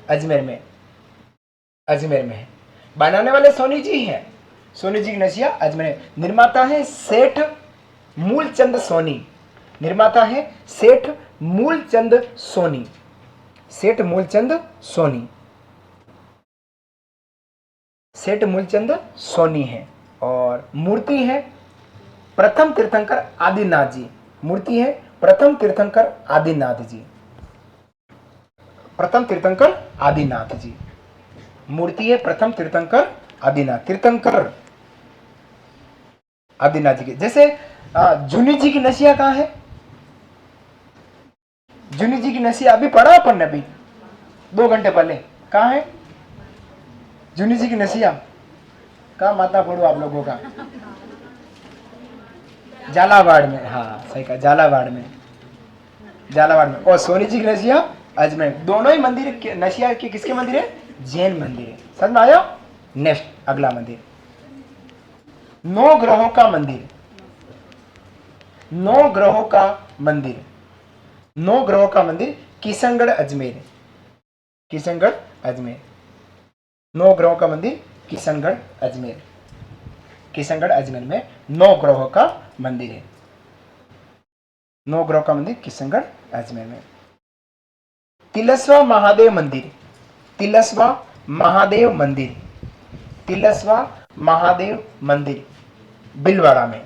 अजमेर में, अजमेर में है। बनाने वाले सोनी जी हैं, सोनी जी की नशिया अजमेर। निर्माता है सेठ मूलचंद सोनी, निर्माता है सेठ मूलचंद सोनी, सेठ मूलचंद सोनी, सेठ मूलचंद सोनी है। और मूर्ति है प्रथम तीर्थंकर आदिनाथ जी, मूर्ति है प्रथम तीर्थंकर आदिनाथ जी, प्रथम तीर्थंकर आदिनाथ जी, मूर्ति है प्रथम तीर्थंकर आदिनाथ, तीर्थंकर आदिनाथ जी की। जैसे जुनी जी की नशिया कहाँ है? जुनी जी की नशिया अभी पढ़ा अपन ने, अभी 2 घंटे पहले। कहाँ है जुनी जी की नशिया? कहाँ माता पढ़ो आप लोगों का? झालावाड़ में, हाँ सही कहा, झालावाड़ में, झालावाड़ में। और सोनी जी की नशिया अजमेर। दोनों ही मंदिर नशिया के किसके मंदिर है? जैन मंदिर है। समझ में आया? नेक्स्ट अगला मंदिर, 9 ग्रहों का मंदिर, 9 ग्रहों का मंदिर, 9 ग्रहों का मंदिर किशनगढ़ अजमेर, किशनगढ़ अजमेर, 9 ग्रहों का मंदिर किशनगढ़ अजमेर, किशनगढ़ अजमेर में 9 ग्रहों का मंदिर है, 9 ग्रहों का मंदिर किशनगढ़ अजमेर में। तिलस्वा महादेव मंदिर, तिलस्वा महादेव मंदिर, तिलस्वा महादेव मंदिर बिलवाड़ा में।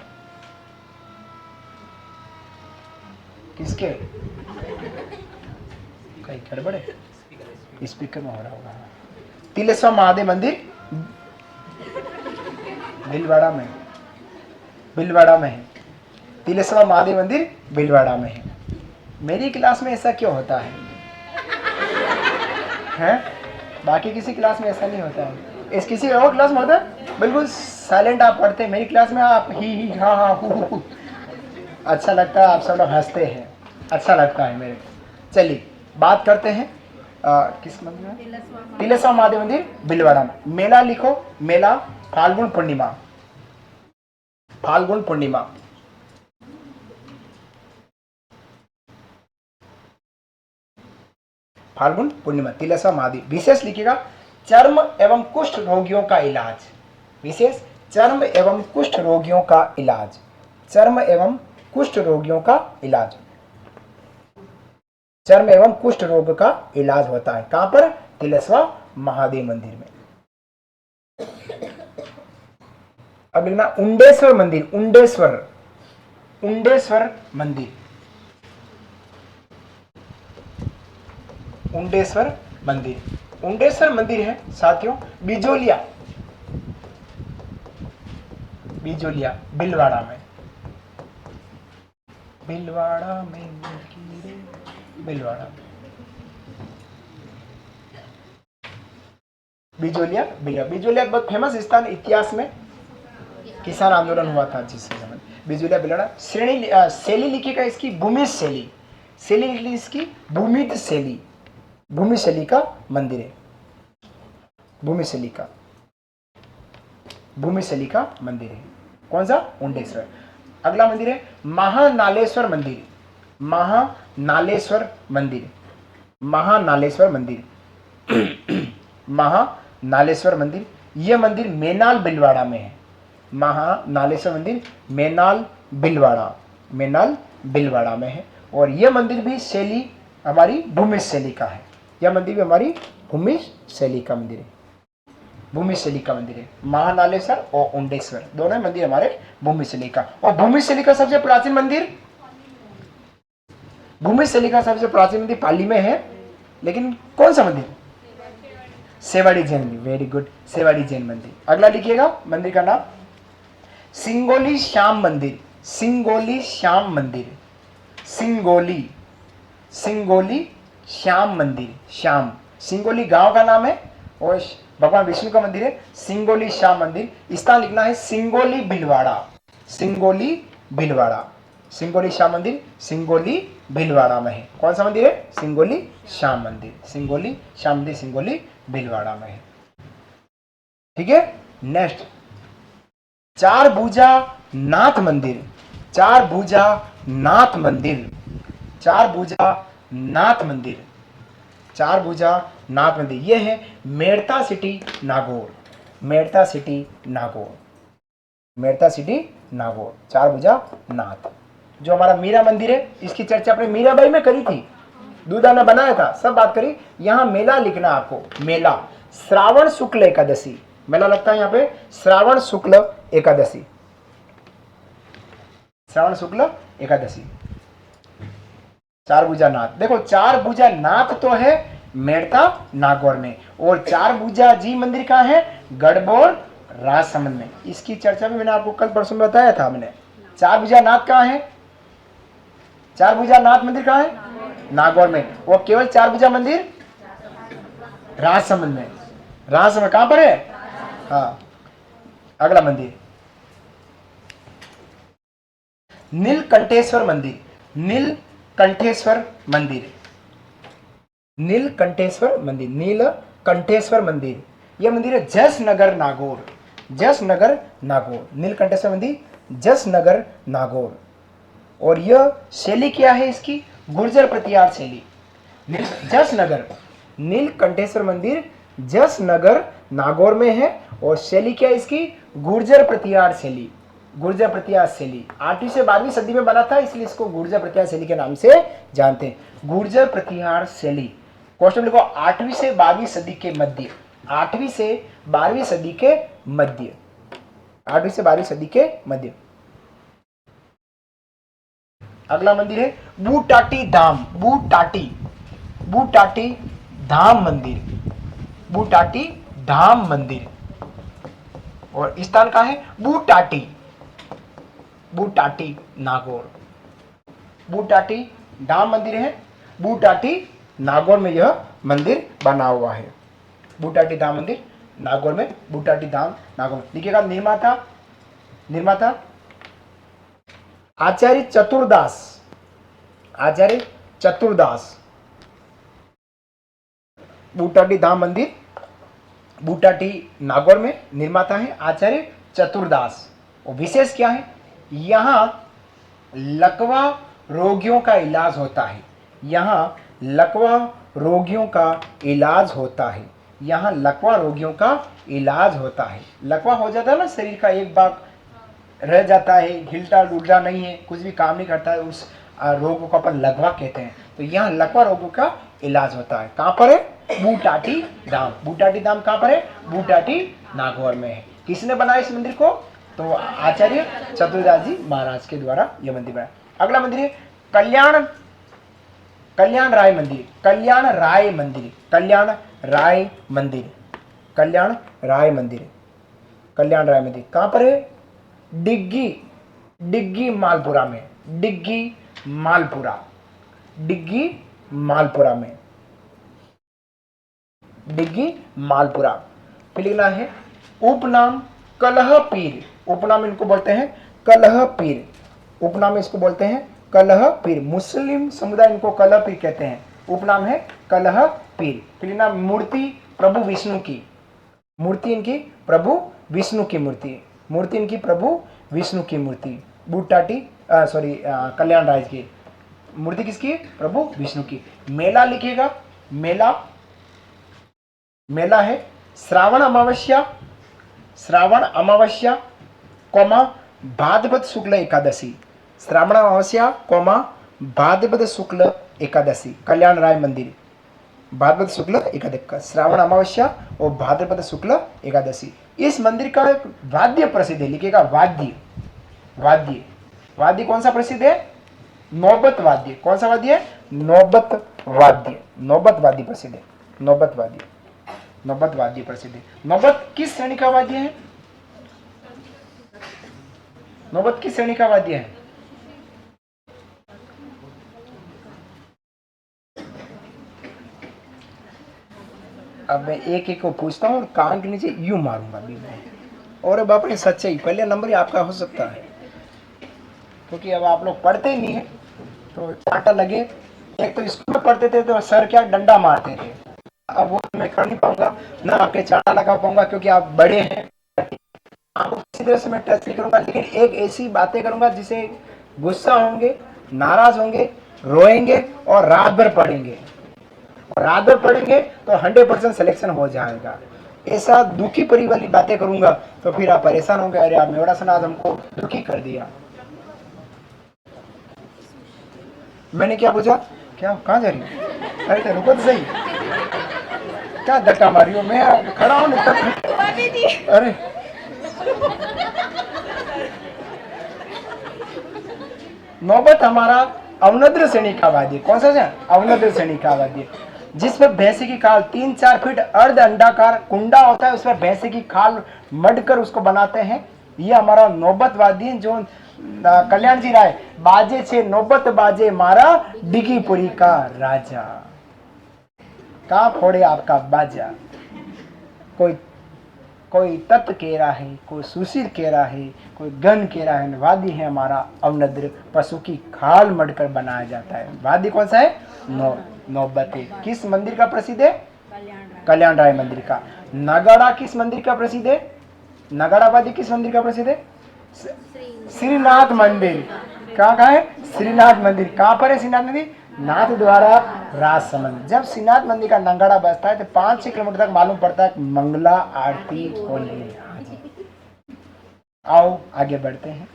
किसके? कहीं गड़बड़ है, स्पीकर में हो रहा होगा। तिलस्वा महादेव मंदिर बिलवाड़ा में, बिलवाड़ा में है। तिलस्वा महादेव मंदिर बिलवाड़ा में है। मेरी क्लास में ऐसा क्यों होता है? हैं? बाकी किसी क्लास में ऐसा नहीं होता है। इस किसी और क्लास में होता है बिल्कुल साइलेंट आप पढ़ते हैं। मेरी क्लास में आप ही हाँ हाँ हु। अच्छा लगता है, आप सब लोग हंसते हैं, अच्छा लगता है मेरे को। चलिए बात करते हैं किस मंदिर में? तिलस्वा महादेव मंदिर बिलवाड़ा में। मेला लिखो, मेला फाल्गुन पूर्णिमा, फाल्गुन पूर्णिमा, फाल्गुन पूर्णिमा तिलस्वा महादेव। विशेष लिखिएगा चर्म एवं कुष्ठ रोगियों का इलाज, विशेष चर्म एवं कुष्ठ रोगियों का इलाज, चर्म एवं कुष्ठ रोगियों का इलाज, चर्म एवं कुष्ठ रोग का इलाज होता है। कहां पर? तिलस्वा महादेव मंदिर में। अब लिखना उंडेश्वर मंदिर, उंडेश्वर, उंडेश्वर मंदिर, उंडेश्वर मंदिर, उंडेश्वर मंदिर है साथियों बिजोलिया, बिजोलिया बिलवाड़ा में, बिलवाड़ा में, बिलवाड़ा बिजोलिया, बिजोलिया बहुत फेमस स्थान, इतिहास में किसान आंदोलन हुआ था जिस समय। बिजोलिया बिलवाड़ा। श्रेणी शैली लिखिएगा इसकी भूमि शैली, शैली लिखी इसकी भूमिद शैली, भूमि शैली का मंदिर है, भूमि शैली का, भूमि शैली का मंदिर है। कौन सा? उंडेश्वर। अगला मंदिर है महानालेश्वर मंदिर, महानालेश्वर मंदिर, महानालेश्वर मंदिर, महानालेश्वर मंदिर। यह मंदिर मेनाल बिलवाड़ा में है, महानालेश्वर मंदिर मेनाल बिलवाड़ा, मेनाल बिलवाड़ा में है। और यह मंदिर भी शैली हमारी भूमि शैली का है, यह मंदिर भी हमारी भूमि शैली का मंदिर है, भूमि शैली का मंदिर है। महानालेश्वर और उंडेश्वर दोनों मंदिर हमारे भूमि शैली का। और भूमि शैली का सबसे प्राचीन मंदिर, भूमि शैली का सबसे प्राचीन मंदिर पाली में है, लेकिन कौन सा मंदिर? सेवाड़ी जैन मंदिर। वेरी गुड, सेवाड़ी जैन मंदिर। अगला लिखिएगा मंदिर का नाम सिंगोली श्याम मंदिर, सिंगोली श्याम मंदिर, सिंगोली, सिंगोली श्याम मंदिर, श्याम सिंगोली गांव का नाम है और भगवान विष्णु का मंदिर है। सिंगोली श्याम मंदिर। स्थान लिखना है सिंगोली बिलवाड़ा, सिंगोली बिलवाड़ा, सिंगोली श्याम मंदिर सिंगोली बिलवाड़ा में है। कौन सा मंदिर है? सिंगोली श्याम मंदिर, सिंगोली श्याम मंदिर सिंगोली बिलवाड़ा में है। ठीक है। नेक्स्ट चार भुजा नाथ मंदिर, चार भुजा नाथ मंदिर, चार भुजा नाथ मंदिर, चार भुजा नाथ मंदिर, ये है Merta city Nagaur, Merta city Nagaur, Merta city Nagaur, चार भुजा नाथ। जो हमारा मीरा मंदिर है, इसकी चर्चा अपने मीराबाई में करी थी, दूधा ने बनाया था, सब बात करी। यहां मेला लिखना आपको, मेला श्रावण शुक्ल एकादशी, मेला लगता है यहाँ पे श्रावण शुक्ल एकादशी, श्रावण शुक्ल एकादशी, चार भुजा नाथ। देखो चार भुजा नाथ तो है मेड़ता नागौर में, और चार भुजा जी मंदिर कहाँ है, गढ़बोर राजसमंद में। इसकी चर्चा भी मैंने आपको कल परसों में बताया था मैंने। चार भुजा नाथ कहाँ है, चार भुजा नाथ मंदिर कहाँ है, नागौर में। वो केवल चार भुजा मंदिर राजसमंद में, राजसमंद कहां पर है। हाँ, अगला मंदिर नीलकंठेश्वर मंदिर, नीलकंठेश्वर मंदिर, नीलकंठेश्वर मंदिर, नीलकंठेश्वर मंदिर, यह मंदिर है जसनगर नागौर, जसनगर नागौर, नीलकंठेश्वर मंदिर जसनगर नागौर। और यह शैली क्या है इसकी, गुर्जर प्रतिहार शैली। जसनगर, नीलकंठेश्वर मंदिर जसनगर नागौर में है, और शैली क्या है इसकी, गुर्जर प्रतिहार शैली, गुर्जर प्रतिहार शैली। 8वीं से 12वीं सदी में बना था, इसलिए इसको गुर्जर प्रतिहार शैली के नाम से जानते हैं। गुर्जर प्रतिहार शैली, क्वेश्चन लिखो 8वीं से 12वीं सदी के मध्य, 8वीं से 12वीं सदी के मध्य, 8वीं से 12वीं सदी के मध्य। अगला मंदिर है बूटाटी धाम, बूटाटी, बूटाटी धाम मंदिर, बूटाटी धाम मंदिर। और स्थान कहाँ है, बूटाटी, बूटाटी नागौर, बूटाटी धाम मंदिर है, बूटाटी नागौर में यह मंदिर बना हुआ है। बूटाटी धाम मंदिर नागौर में, बूटाटी धाम नागौर। लिखिएगा निर्माता, निर्माता आचार्य चतुर्दास, आचार्य चतुर्दास। बूटाटी धाम मंदिर बूटाटी नागौर में, निर्माता है आचार्य चतुर्दास। और विशेष क्या है, यहां लकवा रोगियों का इलाज होता है, यहां लकवा रोगियों का इलाज होता है, यहां लकवा रोगियों का इलाज होता है। लकवा हो जाता है ना, शरीर का एक भाग रह जाता है, हिलता डुलता नहीं है, कुछ भी काम नहीं करता है, उस रोग को अपन लकवा कहते हैं। तो यहाँ लकवा रोगों का इलाज होता है। कहाँ पर है, बूटाटी धाम, बूटाटी धाम कहाँ पर है, बूटाटी नागौर में है। किसने बनाया इस मंदिर को, तो आचार्य चतुर्दास जी महाराज के द्वारा यह मंदिर बना। अगला मंदिर है कल्याण, कल्याण राय मंदिर, कल्याण राय मंदिर, कल्याण राय मंदिर, कल्याण राय मंदिर, कल्याण राय मंदिर कहाँ पर है, डिग्गी, डिग्गी मालपुरा में, डिग्गी मालपुरा, डिग्गी मालपुरा में, डिग्गी मालपुरा। फिर लिखना है उपनाम कलह पीर, उपनाम इनको बोलते हैं कलह पीर, उपनाम इसको बोलते हैं कलह पीर। मुस्लिम समुदाय इनको कलह पीर कहते हैं, उपनाम है कलह पीर। फिर लिखना मूर्ति प्रभु विष्णु की, मूर्ति इनकी प्रभु विष्णु की मूर्ति, मूर्ति इनकी प्रभु विष्णु की मूर्ति। बूटाटी कल्याण राज की मूर्ति किसकी, प्रभु विष्णु की। मेला लिखिएगा, मेला, मेला है श्रावण अमावस्या, श्रावण अमावस्या कोमा भाद्रपद शुक्ल एकादशी, श्रावण अमावस्या कोमा भाद्रपद शुक्ल एकादशी, कल्याण राय मंदिर, भाद्रपद शुक्ल एकादशी, श्रावण अमावस्या और भाद्रपद शुक्ल एकादशी। इस मंदिर का एक वाद्य प्रसिद्ध है, लिखिएगा वाद्य, वाद्य, वाद्य कौन सा प्रसिद्ध है, नौबत वाद्य। कौन सा वाद्य है, नौबत वाद्य, नौबत वाद्य प्रसिद्ध है, नौबत वाद्य, नौबत वाद्य प्रसिद्ध है। नौबत किस श्रेणी का वाद्य है, नौबत किस श्रेणी का वाद्य है, अब मैं एक एक को पूछता हूँ और कान के नीचे यूं मारूंगा अभी मैं। और बाप रे सच्चाई, पहले नंबर ही आपका हो सकता है, क्योंकि अब आप लोग पढ़ते ही नहीं है तो चाटा लगे। एक तो स्कूल में पढ़ते थे तो सर क्या डंडा मारते थे, अब वो मैं कर नहीं पाऊंगा, ना आपके चाटा लगा पाऊंगा क्योंकि आप बड़े हैं। आपको किसी तरह से मैं टच नहीं करूंगा, लेकिन एक ऐसी बातें करूंगा जिसे गुस्सा होंगे, नाराज होंगे, रोएंगे और रात भर पढ़ेंगे। और रात भर पढ़ेंगे तो 100% सिलेक्शन हो जाएगा। ऐसा दुखी परी वाली बातें करूंगा तो फिर आप परेशान होंगे, अरे आप मेवड़ा सर आज हमको दुखी कर दिया। मैंने क्या पूछा, क्या कहाँ जा रही हो? अरे तो रुको तो सही, क्या धक्का मारी हो, मैं खड़ा हूँ ना। अरे नौबत हमारा अवनद्र श्रेणी का वाद्य, कौन सा है? अवनद्र श्रेणी का वाद्य, जिसमें भैंसे की खाल 3-4 फीट अर्ध अंडाकार कुंडा होता है, उसमें भैंसे की खाल मढ़कर उसको बनाते हैं। ये हमारा नौबत वाद्य जो कल्याण जी राय बाजे छे नौबत बाजे मारा डिगीपुरी का राजा। कहाँ फोड़े आपका बाजा, कोई कोई तत्व कह रहा है, कोई सुशील कह रहा है, कोई गन कह रहा है। वाद्य है हमारा अवनद्र, पशु की खाल मढ़कर बनाया जाता है। वाद्य कौन सा है? नौबत। किस मंदिर का प्रसिद्ध है? कल्याण राय मंदिर का। नगाड़ा किस मंदिर का प्रसिद्ध है? नगाड़ा वाद्य किस मंदिर का प्रसिद्ध है? श्रीनाथ मंदिर। कहाँ है? श्रीनाथ मंदिर। कहाँ पर है श्रीनाथ मंदिर? नाथ द्वारा राजसमंद। जब श्रीनाथ मंदिर का नगाड़ा बजता है तो 5-6 किलोमीटर तक मालूम पड़ता है मंगला आरती होने। आओ आगे बढ़ते हैं।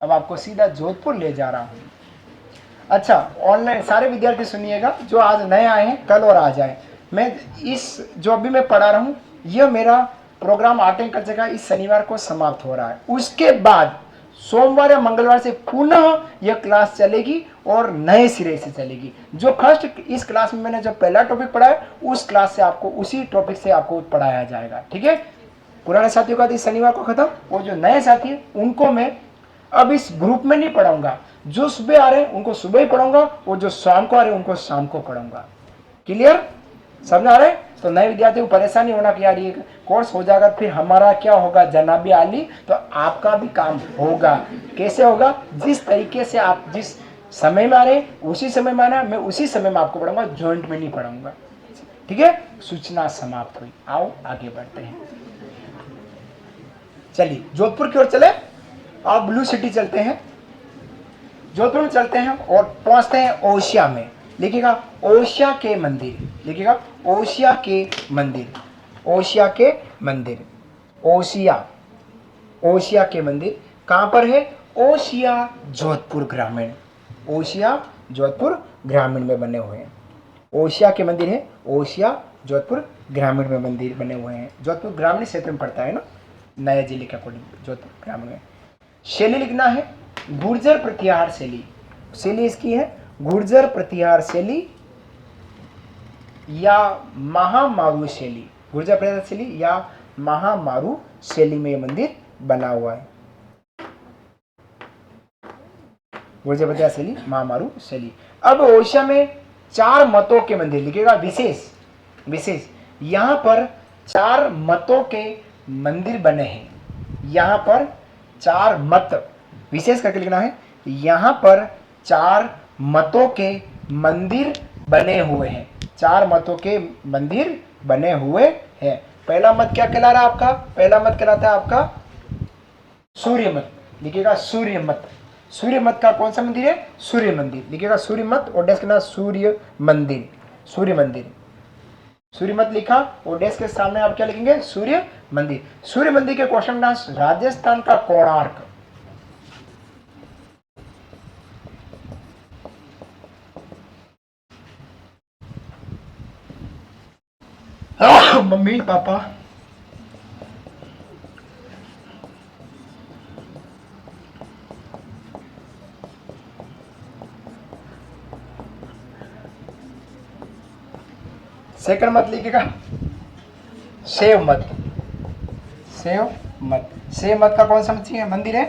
अब आपको सीधा जोधपुर ले जा रहा हूं। अच्छा, ऑनलाइन सारे विद्यार्थी सुनिएगा, जो आज नए आए हैं कल और आज आए। मैं इस जो अभी मैं पढ़ा रहा हूं, यह मेरा प्रोग्राम आर्ट एंड कल्चर का इस शनिवार को समाप्त हो रहा है। उसके बाद सोमवार या मंगलवार से पुनः यह क्लास चलेगी और नए सिरे से चलेगी। जो फर्स्ट इस क्लास में मैंने जो पहला टॉपिक पढ़ाया, उस क्लास से आपको उसी टॉपिक से आपको पढ़ाया जाएगा। ठीक है, पुराने साथियों का इस शनिवार को खत्म, और जो नए साथी हैं उनको मैं अब इस ग्रुप में नहीं पढ़ाऊंगा। जो सुबह आ रहे हैं उनको सुबह ही पढ़ाऊंगा, और जो शाम को आ रहे हैं उनको शाम को पढ़ाऊंगा। क्लियर? समझ आ रहे हैं? तो नए विद्यार्थियों को परेशानी होना कि यार ये कोर्स हो जाएगा फिर हमारा क्या होगा जनाबी आली, तो आपका भी काम होगा। कैसे होगा? जिस तरीके से आप जिस समय में आ रहे हैं उसी समय में आना, मैं उसी समय में आपको पढ़ाऊंगा, जॉइंट में नहीं पढ़ाऊंगा। ठीक है, सूचना समाप्त हुई। आओ आगे बढ़ते हैं। चलिए जोधपुर की ओर चले, आप ब्लू सिटी चलते हैं। जोधपुर में चलते हैं और पहुंचते हैं ओशिया में। लिखिएगा ओशिया के मंदिर, लिखिएगा ओशिया के मंदिर, ओशिया के मंदिर, ओशिया, ओशिया के मंदिर कहाँ पर है? ओशिया जोधपुर ग्रामीण, ओशिया जोधपुर ग्रामीण में बने हुए हैं। ओशिया के मंदिर है, ओशिया जोधपुर ग्रामीण में मंदिर बने हुए हैं। जोधपुर ग्रामीण क्षेत्र में पड़ता है ना, नए जिले के अकॉर्डिंग जोधपुर ग्रामीण में। शैली लिखना है गुर्जर प्रतिहार शैली, शैली इसकी है गुर्जर प्रतिहार शैली या महामारू शैली, गुर्जर प्रतिहार शैली या महामारू शैली में यह मंदिर बना हुआ है। गुर्जर प्रतिहार शैली, महामारू शैली। अब ओडिशा में 4 मतों के मंदिर, लिखिएगा विशेष, विशेष यहां पर 4 मतों के मंदिर बने हैं। यहां पर 4 मत, विशेष करके लिखना है, यहां पर 4 मतों के मंदिर बने हुए हैं। 4 मतों के मंदिर बने हुए हैं। पहला मत क्या कहला रहा है आपका? पहला मत कहलाता है आपका सूर्य मत, लिखिएगा सूर्य मत। सूर्य मत का कौन सा मंदिर है? सूर्य मंदिर, लिखिएगा सूर्य मत और डेस्क ना सूर्य मंदिर, सूर्य मंदिर। सूर्य मत लिखा और डेस्क के सामने आप क्या लिखेंगे? सूर्य मंदिर। सूर्य मंदिर के क्वेश्चन राजस्थान का कोणार्क, मम्मी पापा सेकंड मत लिखिएगा सेव मत, सेव मत। सेव मत का कौन सा मंदिर है?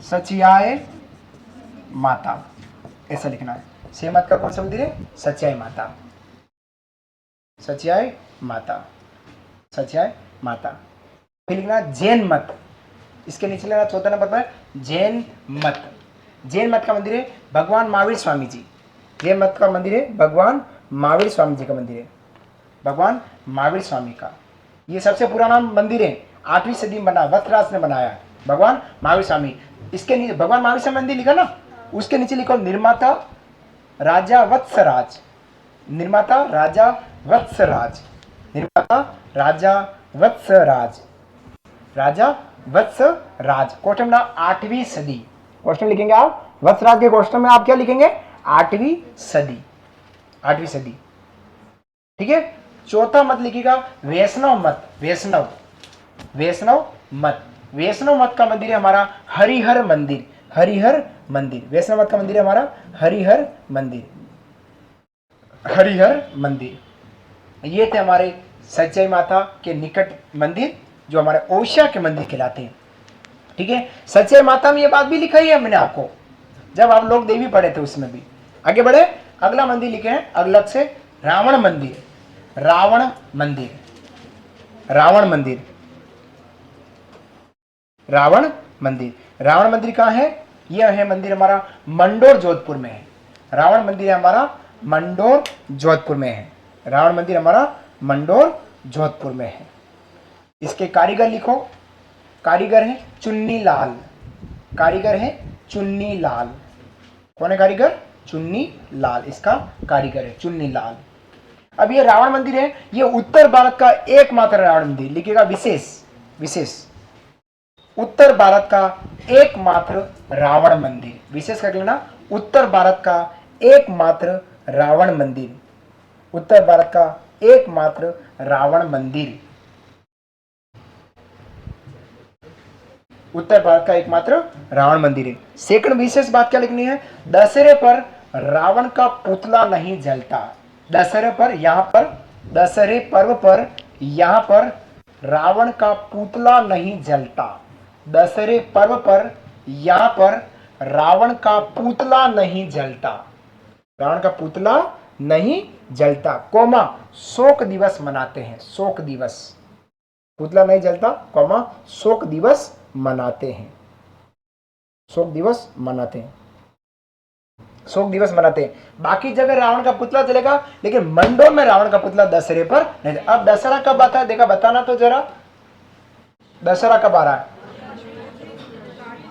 सचियाय माता, ऐसा लिखना है। सेव मत का कौन सा मंदिर है? सचियाय माता, सचियाय माता, सचियाय माता। फिर लिखना जैन मत, इसके नीचे लेना 14 नंबर पर जैन मत। जैन मत का मंदिर है भगवान महावीर स्वामी जी। जैन मत का मंदिर है भगवान महावीर स्वामी जी का मंदिर है, भगवान महावीर स्वामी का। ये सबसे पुराना मंदिर है, 8वीं सदी में बना, वत्सराज ने बनाया, भगवान महावीर स्वामी। इसके नीचे भगवान महावीर स्वामी मंदिर लिखा ना, उसके नीचे लिखो निर्माता राजा वत्सराज, निर्माता राजा वत्सराज, निर्माता राजा वत्सराज, राजा वत्सराज। क्वेश्चन नंबर 8वीं सदी, क्वेश्चन लिखेंगे आप वत्सराज के क्वेश्चन में आप क्या लिखेंगे 8वीं सदी, 8वीं सदी। ठीक है। चौथा मत लिखिएगा वैष्णव मत, वैष्णव, वैष्णव मत। वैष्णव मत का मंदिर है हमारा हरिहर मंदिर, हरिहर मंदिर। वैष्णव मत का मंदिर है हमारा हरिहर मंदिर, हरिहर मंदिर। ये थे हमारे सच्चाई माता के निकट मंदिर जो हमारे ओडिशा के मंदिर कहलाते हैं। ठीक है। सच्चाई माता में ये बात भी लिखाई है मैंने आपको जब आप लोग देवी पढ़े थे उसमें भी। आगे बढ़े, अगला मंदिर लिखे हैं अलग से रावण मंदिर, रावण मंदिर, रावण मंदिर, रावण मंदिर। रावण मंदिर कहां है? यह है मंदिर हमारा मंडोर जोधपुर में है। रावण मंदिर हमारा मंडोर जोधपुर में है, रावण मंदिर हमारा मंडोर जोधपुर में है। इसके कारीगर लिखो, कारीगर है चुन्नी लाल, कारीगर है चुन्नी लाल। कौन है कारीगर? चुन्नी लाल, इसका कारीगर है चुन्नी लाल। अब ये रावण मंदिर है, ये उत्तर भारत का एकमात्र रावण मंदिर, लिखिएगा विशेष, विशेष, उत्तर भारत का एकमात्र रावण मंदिर, विशेष कर लेना, उत्तर भारत का एकमात्र रावण मंदिर, उत्तर भारत का एकमात्र रावण मंदिर, उत्तर भारत का एकमात्र रावण मंदिर है। सेकंड विशेष बात क्या लिखनी है? दशहरे पर रावण का पुतला नहीं जलता। दशहरे पर, यहां पर दशहरे पर्व पर यहां पर रावण का पुतला नहीं जलता। दशहरे पर्व पर यहां पर रावण का पुतला नहीं जलता, रावण का पुतला नहीं जलता, कोमा शोक दिवस मनाते हैं, शोक दिवस, पुतला नहीं जलता, कोमा शोक दिवस मनाते हैं, शोक दिवस मनाते हैं, शोक दिवस मनाते हैं। बाकी जगह रावण का पुतला जलेगा, लेकिन मंडोर में रावण का पुतला दशहरे पर नहीं। अब दशहरा कब आता है? देखा, बताना तो जरा, दशहरा कब आ रहा है?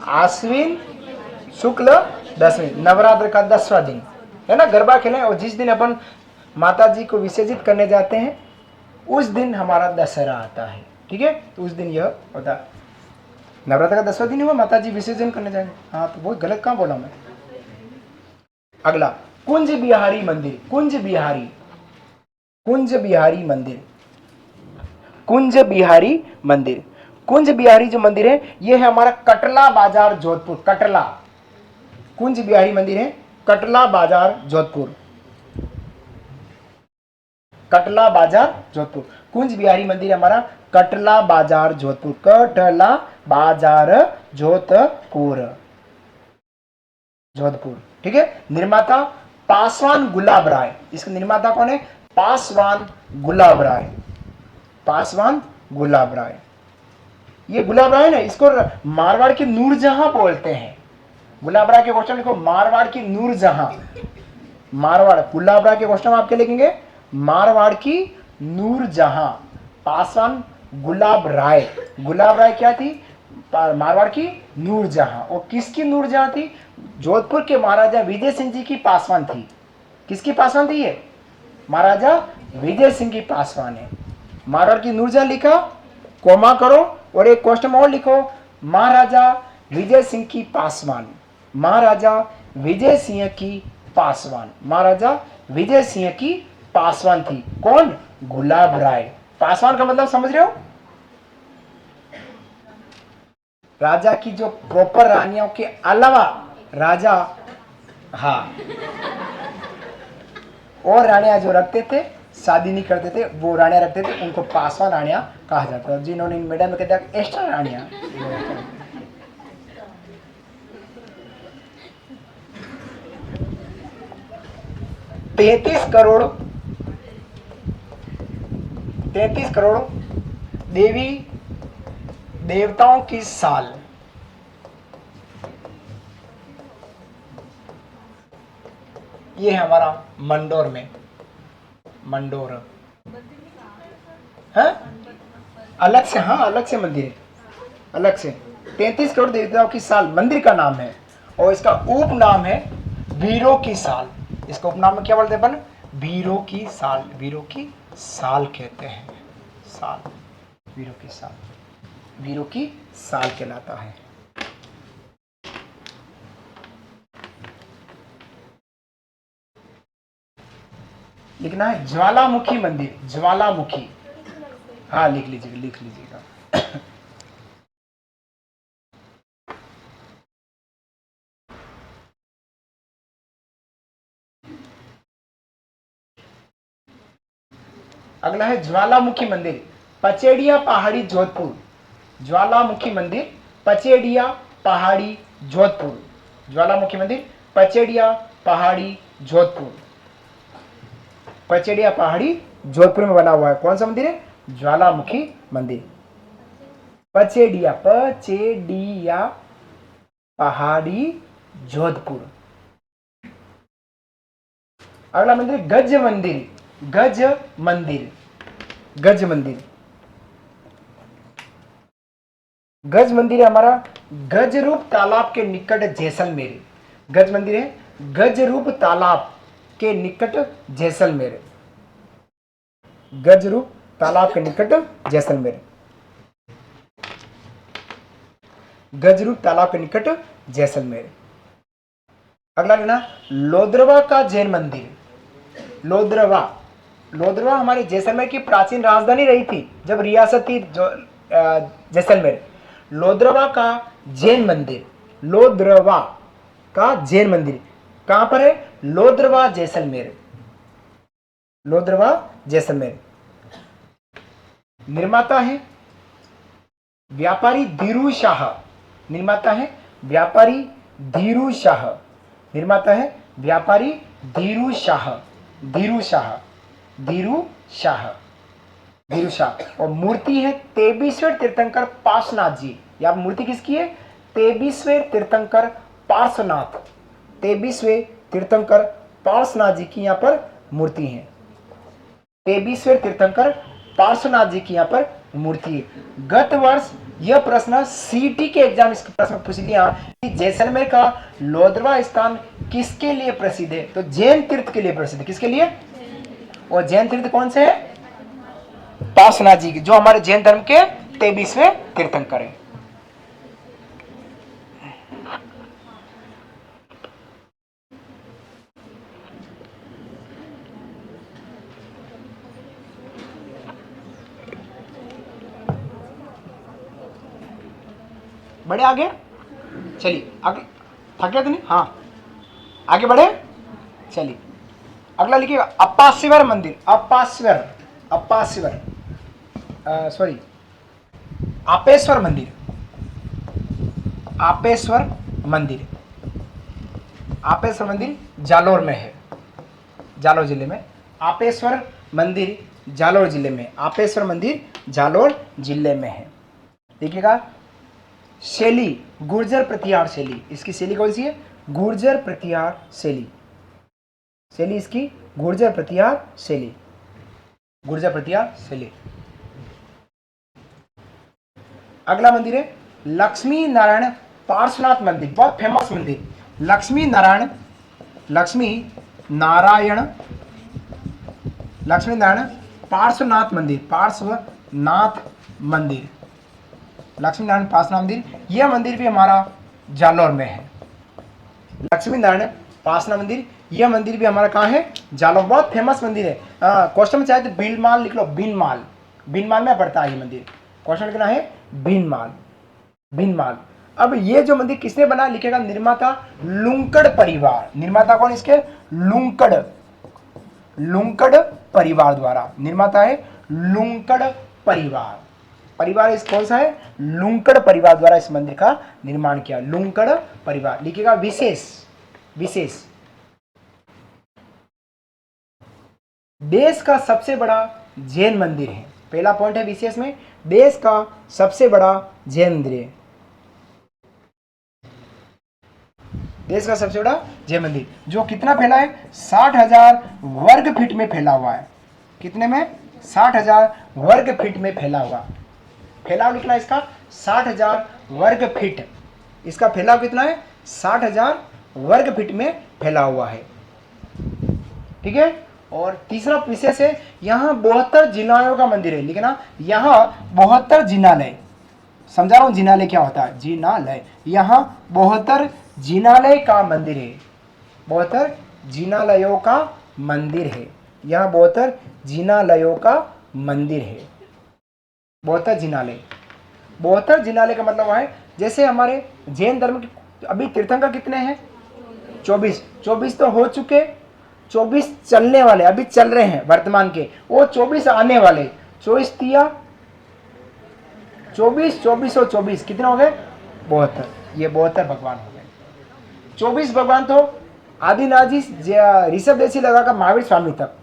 आश्विन शुक्ल दशमी, नवरात्र का 10वां दिन है ना। गरबा खेलें और जिस दिन अपन माता जी को विसर्जित करने जाते हैं उस दिन हमारा दशहरा आता है। ठीक है, तो उस दिन यह होता है, नवरात्र का 10वां दिन हुआ, माता जी विसर्जन करने जाएंगे। हाँ, तो वो गलत कहाँ बोला मैं। अगला कुंज बिहारी मंदिर, कुंज बिहारी, कुंज बिहारी मंदिर, कुंज बिहारी मंदिर। कुंज बिहारी जो मंदिर है ये है हमारा कटला बाजार जोधपुर, कटला, कुंज बिहारी मंदिर है कटला बाजार जोधपुर, कटला बाजार जोधपुर। कुंज बिहारी मंदिर हमारा कटला बाजार जोधपुर, कटला बाजार जोधपुर, जोधपुर। ठीक है। निर्माता पासवान गुलाब राय, इसका निर्माता कौन है? पासवान गुलाब राय, पासवान गुलाब राय। ये गुलाब राय ना, इसको मारवाड़ की नूरजहां बोलते हैं। गुलाब राय के क्वेश्चन लिखो, मारवाड़ की नूरजहां, मारवाड़, गुलाब राय के क्वेश्चन आप क्या लिखेंगे? मारवाड़ की नूरजहां, पासवान गुलाब राय। गुलाब राय क्या थी? मारवाड़ की नूरजहां। और किसकी नूरजहां थी? जोधपुर के महाराजा विजय सिंह जी की पासवान थी। किसकी पासवान थी ये? महाराजा विजय सिंह की पासवान है। मारवाड़ की नूरजहां लिखा, कोमा करो और एक क्वेश्चन और लिखो, महाराजा विजय सिंह की पासवान, महाराजा विजय सिंह की पासवान, महाराजा विजय सिंह की पासवान थी। कौन? गुलाब राय। पासवान का मतलब समझ रहे हो? राजा की जो प्रॉपर रानियों के अलावा राजा, हाँ, और रानियां जो रखते थे, शादी नहीं करते थे, वो रानियां रखते थे, उनको पासवान रानियां कहा जाता है। जिन्होंने मैडम में कहते एक्स्ट्रा रानियां। 33 करोड़ देवी देवताओं की साल, ये है हमारा मंडोर में, मंडोर है अलग से, हाँ अलग से मंदिर है, अलग से। 33 करोड़ देवताओं की साल मंदिर का नाम है और इसका उपनाम है वीरों की साल। इसका उपनाम में क्या बोलते हैं अपन? वीरों की साल, वीरों की साल कहते हैं, साल, वीरों की साल, वीरों की साल कहलाता है। लिखना है ज्वालामुखी मंदिर, ज्वालामुखी, हाँ लिख लीजिएगा, लिख लीजिएगा। अगला है ज्वालामुखी मंदिर, पचेड़िया पहाड़ी जोधपुर, ज्वालामुखी मंदिर पचेड़िया पहाड़ी जोधपुर, ज्वालामुखी मंदिर पचेड़िया पहाड़ी जोधपुर, पचेड़िया पहाड़ी जोधपुर में बना हुआ है। कौन सा मंदिर है? ज्वालामुखी मंदिर, पचेड़िया, पचेड़िया पहाड़ी जोधपुर। अगला मंदिर गज मंदिर, गज मंदिर, गज मंदिर, गज मंदिर है हमारा गजरूप तालाब के निकट जैसलमेर, गज मंदिर है गजरूप तालाब के निकट जैसलमेर, गजरूप तालाब के निकट जैसलमेर, गजरूप तालाब के निकट जैसलमेर। अगला लेना लोद्रवा का जैन मंदिर, लोद्रवा, लोद्रवा हमारे जैसलमेर की प्राचीन राजधानी रही थी जब रियासत थी जैसलमेर। लोद्रवा का जैन मंदिर, लोद्रवा का जैन मंदिर कहां पर है? लोद्रवा जैसलमेर, लोद्रवा जैसलमेर। निर्माता है व्यापारी धीरू शाह, निर्माता है व्यापारी धीरू शाह, निर्माता है व्यापारी धीरू शाह, धीरू शाह, धीरू शाह, धीरू शाह। और मूर्ति है 23वें तीर्थंकर पार्श्वनाथ जी। यहाँ मूर्ति किसकी है? 23वें तीर्थंकर पार्श्वनाथ, 23वें तीर्थंकर पार्श्वनाथ जी की यहाँ पर मूर्ति है, 23वें तीर्थंकर पार्श्वनाथ जी की यहाँ पर मूर्ति है। गत वर्ष यह प्रश्न सीटी के एग्जाम इसका प्रश्न पूछ लिया कि जैसलमेर का लोद्रवा स्थान किसके लिए प्रसिद्ध है? तो जैन तीर्थ के लिए प्रसिद्ध है। किसके लिए? और जैन तीर्थ कौन से है? पार्श्वनाथ जी की, जो हमारे जैन धर्म के 23वें तीर्थंकर है। बढ़े आगे, चलिए आगे, थक गया तो नहीं? हाँ आगे बढ़े, चलिए अगला लिखिएगा अपास्वर मंदिर, अपास्वर, अपास्वर सॉरी आपेश्वर मंदिर, आपेश्वर मंदिर, आपेश्वर मंदिर जालोर में है, जालोर जिले में। आपेश्वर मंदिर जालोर जिले में, आपेश्वर मंदिर जालोर जिले में है। देखिएगा शैली गुर्जर प्रतिहार शैली, इसकी शैली कौन सी है? गुर्जर प्रतिहार शैली, शैली इसकी गुर्जर प्रतिहार शैली, गुर्जर प्रतिहार शैली। अगला मंदिर है लक्ष्मी नारायण पार्श्वनाथ मंदिर, बहुत फेमस मंदिर, लक्ष्मी नारायण, लक्ष्मी नारायण, लक्ष्मी नारायण पार्श्वनाथ मंदिर, पार्श्वनाथ मंदिर, लक्ष्मी नारायण पार्श्वनाथ मंदिर। यह मंदिर भी हमारा जालौर में है, लक्ष्मी नारायण पार्श्वनाथ मंदिर, यह मंदिर भी हमारा कहाँ है? जालौर। बहुत फेमस मंदिर है। क्वेश्चन में चाहे तो बीनमाल लिख लो, बीनमाल, बीनमाल में पड़ता है ये मंदिर। क्वेश्चन लिखना है बीनमाल, बीनमाल। अब ये जो मंदिर किसने बना? लिखेगा निर्माता लुंकड़ परिवार, निर्माता कौन इसके? लुंकड़, लुंकड़ परिवार द्वारा, निर्माता है लुंकड़ परिवार, परिवार इस कौन सा है? लुंकड़ परिवार द्वारा इस मंदिर का निर्माण किया, लुंकड़ परिवार। लिखिएगा विशेष, विशेष देश का सबसे बड़ा जैन मंदिर है। पहला पॉइंट है विशेष में, देश का सबसे बड़ा जैन मंदिर है, देश का सबसे बड़ा जैन मंदिर, जो कितना फैला है? 60,000 वर्ग फीट में फैला हुआ है। कितने में? 60,000 वर्ग फीट में फैला हुआ। फैलाव लिखना इसका 60,000 वर्ग फीट, इसका फैलाव कितना है? 60,000 वर्ग फीट में फैला हुआ है। ठीक है। और तीसरा विशेष है, यहाँ 72 जिनालयों का मंदिर है। लिखना, यहाँ 72 जिनालय। समझा रहा हूँ जिनालय क्या होता है, जिनालय। यहाँ 72 जिनालय का मंदिर है, 72 जिनालयों का मंदिर है। यहाँ 72 जिनालयों का मंदिर है, 72 जिनालय। 72 जिनालय का मतलब है, जैसे हमारे जैन धर्म के अभी तीर्थंकर कितने हैं, 24। 24 तो हो चुके, 24 चलने वाले, अभी चल रहे हैं वर्तमान के, वो 24 आने वाले। 24 तिया 24, 24 और 24 कितने हो गए, 72। ये 72 भगवान हो गए। 24 भगवान तो आदिनाथजी ऋषभदेशी लगाकर महावीर स्वामी तक,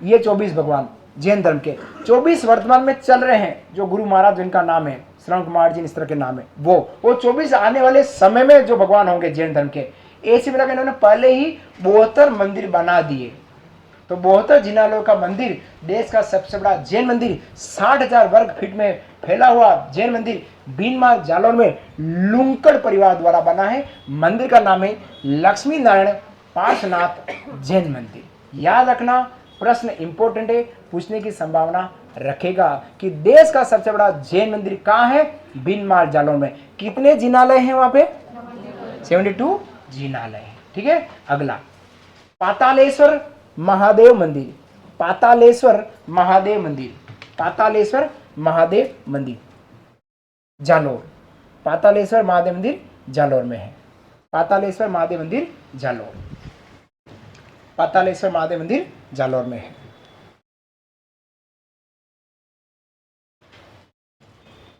ये 24 भगवान जैन धर्म के। 24 वर्तमान में चल रहे हैं, जो गुरु महाराज जिनका नाम है श्रवण कुमार जी, इस तरह के नाम है, वो 24 आने वाले समय में जो भगवान होंगे जैन धर्म के। ऐसे मिला इन्होंने पहले ही 72 मंदिर बना दिए। तो 72 जिनालयों का मंदिर, देश का सबसे बड़ा जैन मंदिर, 60,000 वर्ग फीट में फैला हुआ जैन मंदिर बीनमाल जालौर में लुंकड़ परिवार द्वारा बना है। मंदिर का नाम है लक्ष्मी नारायण पार्श्वनाथ जैन मंदिर। याद रखना, प्रश्न इंपॉर्टेंट है, पूछने की संभावना रखेगा कि देश का सबसे बड़ा जैन मंदिर कहाँ है, बीनमाल जालौर में। कितने जिनालय हैं वहां पे, 72 जिनालय है। ठीक है, अगला पातालेश्वर महादेव मंदिर। पातालेश्वर महादेव मंदिर, पातालेश्वर महादेव मंदिर जालौर। पातालेश्वर महादेव मंदिर जालौर में है। पातालेश्वर महादेव मंदिर जालौर, पातालेश्वर महादेव मंदिर जालौर में है।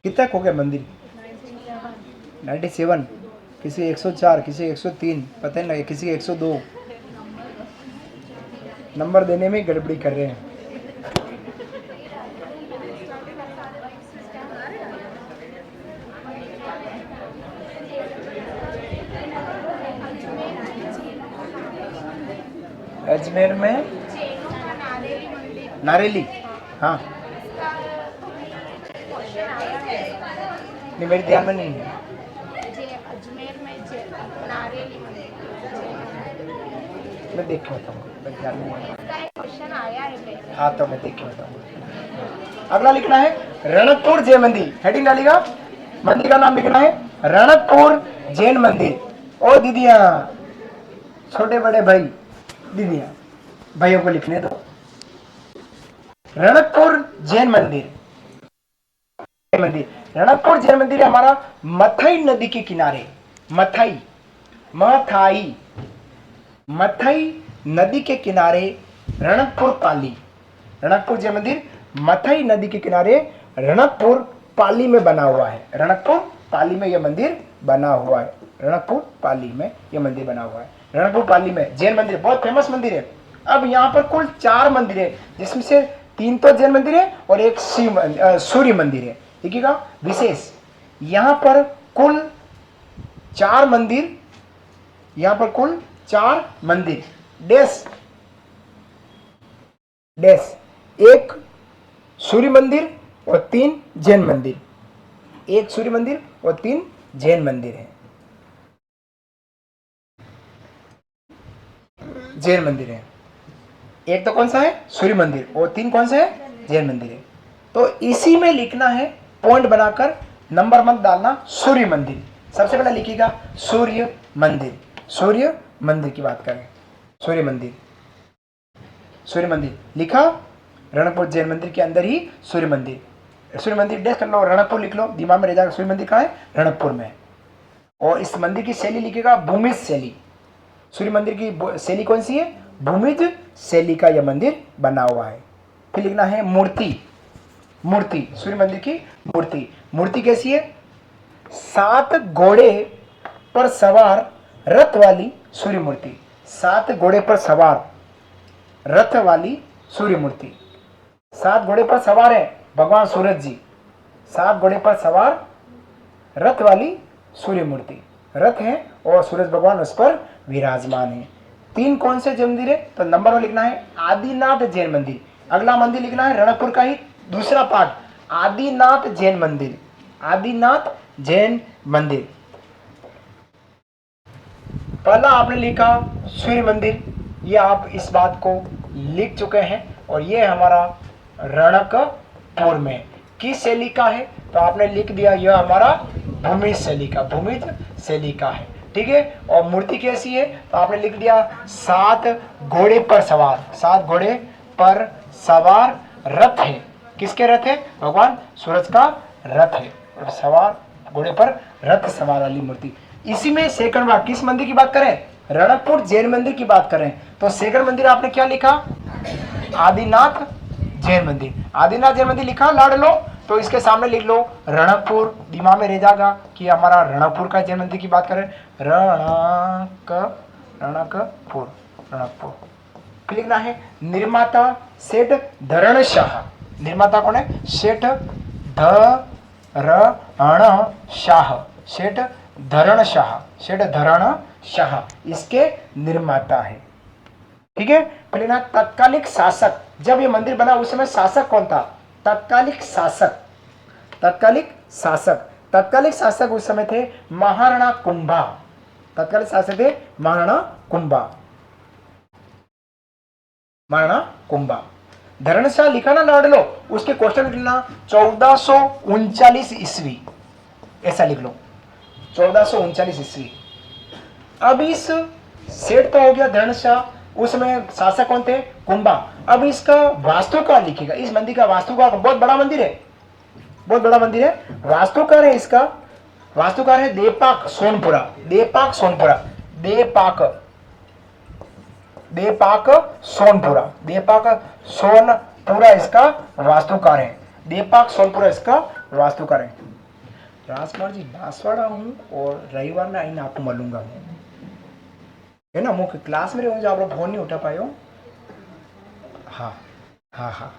कितने हो गए मंदिर, 97, किसी 104, किसी 103, पता नहीं, किसी 102। नंबर देने में गड़बड़ी कर रहे हैं। अजमेर में नारेली, हाँ, नहीं मेरे ध्यान में नहीं है। अजमेर में नारेली मंदिर, मैं देख के बताऊंगा, मेरे ध्यान में नहीं है। क्वेश्चन आया है। हाँ तो मैं देख के बताऊंगा। अगला लिखना है रणकपुर जैन मंदिर। हेडिंग डालिएगा, मंदिर का नाम लिखना है रणकपुर जैन मंदिर। ओ दीदिया, छोटे बड़े भाई दीदिया, भाइयों को लिखने दो। रणकपुर जैन मंदिर, रणकपुर जैन मंदिर हमारा मथई नदी के किनारे, मथई नदी के किनारे रणकपुर पाली। रणकपुर जैन मंदिर मथई नदी के किनारे रणकपुर पाली में बना हुआ है। रणकपुर पाली में यह मंदिर बना हुआ है। रणकपुर पाली में यह मंदिर बना हुआ है। रणकपुर पाली में जैन मंदिर, बहुत फेमस मंदिर है। अब यहाँ पर कुल 4 मंदिर है, जिसमें से 3 तो जैन मंदिर है और एक सूर्य मंदिर है। देखिएगा विशेष, यहाँ पर कुल 4 मंदिर, यहाँ पर कुल 4 मंदिर, डैश डैश, एक सूर्य मंदिर और 3 जैन मंदिर, एक सूर्य मंदिर और 3 जैन मंदिर है, जैन मंदिर है। एक तो कौन सा है, सूर्य मंदिर, और 3 कौन सा है, जैन मंदिर है। तो इसी में लिखना है, पॉइंट बनाकर, नंबर मत डालना, सूर्य मंदिर। सबसे पहले लिखिएगा सूर्य मंदिर। सूर्य मंदिर की बात करें, सूर्य मंदिर, सूर्य मंदिर लिखा, रणकपुर जैन मंदिर के अंदर ही सूर्य मंदिर। सूर्य मंदिर डेस्क कर लो, रणकपुर लिख लो, दिमाग में रह जाएगा सूर्य मंदिर कहाँ है, रणकपुर में। और इस मंदिर की शैली लिखेगा भूमिज शैली। सूर्य मंदिर की शैली कौन सी है, भूमिज शैली का यह मंदिर बना हुआ है। फिर लिखना है मूर्ति, मूर्ति, सूर्य मंदिर की मूर्ति। मूर्ति कैसी है, 7 घोड़े पर सवार रथ वाली सूर्य मूर्ति। 7 घोड़े पर सवार रथ वाली सूर्य मूर्ति। 7 घोड़े पर सवार है भगवान सूरज जी, 7 घोड़े पर सवार रथ वाली सूर्य मूर्ति। रथ है और सूरज भगवान उस पर विराजमान है। 3 कौन से जैन मंदिर है, तो नंबर 1 लिखना है आदिनाथ जैन मंदिर। अगला मंदिर लिखना है रणकपुर का ही दूसरा पार्ट, आदिनाथ जैन मंदिर। आदिनाथ जैन मंदिर। पहला आपने लिखा सूर्य मंदिर, ये आप इस बात को लिख चुके हैं और ये हमारा रणकपुर में किस शैली का है, तो आपने लिख दिया यह हमारा भूमिज शैली का, भूमिज शैली का है, ठीक है। और मूर्ति कैसी है, तो आपने लिख दिया 7 घोड़े पर सवार, 7 घोड़े पर सवार रथ है। किसके रथ है, भगवान सूरज का रथ है, और सवार घोड़े पर रथ सवार वाली मूर्ति। इसी में सेकंड बार किस मंदिर की बात करें, रणकपुर जैन मंदिर की बात करें, तो सेकंड मंदिर आपने क्या लिखा, आदिनाथ जैन मंदिर। आदिनाथ जैन मंदिर लिखा, लाड़ लो, तो इसके सामने लिख लो रणकपुर, दिमाग में रह जाएगा कि हमारा रणकपुर का जैन मंदिर की बात करें, रणकपुर। फिर लिखना है निर्माता सेठ धरण शाह। निर्माता कौन है, सेठ धरण शाह, सेठ धरण शाह, सेठ धरण शाह इसके निर्माता है, ठीक है। फिर ना तत्कालिक शासक, जब ये मंदिर बना उस समय शासक कौन था, तत्कालिक शासक, तत्कालिक शासक, तत्कालिक शासक उस समय थे महाराणा कुंभा, तत्कालिक शासक थे महाराणा कुंभा, महाराणा कुंभा। धरणशाह लिखा ना लौट लो, उसके क्वेश्चन लिखना 1439 ईस्वी, ऐसा लिख लो 1439 ईस्वी। अब इस सेठ तो हो गया धरणशाह, उसमें शासक कौन थे, कुंभा। अब इसका वास्तुकार लिखेगा, इस मंदिर का वास्तुकार, बहुत बड़ा मंदिर है, बहुत बड़ा मंदिर है, वास्तुकार है इसका, वास्तुकार है देपाक सोनपुरा, देपाक सोनपुरा, देपाक सोनपुरा, देपाक सोनपुरा इसका वास्तुकार है, देपाक सोनपुरा इसका वास्तुकार है। राजकुमार जी बांसवाड़ा हूँ और रविवार में आईने आपको मिलूंगा है ना, मुख्य क्लास में रहूँ जो आप लोग फोन नहीं उठा पाए हो। हाँ हाँ हाँ,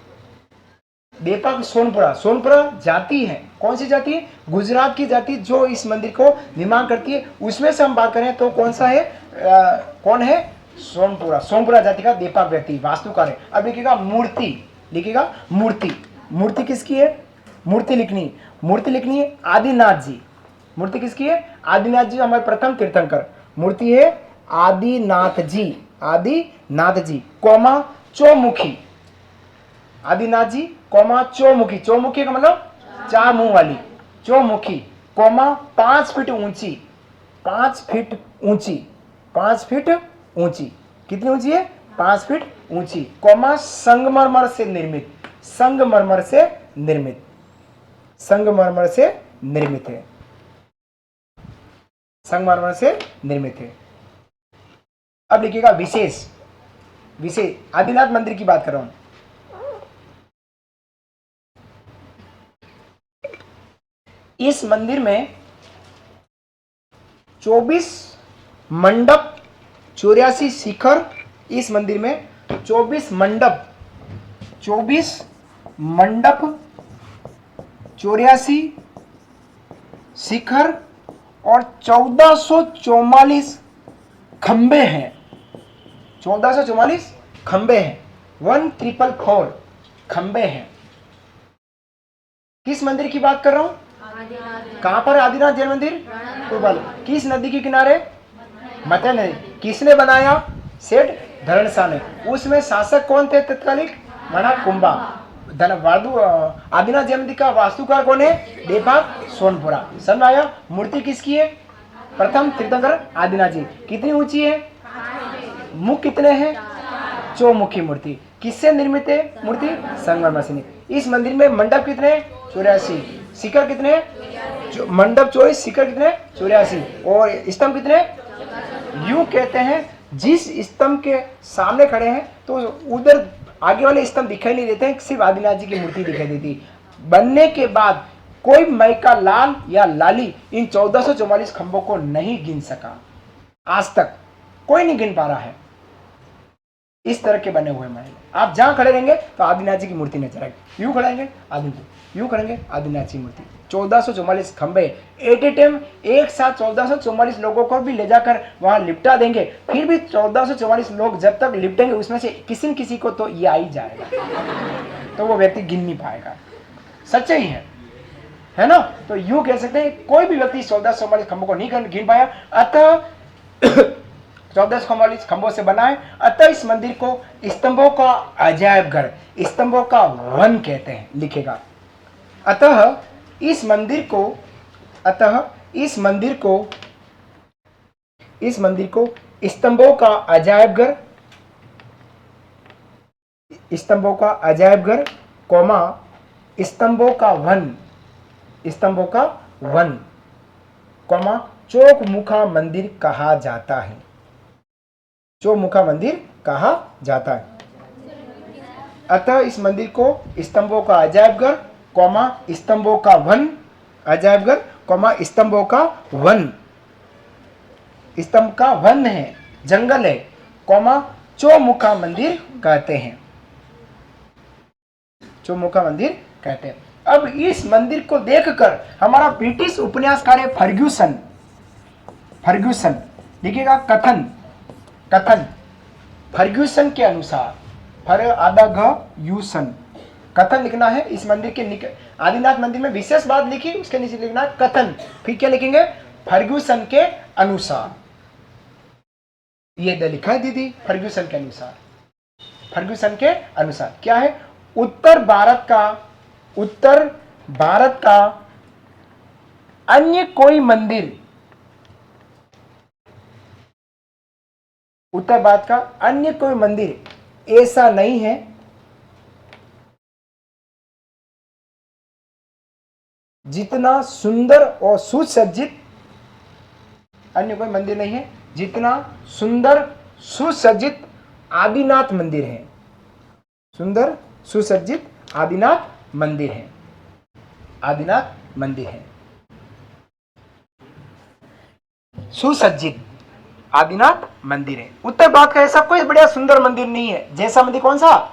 देपाक सोनपुरा, सोनपुरा जाति है, कौन सी जाति है, गुजरात की जाति जो इस मंदिर को निर्माण करती है, उसमें से हम बात करें तो कौन सा है, कौन है, सोनपुरा, सोनपुरा जाति का देपाक व्यक्ति वास्तुकार है। अब लिखिएगा मूर्ति, लिखिएगा मूर्ति, मूर्ति किसकी है, मूर्ति लिखनी, मूर्ति लिखनी है आदिनाथ जी, मूर्ति किसकी है, आदिनाथ जी हमारे प्रथम तीर्थंकर, मूर्ति है आदिनाथ जी, आदिनाथ जी कोमा चौमुखी, आदिनाथ जी कोमा चौमुखी, चौमुखी का मतलब 4 मुंह वाली, चौमुखी कोमा 5 फीट ऊंची, 5 फीट ऊंची, 5 फीट ऊंची, कितनी ऊंची है, 5 फीट ऊंची, कोमा संगमरमर से निर्मित, संगमरमर से निर्मित, संगमरमर से निर्मित है, संगमरमर से निर्मित है। अब लिखिएगा विशेष, विशेष आदिनाथ मंदिर की बात कर रहा हूं। इस मंदिर में 24 मंडप, 84 शिखर, इस मंदिर में 24 मंडप, 24 मंडप, 84 शिखर और 1444 खंबे हैं, 1444 खंबे हैं, 1444 खंबे हैं। किस मंदिर की बात कर रहा हूं, कहां पर आदिनाथ जैन मंदिर, किस नदी के किनारे, मथुरा नदी। किसने बनाया, सेठ धरणशाह ने। उसमें शासक कौन थे तत्कालिक, महाराणा कुंभा। आदिनाथ जैन मंदिर का वास्तुकार कौन है, देपाक सोनपुरा। समझ आया, मूर्ति किसकी है, प्रथम तीर्थंकर आदिनाथ जी। कितनी ऊंची है, मुख कितने हैं, चौमुखी मूर्ति। किससे निर्मित है मूर्ति, संगमरमर से। इस मंदिर में मंडप कितने, 84, शिखर कितने, मंडप 24, शिखर कितने, 84 और स्तंभ कितने। यूं कहते हैं जिस स्तंभ के सामने खड़े हैं तो उधर आगे वाले स्तंभ दिखाई नहीं देते हैं, सिर्फ आदिनाथ जी की मूर्ति दिखाई देती। बनने के बाद कोई मैका लाल या लाली इन 1444 खंभों को नहीं गिन सका, आज तक कोई नहीं गिन पा रहा है। इस तरह के बने हुए महल, आप जहां खड़े रहेंगे तो आदिनाथ जी की मूर्ति नजर आएगी। यूं खड़ेंगे आदिनाथ, यूं करेंगे आदिनाथ जी मूर्ति। 1444 खंबे एट ए टाइम, एक साथ 1444 लोगों को भी ले जाकर वहां लिपटा देंगे, फिर भी 1444 लोग जब तक लिपटेंगे उसमें से किसी न किसी को तो ये आ ही जाएगा, तो वो व्यक्ति गिन नहीं पाएगा। सच्चाई है ना। तो यूं कह सकते हैं कोई भी व्यक्ति 1444 खंभों को नहीं गिन पाया। अतः 14 खंभों से बना है। अतः इस मंदिर को स्तंभों का अजायब घर, स्तंभों का वन कहते हैं। लिखेगा अतः इस मंदिर को स्तंभों का अजायब घर, स्तंभों का अजायब घर, कौमा स्तंभों का वन, कौमा चौमुखा मंदिर कहा जाता है। चौमुखा मंदिर कहा जाता है। अतः इस मंदिर को स्तंभों का अजायब घर, कौमा स्तंभों का वन, अजायब घर, कौमा स्तंभों का वन, स्तंभ का वन है, जंगल है, कौमा चौमुखा मंदिर कहते हैं। चौमुखा मंदिर कहते हैं। अब इस मंदिर को देखकर हमारा ब्रिटिश उपन्यासकार है फर्ग्यूसन लिखिएगा कथन फर्ग्यूसन के अनुसार, कथन लिखना है। इस मंदिर के आदिनाथ मंदिर में विशेष बात लिखी, उसके नीचे लिखना है कथन। फिर क्या लिखेंगे? फर्ग्यूसन के अनुसार। ये लिखा है दीदी, फर्ग्यूसन के अनुसार क्या है? उत्तर भारत का अन्य कोई मंदिर, उत्तर भारत का अन्य कोई मंदिर ऐसा नहीं है जितना सुंदर और सुसज्जित, अन्य कोई मंदिर नहीं है जितना सुंदर सुसज्जित आदिनाथ मंदिर है। सुंदर सुसज्जित आदिनाथ मंदिर है। सुसज्जित आदिनाथ मंदिर है। उत्तर भारत का ऐसा कोई बढ़िया सुंदर मंदिर नहीं है जैसा मंदिर कौन सा?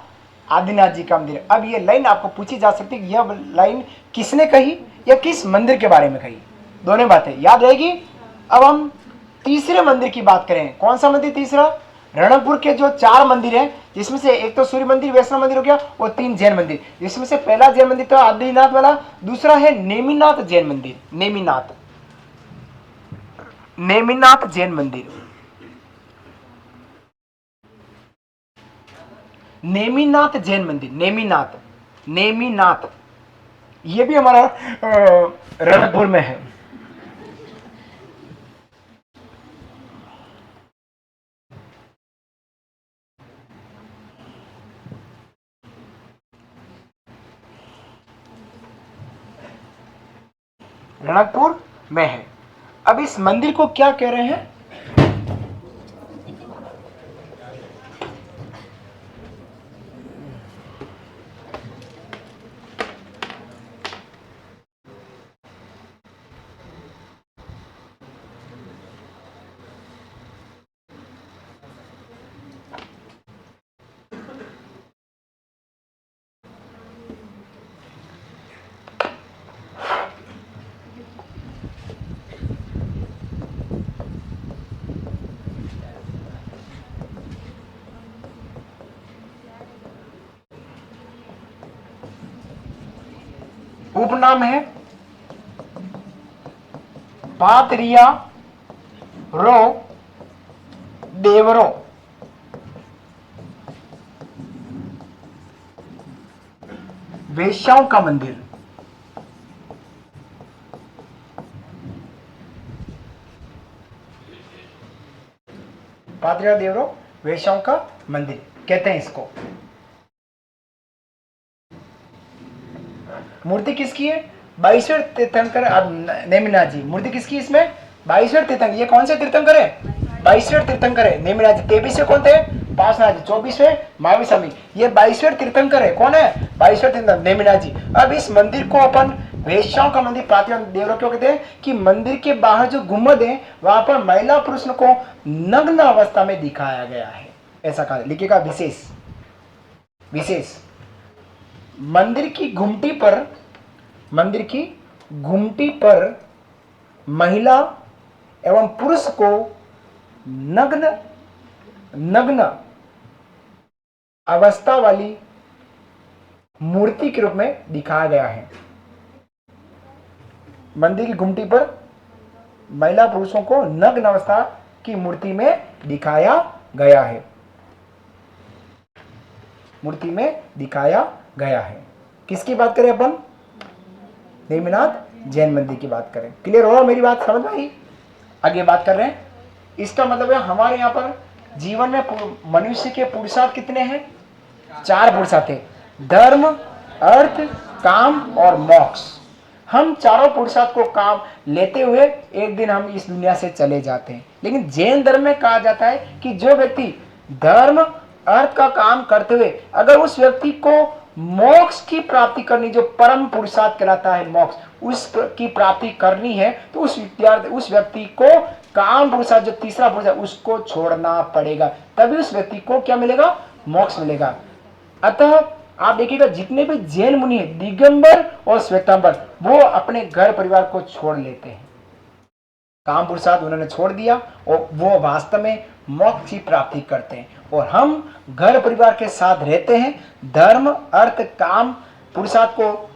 आदिनाथ जी का मंदिर। अब ये लाइन आपको पूछी जा सकती है, यह लाइन किसने कही या किस मंदिर के बारे में कही? दोनों बातें याद रहेगी। अब हम तीसरे मंदिर की बात करें। कौन सा मंदिर तीसरा? रणकपुर के जो 4 मंदिर हैं, जिसमें से एक तो सूर्य मंदिर वैष्णव मंदिर हो गया और 3 जैन मंदिर, जिसमें से पहला जैन मंदिर तो आदिनाथ वाला, दूसरा है नेमिनाथ जैन मंदिर। नेमिनाथ जैन मंदिर, नेमिनाथ जैन मंदिर, नेमिनाथ ये भी हमारा रणकपुर में है। रणकपुर में है। अब इस मंदिर को क्या कह रहे हैं? उपनाम है पातरिया रो देवरो। वेश्याओं का मंदिर। पातरिया देवरो वेश्याओं का मंदिर कहते हैं इसको। मूर्ति किसकी है? 22वें तीर्थंकर नेमिनाथ जी। मूर्ति किसकी इसमें? 22वें तीर्थंकर। ये कौन से तीर्थंकर है? 22वें तीर्थंकर है नेमिनाथ जी। 23वें कौन थे? पार्श्वनाथ जी। 24वें महावीर स्वामी। ये 22वें तीर्थंकर है। कौन है? 22वें तीर्थंकर नेमिनाथ जी। अब इस मंदिर को अपन वेश्याओं का मंदिर पातरिया देवरो क्यों कहते हैं? कि मंदिर के बाहर जो गुम्बद है वहां पर महिला पुरुष को नग्न अवस्था में दिखाया गया है, ऐसा कहा। लिखिएगा विशेष। मंदिर की घुमटी पर महिला एवं पुरुष को नग्न अवस्था वाली मूर्ति के रूप में दिखाया गया है। मंदिर की घुमटी पर महिला पुरुषों को नग्न अवस्था की मूर्ति में दिखाया गया है, मूर्ति में दिखाया गया है। किसकी बात करें अपन? नेमिनाथ जैन मंदिर की बात करें। क्लियर हो मेरी बात, समझ में आई? आगे बात कर रहे हैं। इसका मतलब है हमारे यहाँ पर जीवन में मनुष्य के पुरुषार्थ कितने हैं? 4 पुरुषार्थ है, धर्म, अर्थ, काम और मोक्ष। हम चारों पुरुषार्थ को काम लेते हुए एक दिन हम इस दुनिया से चले जाते हैं। लेकिन जैन धर्म में कहा जाता है कि जो व्यक्ति धर्म अर्थ का काम करते हुए अगर उस व्यक्ति को मोक्ष की प्राप्ति करनी, जो परम पुरुषार्थ कहलाता है मोक्ष, उसकी प्राप्ति करनी है, तो उस व्यक्ति को काम पुरुषार्थ, जो तीसरा पुरुषार्थ, उसको छोड़ना पड़ेगा, तभी उस व्यक्ति को क्या मिलेगा? मोक्ष मिलेगा। अतः आप देखिएगा जितने भी जैन मुनि हैं, दिगंबर और श्वेतांबर, वो अपने घर परिवार को छोड़ लेते हैं। काम पुरुषार्थ उन्होंने छोड़ दिया और वो वास्तव में मोक्ष की प्राप्ति करते हैं। और हम घर परिवार के साथ रहते हैं, धर्म अर्थ काम पुरुषार्थ को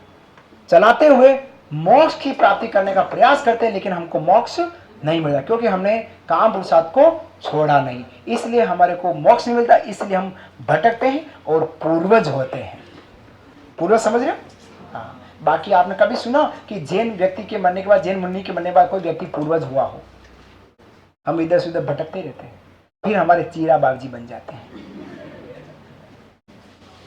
चलाते हुए मोक्ष की प्राप्ति करने का प्रयास करते हैं, लेकिन हमको मोक्ष नहीं मिलता क्योंकि हमने काम पुरुषार्थ को छोड़ा नहीं। इसलिए हमारे को मोक्ष नहीं मिलता, इसलिए हम भटकते हैं और पूर्वज होते हैं। पूर्वज समझ रहे हो? हाँ। बाकी आपने कभी सुना कि जैन व्यक्ति के मरने के बाद, जैन मुनि के मरने के बाद कोई व्यक्ति पूर्वज हुआ हो? हम इधर से उधर भटकते रहते हैं, फिर हमारे चीरा बाबजी बन जाते हैं।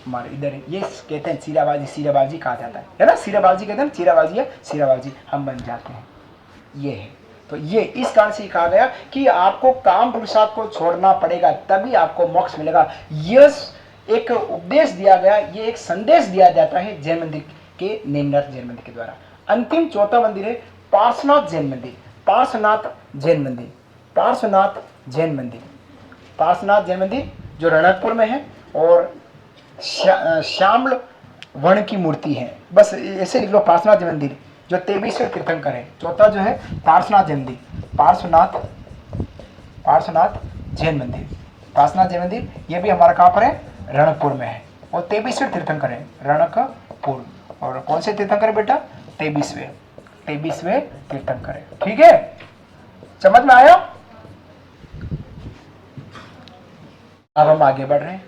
हमारे इधर ये कहते हैं चीरा बाबजी कहा जाता है ना? चीरा बाबजी कहते हैं, चीरा बाबजी है, चीरा बाबजी हम बन जाते हैं। ये है, तो ये इस कारण से कहा गया कि आपको काम पुरुषार्थ को छोड़ना पड़ेगा, तभी आपको मोक्ष मिलेगा। यह एक उपदेश दिया गया, ये एक संदेश दिया जाता है जैन मंदिर के, नेमिनाथ जैन मंदिर के द्वारा। अंतिम चौथा मंदिर है पार्श्वनाथ जैन मंदिर। पार्श्वनाथ जैन मंदिर, पार्श्वनाथ जैन मंदिर, पार्श्वनाथ जैन मंदिर जो रणकपुर में है और श्यामल वर्ण की मूर्ति है। बस ऐसे लिख लो, पार्श्वनाथ जैन मंदिर जो 23वें तीर्थंकर है। चौथा जो है पार्श्वनाथ जैन मंदिर, पार्श्वनाथ जैन मंदिर, पार्श्वनाथ जैन मंदिर, ये भी हमारा कहाँ पर है? रणकपुर में है और 23वें तीर्थंकर है रणकपुर। और कौन से तीर्थंकर है बेटा? 23वें तीर्थंकर है। ठीक है, समझ में आया? अब हम आगे बढ़ रहे हैं,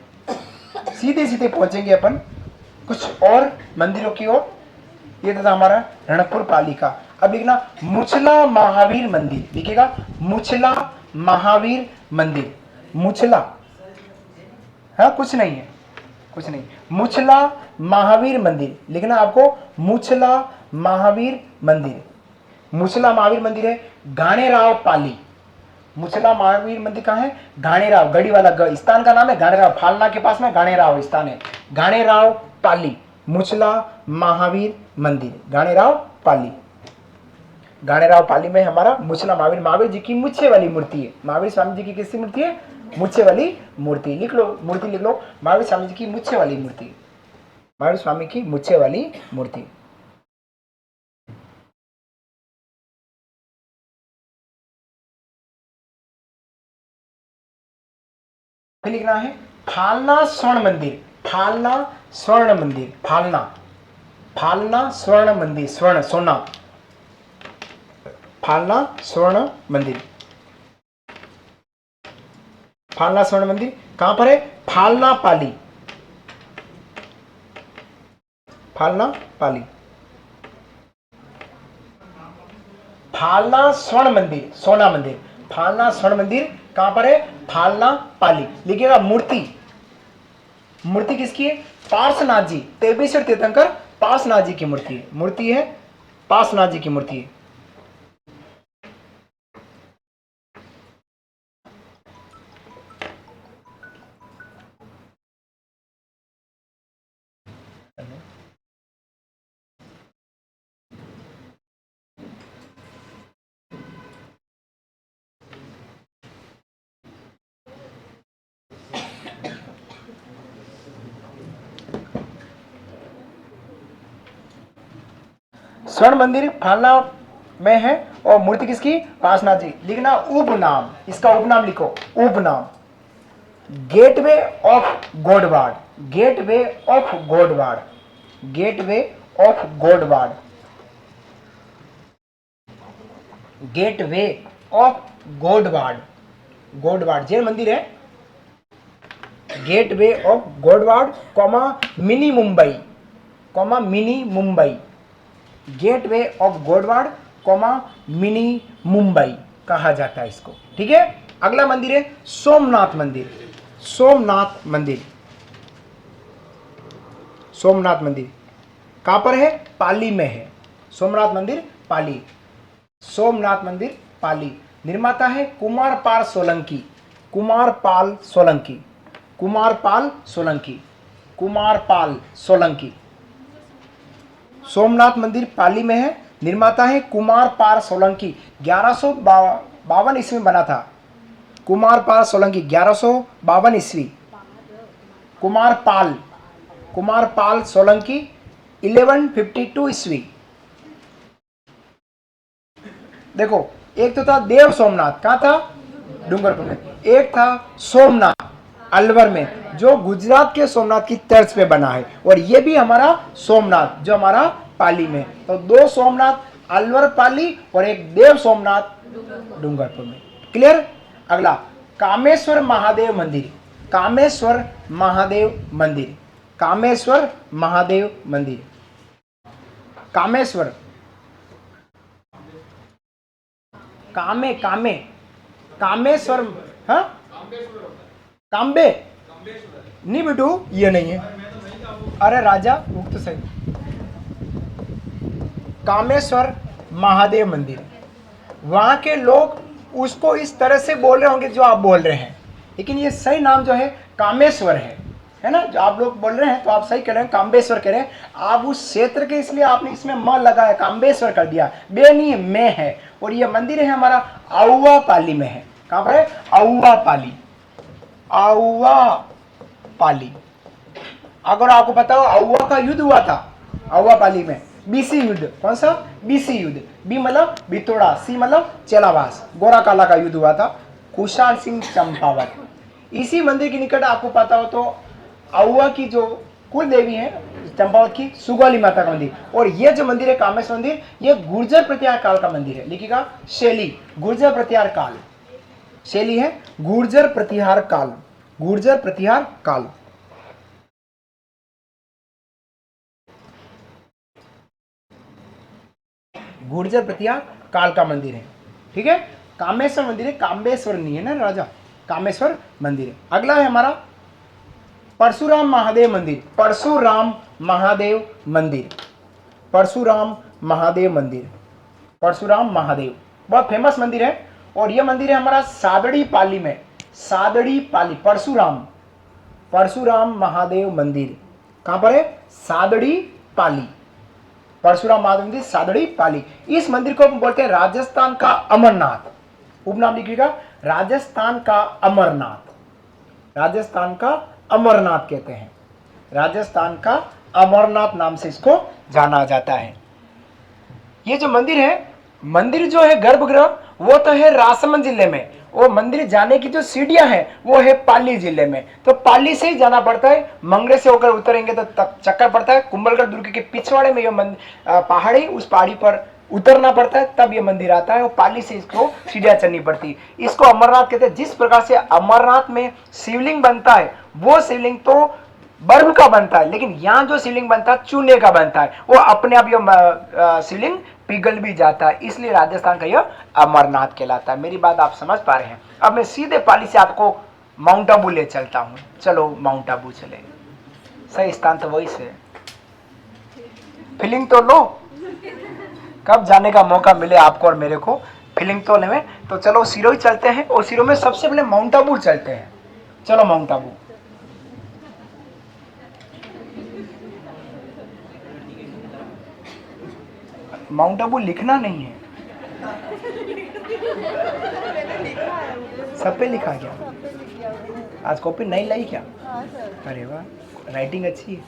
सीधे सीधे पहुंचेंगे अपन कुछ और मंदिरों की ओर। ये था हमारा रणकपुर पाली का। अब लिखना मुछला महावीर मंदिर, लिखिएगा मुछला महावीर मंदिर। मुछला, हाँ कुछ नहीं है, कुछ नहीं, मुछला महावीर मंदिर लिखना आपको, मुछला महावीर मंदिर। मुछला महावीर मंदिर है घाणेराव पाली। मुछला महावीर मंदिर कहाँ है? घाणेराव, गढ़ी वाला ग, स्थान का नाम है घाणेराव, फालना के पास में घाणेराव स्थान है, घाणेराव पाली। मुछला महावीर मंदिर, घाणेराव पाली। घाणेराव पाली में हमारा मुछला महावीर जी की मुच्छे वाली मूर्ति है। महावीर स्वामी जी की किसकी मूर्ति है? मुच्छे वाली मूर्ति। लिख लो, मूर्ति लिख लो, महावीर स्वामी जी की मुच्छे वाली मूर्ति, महावीर स्वामी की मुच्छे वाली मूर्ति। लिखना है फालना स्वर्ण मंदिर, फालना स्वर्ण मंदिर, फालना स्वर्ण मंदिर, स्वर्ण सोना, फालना स्वर्ण मंदिर, फालना स्वर्ण मंदिर कहां पर है? फालना पाली, फालना पाली। फालना स्वर्ण मंदिर, सोना मंदिर, फालना स्वर्ण मंदिर कहां पर है? फालना पाली। लिखिएगा मूर्ति, मूर्ति किसकी है? पार्श्वनाथ जी, 23वें तीर्थंकर पार्श्वनाथ जी की मूर्ति है, मूर्ति है पार्श्वनाथ जी की मूर्ति है। स्वर्ण मंदिर फालना में है और मूर्ति किसकी? पार्श्वनाथ जी। लिखना उपनाम, इसका उपनाम लिखो, उपनाम gateway of Godwad, gateway of Godwad, gateway of Godwad, gateway of Godwad, Godwad Jain मंदिर है, gateway of Godwad comma mini Mumbai, comma mini Mumbai, gateway of Godwad comma mini Mumbai कहा जाता है इसको। ठीक है, अगला मंदिर है सोमनाथ मंदिर। सोमनाथ मंदिर, सोमनाथ मंदिर कहां पर है? पाली में है। सोमनाथ मंदिर पाली, सोमनाथ मंदिर पाली। निर्माता है कुमारपाल सोलंकी, कुमारपाल सोलंकी, कुमारपाल सोलंकी, कुमारपाल सोलंकी। सोमनाथ मंदिर पाली में है, निर्माता है कुमारपाल सोलंकी। 1152 ईस्वी में बना था। कुमारपाल सोलंकी 1152 ईस्वी। कुमारपाल, कुमारपाल सोलंकी 1152 ईस्वी। देखो, एक तो था देव सोमनाथ, कहां था? डूंगरपुर में। एक था सोमनाथ अलवर में, जो गुजरात के सोमनाथ की तर्ज पे बना है, और ये भी हमारा सोमनाथ जो हमारा पाली में। तो दो सोमनाथ, अलवर पाली, और एक देव सोमनाथ डूंगरपुर में। क्लियर? अगला कामेश्वर महादेव मंदिर, कामेश्वर महादेव मंदिर, कामेश्वर महादेव मंदिर, कामेश्वर, कामे कामे कामेश्वर, हाँ काम्बे नहीं बेटू, ये नहीं है। अरे राजा वो तो सही, कामेश्वर महादेव मंदिर। वहां के लोग उसको इस तरह से बोल रहे होंगे जो आप बोल रहे हैं, लेकिन ये सही नाम जो है कामेश्वर है ना? जो आप लोग बोल रहे हैं तो आप सही कह रहे हैं, काम्बेश्वर कह रहे हैं। आप उस क्षेत्र के इसलिए आपने इसमें म लगाया, काम्बेश्वर कर दिया। बे नहीं है, मैं है। और ये मंदिर है हमारा आउवा पाली में है। कहां पर है? आउवा पाली, आउवा पाली। अगर आपको पता हो आउवा का युद्ध हुआ था आउवा पाली में, बीसी युद्ध। कौन सा? बीसी युद्ध। बी मतलब बितोड़ा, सी मतलब चेलावास, गोरा काला का युद्ध हुआ था। खुशाल सिंह चंपावत। इसी मंदिर के निकट आपको पता हो तो आउवा की जो कुल देवी है चंपावत की, सुगौली माता का मंदिर। और ये जो मंदिर है कामेश्वर मंदिर, ये गुर्जर प्रतिहार काल का मंदिर है। लिखिएगा शैली, गुर्जर प्रतिहार काल, शैली है गुर्जर प्रतिहार काल, गुर्जर प्रतिहार काल। गुर्जर प्रतिहार काल का मंदिर है। ठीक है, कामेश्वर मंदिर है, काम्बेश्वर नहीं है ना राजा, कामेश्वर मंदिर है। अगला है हमारा परशुराम महादेव मंदिर, परशुराम महादेव मंदिर, परशुराम महादेव मंदिर, परशुराम महादेव बहुत फेमस मंदिर है। और यह मंदिर है हमारा सादड़ी पाली में, सादड़ी पाली, परशुराम, परशुराम महादेव मंदिर कहां पर है? सादड़ी पाली, परशुराम महादेव मंदिर सादड़ी पाली। इस मंदिर को हम बोलते हैं राजस्थान का अमरनाथ। उपनाम लिखिएगा राजस्थान का अमरनाथ, राजस्थान का अमरनाथ कहते हैं, राजस्थान का अमरनाथ नाम से इसको जाना जाता है। ये जो मंदिर है, मंदिर जो है गर्भगृह वो तो है राजसमंद जिले में, और मंदिर जाने की जो सीढ़ियां हैं वो है पाली जिले में। तो पाली से ही जाना पड़ता है, मंगरे से होकर उतरेंगे तो चक्कर पड़ता है, कुंभलगढ़ दुर्ग के पिछवाड़े में ये पहाड़ी, उस पहाड़ी पर उतरना पड़ता है, तब ये मंदिर आता है। और पाली से इसको सीढ़ियां चढ़नी पड़ती है। इसको अमरनाथ कहते हैं। जिस प्रकार से अमरनाथ में शिवलिंग बनता है, वो शिवलिंग तो बर्फ का बनता है, लेकिन यहाँ जो शिवलिंग बनता है चूने का बनता है, वो अपने आप ये शिवलिंग पिघल भी जाता है, इसलिए राजस्थान का यह अमरनाथ कहलाता है। मेरी बात आप समझ पा रहे हैं? अब मैं सीधे पाली से आपको माउंट आबू ले चलता हूँ। चलो माउंट आबू चले, सही स्थान तो वही से। फीलिंग तो लो, कब जाने का मौका मिले आपको और मेरे को, फीलिंग तो लें। तो चलो सिरोही चलते हैं, और सिरोही में सबसे पहले माउंट आबू चलते हैं। चलो माउंट आबू। माउंट आबू लिखना नहीं है, सब पे लिखा क्या? आज कॉपी नहीं लाई क्या? हाँ सर। अरे वाह, राइटिंग अच्छी है।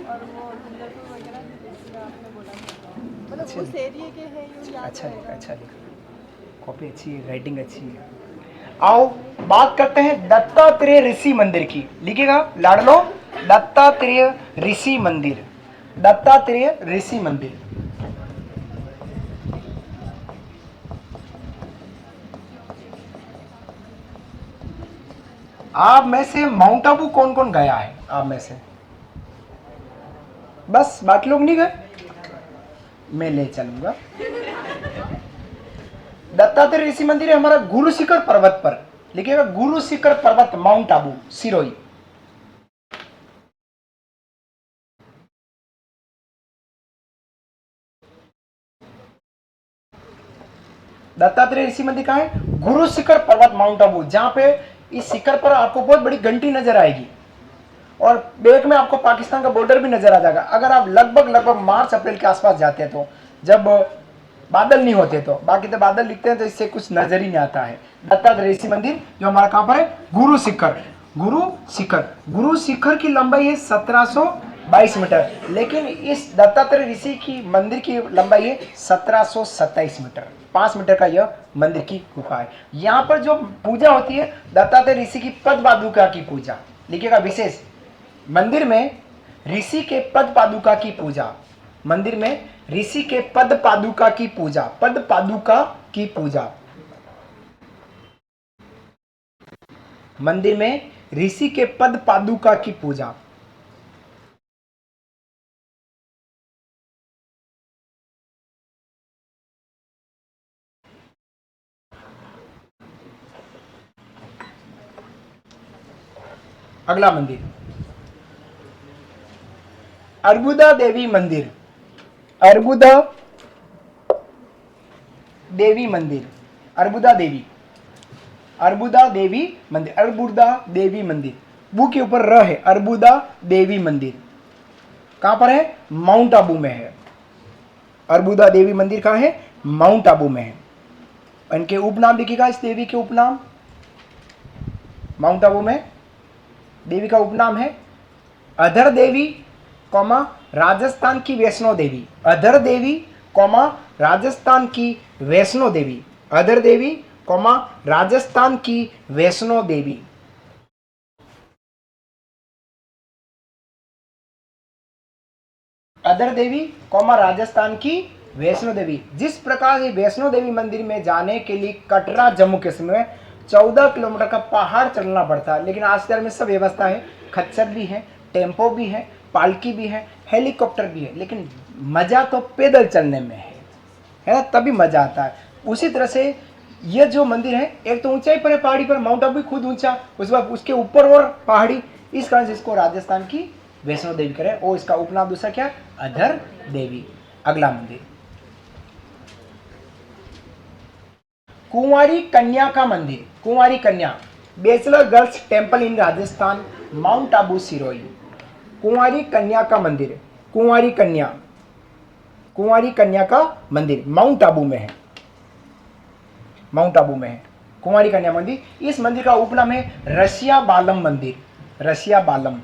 और वो डूंगरपुर वगैरह जिसमें आपने बोला था, मतलब अच्छा उस एरिया के हैं, यूँ याद अच्छा रहेगा। अच्छा लिखा, कॉपी अच्छी है, राइटिंग अच्छी है। आओ बात करते हैं दत्तात्रेय ऋषि मंदिर की। लिखिएगा लाडलो, दत्तात्रेय ऋषि मंदिर, दत्तात्रेय ऋषि मंदिर। आप में से माउंट आबू कौन कौन गया है? आप में से बस बाकी लोग नहीं गए? मैं ले चलूंगा। दत्तात्रेय ऋषि मंदिर है हमारा गुरु शिखर पर्वत पर, लिखिएगा गुरु शिखर पर्वत माउंट आबू सिरोही। दत्तात्रेय ऋषि मंदिर कहाँ है? गुरु शिखर पर्वत माउंट आबू, जहां पे इस शिखर पर आपको बहुत बड़ी घंटी नजर आएगी और बैक में आपको पाकिस्तान का बॉर्डर भी नजर आ जाएगा। अगर आप लगभग मार्च अप्रैल के आसपास जाते हैं तो, जब बादल नहीं होते तो, बाकी तो बादल दिखते हैं तो इससे कुछ नजर ही नहीं आता है। दत्तात्रेय ऋषि मंदिर जो हमारा कहां पर है? गुरु शिखर। गुरु शिखर की लंबाई है 1722 मीटर, लेकिन इस दत्तात्रेय ऋषि की मंदिर की लंबाई है 1727 मीटर। 5 मीटर का यह मंदिर की गुफा है। यहाँ पर जो पूजा होती है दत्तात्रेय ऋषि की पद पादुका की पूजा, लिखिएगा विशेष, मंदिर में ऋषि के पद पादुका की पूजा, मंदिर में ऋषि के पद पादुका की पूजा, पद पादुका की पूजा, मंदिर में ऋषि के पद पादुका की पूजा। अगला मंदिर अर्बुदा देवी मंदिर, अर्बुदा देवी मंदिर, अर्बुदा देवी, अर्बुदा देवी मंदिर, अर्बुदा देवी मंदिर, बू के ऊपर र है, अर्बुदा देवी मंदिर कहां पर है? माउंट आबू में है। अर्बुदा देवी मंदिर कहां है? माउंट आबू में है। इनके उपनाम लिखिएगा, इस देवी के उपनाम, माउंट आबू में देवी का उपनाम है अधर देवी कौमा राजस्थान की वैष्णो देवी, अधर देवी कौमा राजस्थान की वैष्णो देवी, अधर देवी कौमा राजस्थान की वैष्णो देवी। अधर देवी कौमा राजस्थान की वैष्णो देवी। जिस प्रकार से वैष्णो देवी मंदिर में जाने के लिए कटरा जम्मू कश्मीर में 14 किलोमीटर का पहाड़ चढ़ना पड़ता है, लेकिन आज में सब व्यवस्था है, खच्चर भी है, टेम्पो भी है, पालकी भी है, हेलीकॉप्टर भी है, लेकिन मजा तो पैदल चलने में है ना, तभी मजा आता है। उसी तरह से ये जो मंदिर है, एक तो ऊंचाई पर है पहाड़ी पर, माउंट आबू खुद ऊंचा, उसके बाद उसके ऊपर और पहाड़ी, इस कारण से इसको राजस्थान की वैष्णो देवी करें, और इसका उपनाम दूसरा क्या? अधर देवी। अगला मंदिर कुंवारी कन्या का मंदिर, कुंवारी कन्या, bachelor girls temple in Rajasthan, mount Abu Sirohi. कुंवारी कन्या का मंदिर, कुंवारी कन्या, कुंवारी कन्या का मंदिर माउंट आबू में है, माउंट आबू में है कुंवारी कन्या मंदिर। इस मंदिर का उपनाम है रसिया बालम मंदिर, रसिया बालम।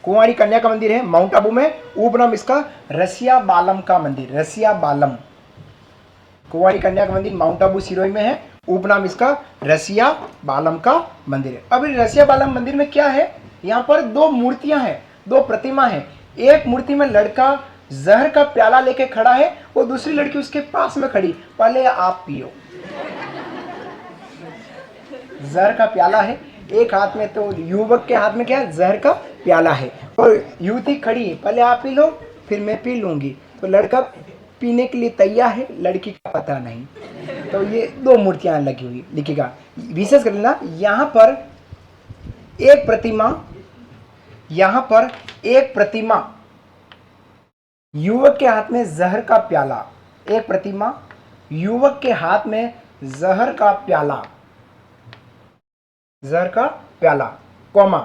कुंवारी कन्या का मंदिर है माउंट आबू में, उपनाम इसका रसिया बालम का मंदिर, रसिया बालम। कुंवारी कन्या का मंदिर माउंट आबू सिरोही में है, उपनाम इसका रसिया बालम का मंदिर है। अब रसिया बालम मंदिर में क्या है? यहाँ पर दो मूर्तियां हैं, दो प्रतिमा है। एक मूर्ति में लड़का जहर का प्याला लेके खड़ा है और दूसरी लड़की उसके पास में खड़ी, पहले आप पियो। जहर का प्याला है एक हाथ में, तो युवक के हाथ में क्या है? जहर का प्याला है, और युवती खड़ी है, पहले आप पी लो फिर मैं पी लूंगी। तो लड़का पीने के लिए तैयार है, लड़की का पता नहीं। तो ये दो मूर्तियां लगी हुई, लिखिएगा विशेष कर लेना। यहाँ पर एक प्रतिमा, यहाँ पर एक प्रतिमा, युवक के हाथ में जहर का प्याला, एक प्रतिमा युवक के हाथ में जहर का प्याला, जहर का प्याला, कौमा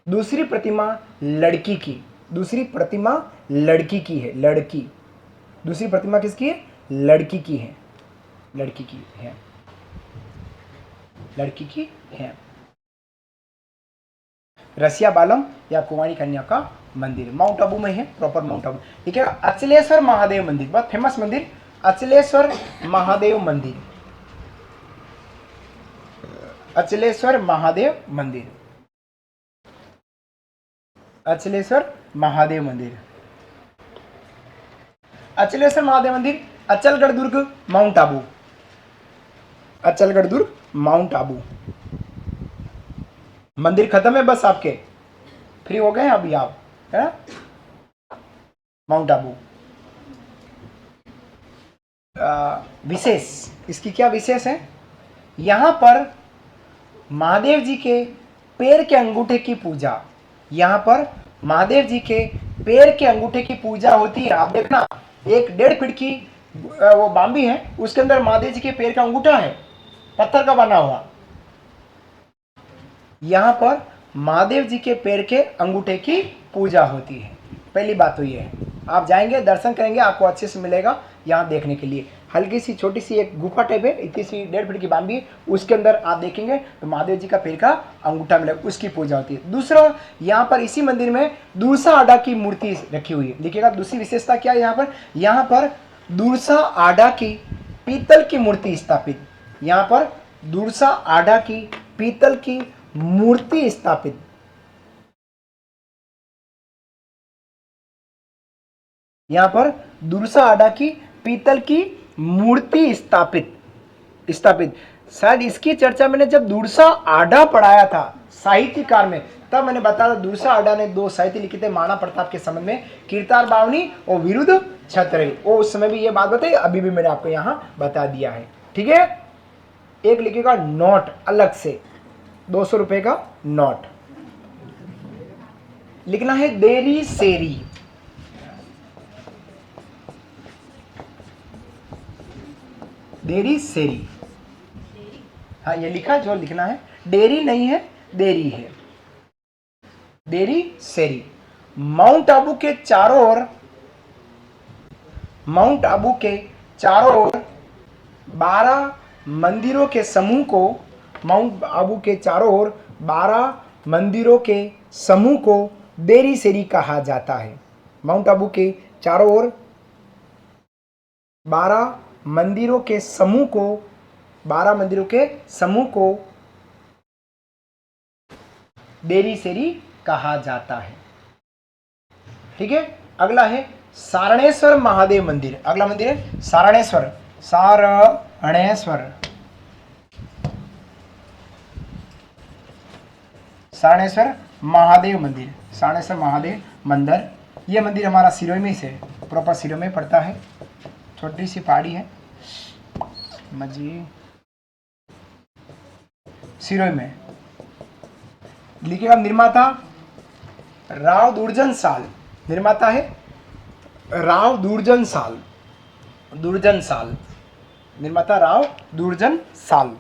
दूसरी प्रतिमा लड़की की, दूसरी प्रतिमा लड़की की है, लड़की, दूसरी प्रतिमा किसकी है? लड़की की है, लड़की की है, लड़की की है। रसिया बालम या कुंवारी कन्या का मंदिर माउंट आबू में है, प्रॉपर माउंट आबू। ठीक है। अचलेश्वर महादेव मंदिर, बहुत फेमस मंदिर, अचलेश्वर महादेव मंदिर, अचलेश्वर महादेव मंदिर, अचलेश्वर महादेव मंदिर, अचलेश्वर महादेव मंदिर, अचलगढ़ दुर्ग माउंट आबू, अचलगढ़ दुर्ग माउंट आबू, मंदिर खत्म है बस आपके, फ्री हो गए अभी आप, है माउंट आबू। विशेष, इसकी क्या विशेष है? यहां पर महादेव जी के पैर के अंगूठे की पूजा, यहां पर महादेव जी के पैर के अंगूठे की पूजा होती है। आप देखना, एक 1.5 फीट की वो बाम्बी है, उसके अंदर महादेव जी के पैर का अंगूठा है, पत्थर का बना हुआ। यहां पर महादेव जी के पैर के अंगूठे की पूजा होती है। पहली बात तो ये है, आप जाएंगे दर्शन करेंगे, आपको अच्छे से मिलेगा यहाँ देखने के लिए। हल्की सी छोटी सी एक गुफा टाइप है, इतनी सी 1.5 फीट की बाम्बी है, उसके अंदर आप देखेंगे तो महादेव जी का पैर का अंगूठा मिलेगा, उसकी पूजा होती है। दूसरा, यहाँ पर इसी मंदिर में दूरसा आडा की मूर्ति रखी हुई है। देखिएगा दूसरी विशेषता क्या है यहाँ पर दूरसा आडा की पीतल की मूर्ति स्थापित, यहाँ पर दूरसा आडा की पीतल की मूर्ति स्थापित। यहां पर दूरसा आडा की पीतल की मूर्ति स्थापित। शायद इसकी चर्चा मैंने जब दूरसा आडा पढ़ाया था साहित्यकार में, तब मैंने बताया दूरसा आडा ने 2 साहित्य लिखे थे महाराणा प्रताप के संबंध में, कीर्तार बावनी और विरुद्ध छत्रई। वो उस समय भी ये बात बताई, अभी भी मैंने आपको यहां बता दिया है। ठीक है, एक लिखेगा नोट अलग से, 200 रुपए का नोट लिखना है, देरी सेरी। देरी सेरी, हाँ ये लिखा, जो लिखना है डेरी नहीं है, देरी है, देरी सेरी। माउंट आबू के चारों ओर 12 मंदिरों के समूह को, माउंट आबू के चारों ओर 12 मंदिरों के समूह को देरी सेरी कहा जाता है। माउंट आबू के चारों ओर 12 मंदिरों के समूह को, 12 मंदिरों के समूह को देरी सेरी कहा जाता है। ठीक है, अगला है सारणेश्वर महादेव मंदिर। अगला मंदिर है सारणेश्वर महादेव मंदिर। सारणेश्वर महादेव मंदिर, यह मंदिर हमारा सिरोही में से, प्रॉपर सिरोही में पड़ता है। छोटी सी पहाड़ी है मजी, सिरोही में। लिखिएगा निर्माता राव दुर्जन साल, निर्माता है राव दुर्जन साल, निर्माता राव दुर्जन साल।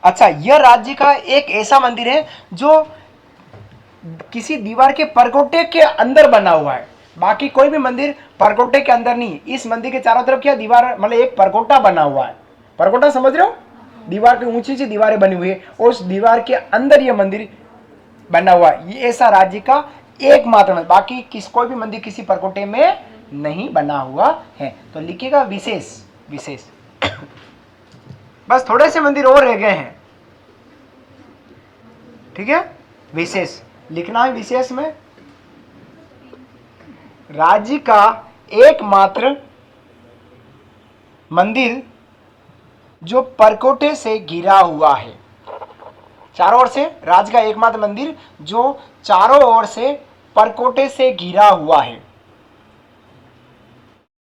अच्छा, यह राज्य का एक ऐसा मंदिर है जो किसी दीवार के परकोटे के अंदर बना हुआ है। बाकी कोई भी मंदिर परकोटे के अंदर नहीं। इस मंदिर के चारों तरफ क्या दीवार, मतलब एक परकोटा बना हुआ है। परकोटा समझ रहे हो, दीवार की ऊंची सी दीवारें बनी हुई है, उस दीवार के अंदर यह मंदिर बना हुआ है। ये ऐसा राज्य का एकमात्र मंदिर, बाकी कोई भी मंदिर किसी परकोटे में नहीं बना हुआ है। तो लिखिएगा विशेष। बस थोड़े से मंदिर और रह गए हैं। ठीक है, विशेष लिखना है। विशेष में राज्य का एकमात्र मंदिर जो परकोटे से घिरा हुआ है, चारों ओर से, राज्य का एकमात्र मंदिर जो चारों ओर से परकोटे से घिरा हुआ है।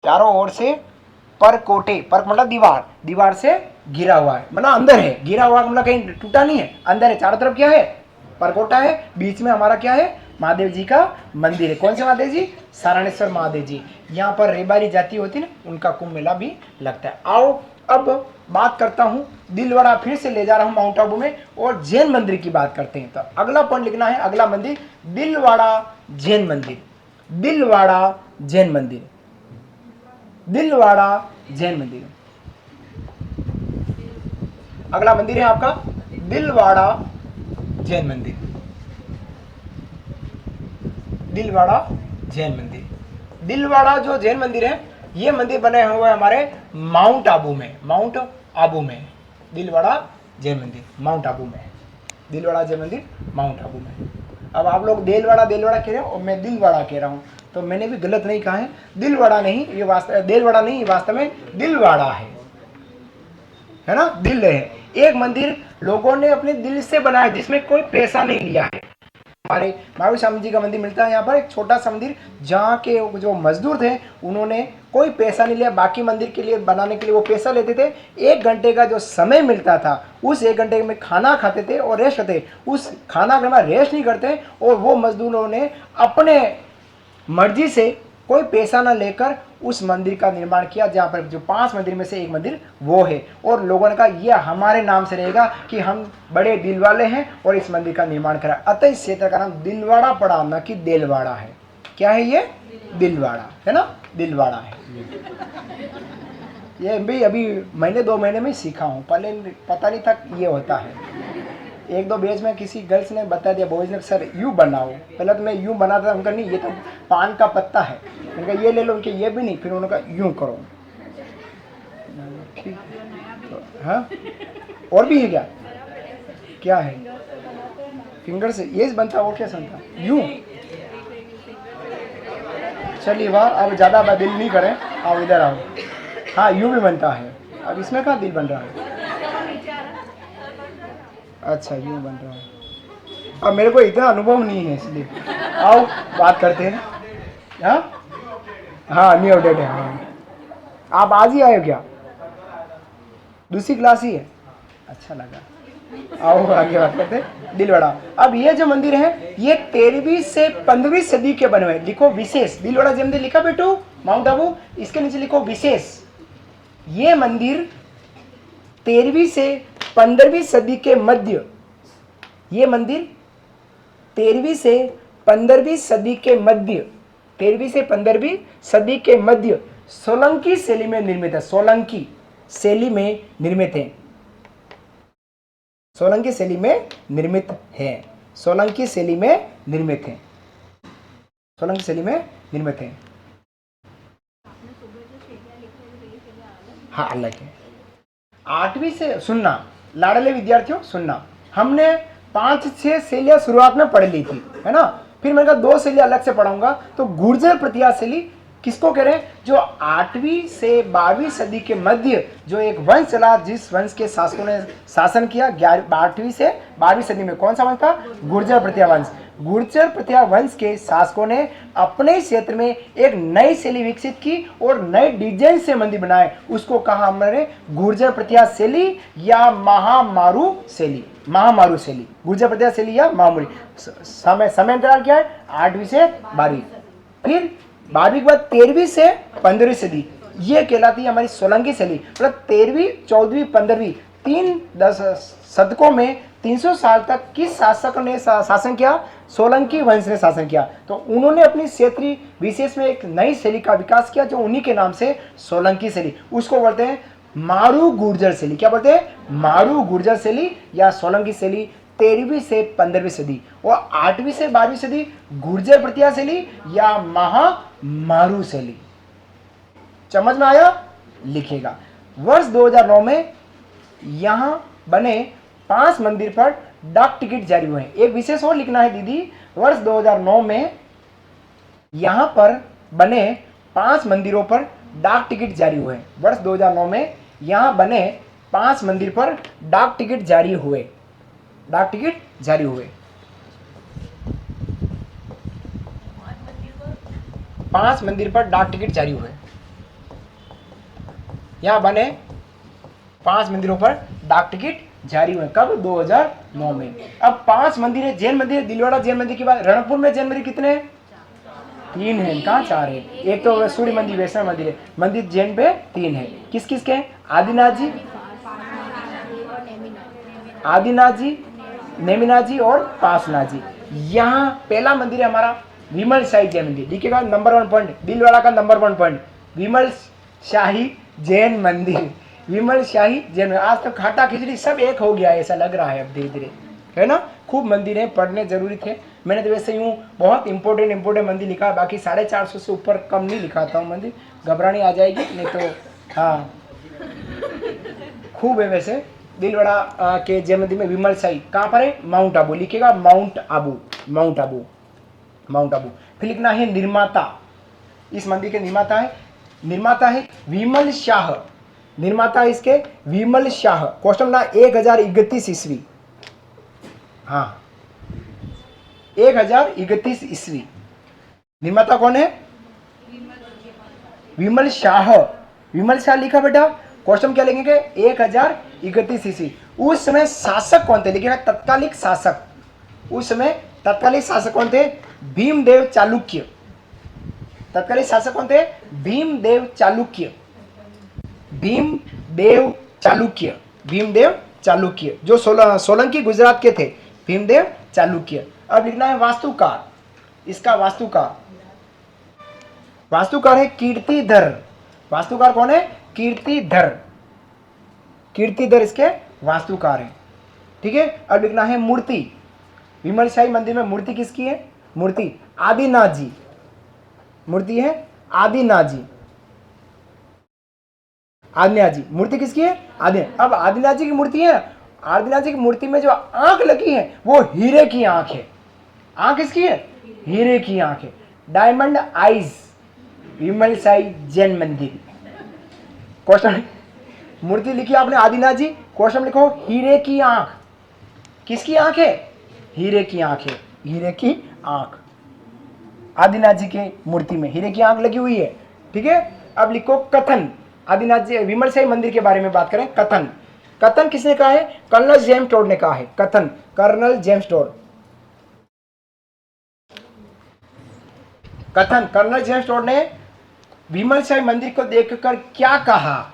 चारों ओर से परकोटे, पर मतलब दीवार से घिरा हुआ है, मतलब अंदर है। घिरा हुआ मतलब कहीं टूटा नहीं है, अंदर है। चारों तरफ क्या है, परकोटा है, बीच में हमारा क्या है, महादेव जी का मंदिर है। कौन से महादेव जी? सारणेश्वर महादेव जी। यहाँ पर रेबारी जाति होती है ना, उनका कुंभ मेला भी लगता है। आओ अब बात करता हूँ दिलवाड़ा, फिर से ले जा रहा हूँ माउंट आबू में, और जैन मंदिर की बात करते हैं। तो अगला पॉइंट लिखना है, अगला मंदिर दिलवाड़ा जैन मंदिर। अगला मंदिर है आपका दिलवाड़ा जैन मंदिर। दिलवाड़ा जो जैन मंदिर है, ये मंदिर बने हुए हमारे माउंट आबू में। दिलवाड़ा जैन मंदिर माउंट आबू में। अब आप लोग देलवाड़ा कह रहे हो और मैं दिलवाड़ा कह रहा हूँ, तो मैंने भी गलत नहीं कहा है, दिलवाड़ा नहीं, ये वास्तव दिलवाड़ा नहीं, ये वास्तव में दिलवाड़ा है ना, दिल है। एक मंदिर लोगों ने अपने दिल से बनाया जिसमें कोई पैसा नहीं लिया है। हमारे महावीर स्वामी जी का मंदिर मिलता है यहाँ पर, एक छोटा सा मंदिर जहाँ के जो मजदूर थे उन्होंने कोई पैसा नहीं लिया, बाकी मंदिर के लिए बनाने के लिए वो पैसा लेते थे। 1 घंटे का जो समय मिलता था उस 1 घंटे में खाना खाते थे और रेस्ट करते, उस खाना के बाद रेस्ट नहीं करते, और वो मजदूरों ने अपने मर्जी से कोई पैसा ना लेकर उस मंदिर का निर्माण किया, जहाँ पर जो 5 मंदिर में से एक मंदिर वो है। और लोगों ने कहा यह हमारे नाम से रहेगा कि हम बड़े दिल वाले हैं और इस मंदिर का निर्माण करा। अतः इस क्षेत्र का नाम दिलवाड़ा पड़ा, न कि देलवाड़ा है। क्या है ये? दिलवाड़ा है ना, दिलवाड़ा है। ये भी अभी महीने 2 महीने में सीखा हूँ, पहले पता नहीं था ये होता है। 1-2 बैच में किसी गर्ल्स ने बता दिया, बॉयज ने, सर यूँ बनाओ। पहले तो मैं यूँ बनाता था, उनका नहीं, ये तो पान का पत्ता है, उनका ये ले लो, उनके ये भी नहीं, फिर उन्होंने कहा यूँ करो। ठीक, हाँ और भी है क्या? क्या है? फिंगर से ये बनता, और क्या बनता? यूँ। चलिए वाह, अब ज़्यादा दिल नहीं करें, आओ इधर आओ। हाँ यूँ भी बनता है, अब इसमें कहाँ दिल बन रहा है? अच्छा यूँ बन रहा है, अब मेरे को इतना अनुभव नहीं है इसलिए। आओ बात करते हैं। हाँ न्यू अपडेट है। हाँ आप आज ही आए हो क्या? दूसरी क्लास ही है, अच्छा लगा। आओ आगे बात करते हैं। दिलवाड़ा, अब ये जो मंदिर है ये 13वीं से 15वीं सदी के बने हुए। लिखो विशेष, दिलवाड़ा जी मंदिर लिखा बेटू, माउंट आबू, इसके नीचे लिखो विशेष। ये मंदिर 13वीं से 15वीं सदी के मध्य, ये मंदिर 13वीं से 15वीं सदी के मध्य, 13वीं से 15वीं सदी के मध्य सोलंकी शैली में निर्मित है। सोलंकी शैली में निर्मित है, सोलंकी शैली में निर्मित है, सोलंकी शैली में निर्मित है, सोलंकी शैली में निर्मित है। हाँ अलग है। 8वीं से सुनना, लाडले विद्यार्थियों सुनना, हमने 5-6 शैलियां शुरुआत में पढ़ ली थी, है ना। फिर मैंने कहा 2 शैलियां अलग से पढ़ाऊंगा। तो गुर्जर प्रतिहार शैली किसको कह रहे हैं? जो 8वीं से 12वीं सदी के मध्य जो एक वंश चला, जिस वंश के शासकों ने शासन किया 8वीं से 12वीं सदी में। कौन सा वंश था? गुर्जर प्रतिहार वंश। गुर्जर प्रतिहार वंश के शासकों ने अपने क्षेत्र में एक नई शैली विकसित की और नए डिजाइन से मंदिर बनाए। उसको कहा हमने गुर्जर प्रतिहार शैली या महामारू शैली। महामारू शैली, गुर्जर प्रतिहार शैली या महामारू। समय अंतराल क्या है? 8वीं से 12वीं। फिर 12वीं के बाद 13वीं से 15वीं सदी, ये कहलाती है हमारी सोलंकी शैली। मतलब 13वीं, 14वीं, 15वीं, 3 शतकों में 300 साल तक किस शासक ने शासन किया? सोलंकी वंश ने शासन किया। तो उन्होंने अपनी क्षेत्रीय विशेष में एक नई शैली का विकास किया जो उन्हीं के नाम से सोलंकी शैली। उसको बोलते हैं मारू गुर्जर शैली। क्या बोलते हैं? मारू गुर्जर शैली या सोलंकी शैली। 13वीं से 15वीं सदी और 8वीं से 12वीं सदी गुर्जर प्रतिहार शैली या महामारू शैली। समझ में आया? लिखेगा। वर्ष 2009 में यहां बने 5 मंदिर पर डाक टिकट जारी हुए हैं। एक विशेष और लिखना है दीदी, वर्ष 2009 में यहां पर बने 5 मंदिरों पर डाक टिकट जारी हुए हैं। वर्ष 2009 में यहां बने 5 मंदिर पर डाक टिकट जारी हुए। डाक टिकट जारी हुए 5 मंदिर पर डाक टिकट जारी हुए। यहां बने 5 मंदिरों पर डाक टिकट जारी हुए। कब? 2009 में। अब 5 मंदिर है। जैन मंदिर, दिलवाड़ा जैन मंदिर के बाद रणकपुर में जैन मंदिर कितने हैं? 3 है। कहाँ 4 है? एक तो सूर्य मंदिर वैष्णव मंदिर है। मंदिर जैन पे 3 है। किस किस के हैं? आदिनाथ जी, आदिनाथ जी, नेमिनाथ जी और पासनाथ जी। यहाँ पहला मंदिर है हमारा विमल शाही जैन मंदिर। लिखेगा नंबर 1 पॉइंट, दिलवाड़ा का नंबर 1 पॉइंट, विमल शाही जैन मंदिर। विमल शाही जैन मंदिर। आज तो खाटा खिचड़ी सब एक हो गया ऐसा लग रहा है अब धीरे धीरे, है ना। खूब मंदिर है, पढ़ने जरूरी थे। मैंने तो वैसे यूँ बहुत इंपॉर्टेंट मंदिर लिखा है, बाकी 450 से ऊपर कम नहीं लिखाता हूँ मंदिर, घबरानी आ जाएगी नहीं तो। हाँ खूब है वैसे। दिलवाड़ा के जैन मंदिर में विमल शाही कहाँ पर है? माउंट आबू। लिखेगा mount Abu, mount Abu, mount Abu. फिर लिखना है निर्माता। इस मंदिर के निर्माता है विमल शाह। निर्माता है इसके विमल शाह। क्वेश्चन ना 1031 ईस्वी। हाँ 1031 ईस्वी। निर्माता कौन है? विमल शाह। विमल शाह लिखा बेटा। क्वेश्चन क्या लिखेंगे? 1031 ईस्वी। उस समय शासक कौन थे? लिखिएगा तत्कालिक शासक। उस समय तत्कालिक शासक कौन थे? भीमदेव चालुक्य। तत्कालिक शासक कौन थे? भीमदेव चालुक्य। भीमदेव चालुक्य। भीमदेव चालुक्य जो सोलंकी गुजरात के थे। भीमदेव चालुक्य। अब लिखना है वास्तुकार। इसका वास्तुकार है कीर्तिधर। वास्तुकार कौन है? कीर्तिधर। कीर्तिधर इसके वास्तुकार है। ठीक है। अब लिखना है मूर्ति। विमल शाही मंदिर में मूर्ति किसकी है? मूर्ति आदिनाथ जी। मूर्ति है आदिनाथ जी। आदिनाथ जी मूर्ति किसकी है? आदिनाथ। अब आदिनाथ जी की मूर्ति है। आदिनाथ जी की मूर्ति में जो आंख लगी है वो हीरे की आंख है। आंख किसकी है? हीरे की आंख है। Diamond eyes. विमल शाही जैन मंदिर। क्वेश्चन मूर्ति लिखी आपने आदिनाथ जी। क्वेश्चन लिखो हीरे की आंख। किसकी आंख है? हीरे की आंख है। हीरे की आंख। आदिनाथ जी के मूर्ति में हीरे की आंख लगी हुई है। ठीक है। अब लिखो कथन। आदिनाथ जी विमल शाही मंदिर के बारे में बात करें। कथन। कथन किसने कहा है? कर्नल जेम्स टोड ने कहा है। कथन कर्नल जेम्स टोड। कथन कर्नल जेम्स टोड ने विमल शाही मंदिर को देखकर क्या कहा?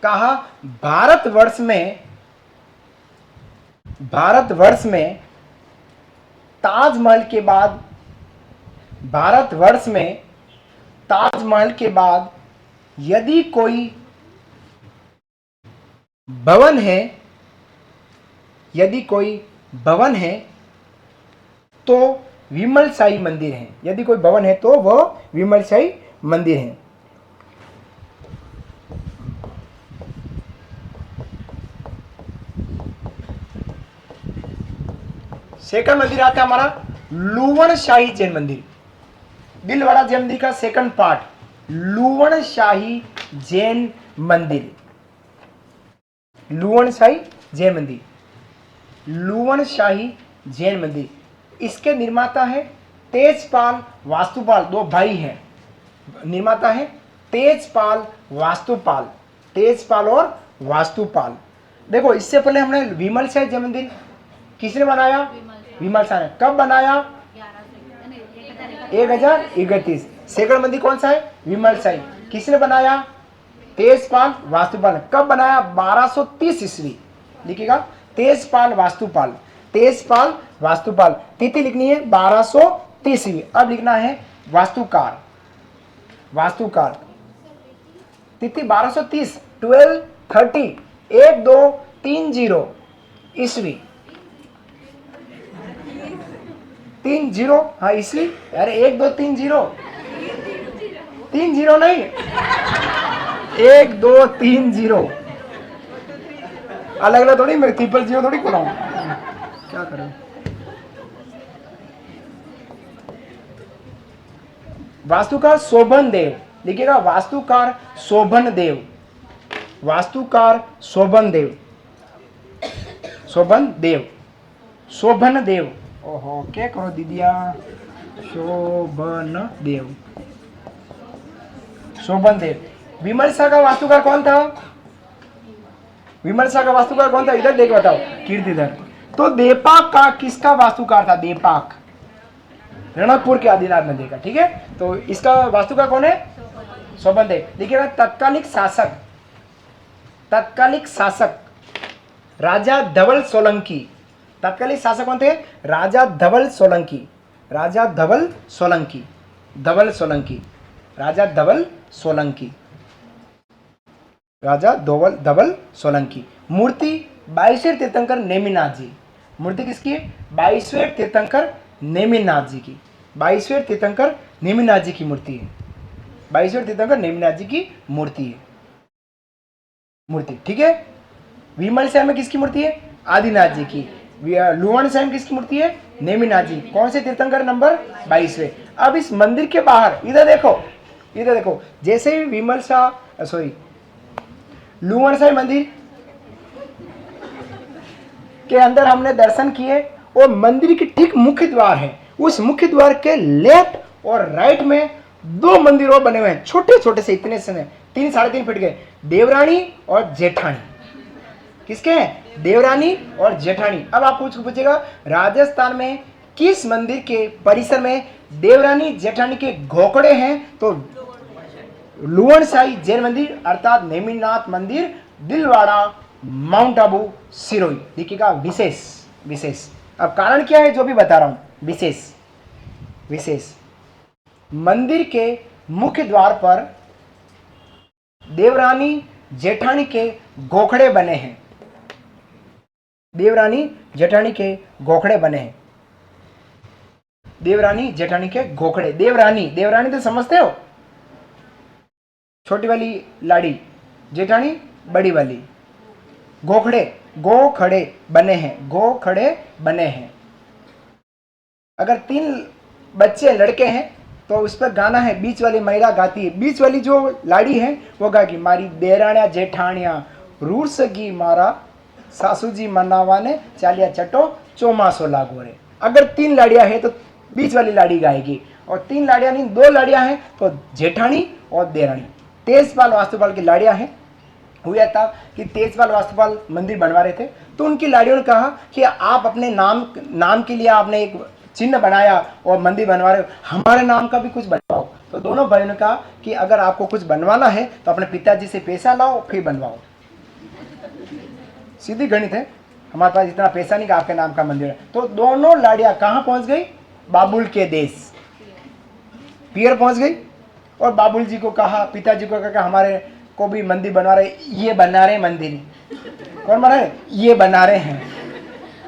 कहा भारतवर्ष में ताजमहल के बाद यदि कोई भवन है तो विमल शाही मंदिर है। यदि कोई भवन है तो वह विमल शाही मंदिर है। सेकंड मंदिर आता है हमारा लुवण शाही जैन मंदिर। दिलवाड़ा जैन मंदिर का सेकंड पार्ट लुवण शाही जैन मंदिर। लुवण शाही जैन मंदिर। लुवण शाही जैन मंदिर। इसके निर्माता है तेजपाल वास्तुपाल। दो भाई हैं। निर्माता है तेजपाल वास्तुपाल। तेजपाल और वास्तुपाल। देखो इससे पहले हमने विमल शाही जैन मंदिर किसने बनाया? विमल शाह ने। कब बनाया? 1031। सेकंड मंदिर कौन सा है? विमल शाही। किसने बनाया? तेजपाल वास्तुपाल ने। कब बनाया? 1230 ईस्वी। लिखिएगा तेजपाल वास्तुपाल। तेजपाल वास्तुपाल। तिथि लिखनी है 1230 ईस्वी। अब लिखना है वास्तुकार। वास्तुकार तिथि 1230 1230 1230 ईस्वी। 30 हाँ ईस्वी। अरे 1230 30 नहीं 1230 अलग अलग थोड़ी। मैं 000 थोड़ी खोला हूं। क्या करें? वास्तुकार शोभन देव। लिखिएगा वास्तुकार शोभन देव। वास्तुकार शोभन देव। शोभन देव। शोभन देव। ओहो क्या करो दीदिया? शोभन देव। शोभन देव। विमल शाह का वास्तुकार कौन था? विमल शाह का वास्तुकार कौन था? इधर देख बताओ। कीर्तिधर। तो देपाक का किसका वास्तुकार था? देपाक रणकपुर के आदिनाथ मंदिर का। ठीक है। तो इसका वास्तुकार कौन है? शोभन देव। लिखिएगा तत्कालिक शासक। तत्कालिक शासक राजा धवल सोलंकी। तत्कालिक शासक कौन थे? राजा धवल सोलंकी। राजा धवल सोलंकी। धवल सोलंकी। राजा धवल सोलंकी। राजा धवल सोलंकी। मूर्ति 22वें तीर्थंकर नेमिनाथ जी। मूर्ति किसकी है? 22वें तीर्थंकर नेमिनाथ जी की। 22वें तीर्थंकर नेमिनाथ जी की मूर्ति है। 22वें तीर्थंकर नेमिनाथ जी की मूर्ति है। मूर्ति ठीक है। विमल शाह में किसकी मूर्ति है? आदिनाथ जी की। लुवण शाह में किसकी मूर्ति है? नेमिनाथ जी। कौन से तीर्थंकर? नंबर 22वें। अब इस मंदिर के बाहर इधर देखो। इधर देखो, जैसे ही विमल शाह सॉरी लुवण साई मंदिर के अंदर हमने दर्शन किए, और मंदिर के ठीक मुख्य द्वार है, उस मुख्य द्वार के लेफ्ट और राइट में दो मंदिर और बने हुए हैं, छोटे छोटे से, इतने से 3-3.5 फीट के, देवरानी और जेठानी। किसके हैं? देवरानी और जेठानी। अब आप पूछेगा राजस्थान में किस मंदिर के परिसर में देवरानी जेठानी के घोकड़े हैं? तो लुवण साई जैन मंदिर अर्थात नेमिनाथ मंदिर, दिलवाड़ा, माउंट आबू, सिरोही। देखिएगा विशेष विशेष। अब कारण क्या है जो भी बता रहा हूं, विशेष विशेष। मंदिर के मुख्य द्वार पर देवरानी जेठानी के गोखड़े बने हैं, देवरानी जेठानी के गोखड़े बने हैं, देवरानी जेठानी के गोखड़े। देवरानी, देवरानी तो समझते हो, छोटी वाली लाड़ी, जेठानी बड़ी वाली। गोखड़े, गोखड़े बने हैं, गोखड़े बने हैं। अगर 3 बच्चे लड़के हैं तो उस पर गाना है, बीच वाली महिला गाती है, बीच वाली जो लाड़ी है वो गाएगी, मारी देराण्या जेठाणिया रूसगी मारा सासूजी मनावाने चालिया चटो चौमासो लागो रे। अगर 3 लाड़ियां हैं तो बीच वाली लाड़ी गाएगी, और 3 लाड़ियां नहीं 2 लाड़ियां हैं तो जेठानी और देरानी। तेजपाल वास्तुपाल की लाड़ियां हैं। हुआ था कि तेजपाल वास्तुपाल मंदिर बनवा रहे थे, तो उनकी लाड़ियों ने कहा कि आप अपने नाम के लिए आपने एक चिन्ह बनाया और मंदिर बनवा रहे हो, हमारे नाम का भी कुछ बनवाओ। तो दोनों भाइयों ने कहा कि अगर आपको कुछ बनवाना है तो अपने पिताजी से पैसा लाओ फिर बनवाओ। सीधी गणित है, हमारे पास इतना पैसा नहीं कि आपके नाम का मंदिर है। तो दोनों लाड़ियां कहां पहुंच गई? बाबुल के देश, पियर पहुंच गई। और बाबुल जी को कहा, पिताजी को कहा हमारे को भी मंदिर बनवा रहे, ये बना रहे मंदिर। कौन बना रहे? ये बना रहे हैं।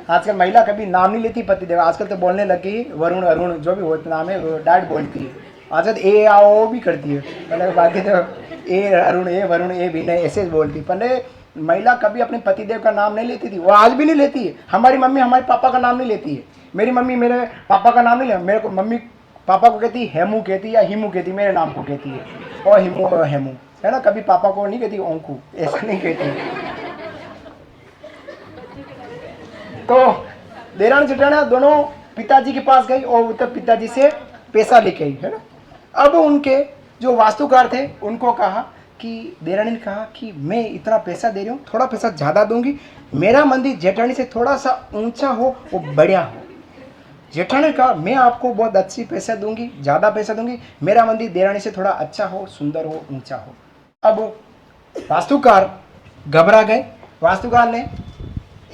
आजकल महिला कभी नाम नहीं लेती पति देव, आजकल तो बोलने लगी वरुण अरुण जो भी होता नाम है वो डायरेक्ट बोलती है। आजकल ए आओ भी करती है, पहले बाकी तो ए अरुण, ए वरुण, ए विनय ऐसे बोलती। पहले महिला कभी अपने पतिदेव का नाम नहीं लेती थी, वो आज भी नहीं लेती है। हमारी मम्मी हमारे पापा का नाम नहीं लेती है, मेरी मम्मी मेरे पापा का नाम नहीं ले, मेरे को मम्मी पापा को कहती हेमू कहती है या हिमू कहती, मेरे नाम को कहती है, और हिमू और हेमू है ना। कभी पापा को नहीं कहती ओंकू, ऐसा नहीं कहती। तो देरानी जेठानी दोनों पिताजी के पास गई और तो पिताजी से पैसा लेके आई, है ना। अब उनके जो वास्तुकार थे उनको कहा कि देरानी ने कहा कि मैं इतना पैसा दे रही हूँ, थोड़ा पैसा ज़्यादा दूंगी, मेरा मंदिर जेठानी से थोड़ा सा ऊंचा हो, वो बढ़िया हो। जेठानी ने कहा मैं आपको बहुत अच्छी पैसा दूंगी, ज़्यादा पैसा दूंगी, मेरा मंदिर देरानी से थोड़ा अच्छा हो, सुंदर हो, ऊंचा हो। अब वास्तुकार घबरा गए। वास्तुकार ने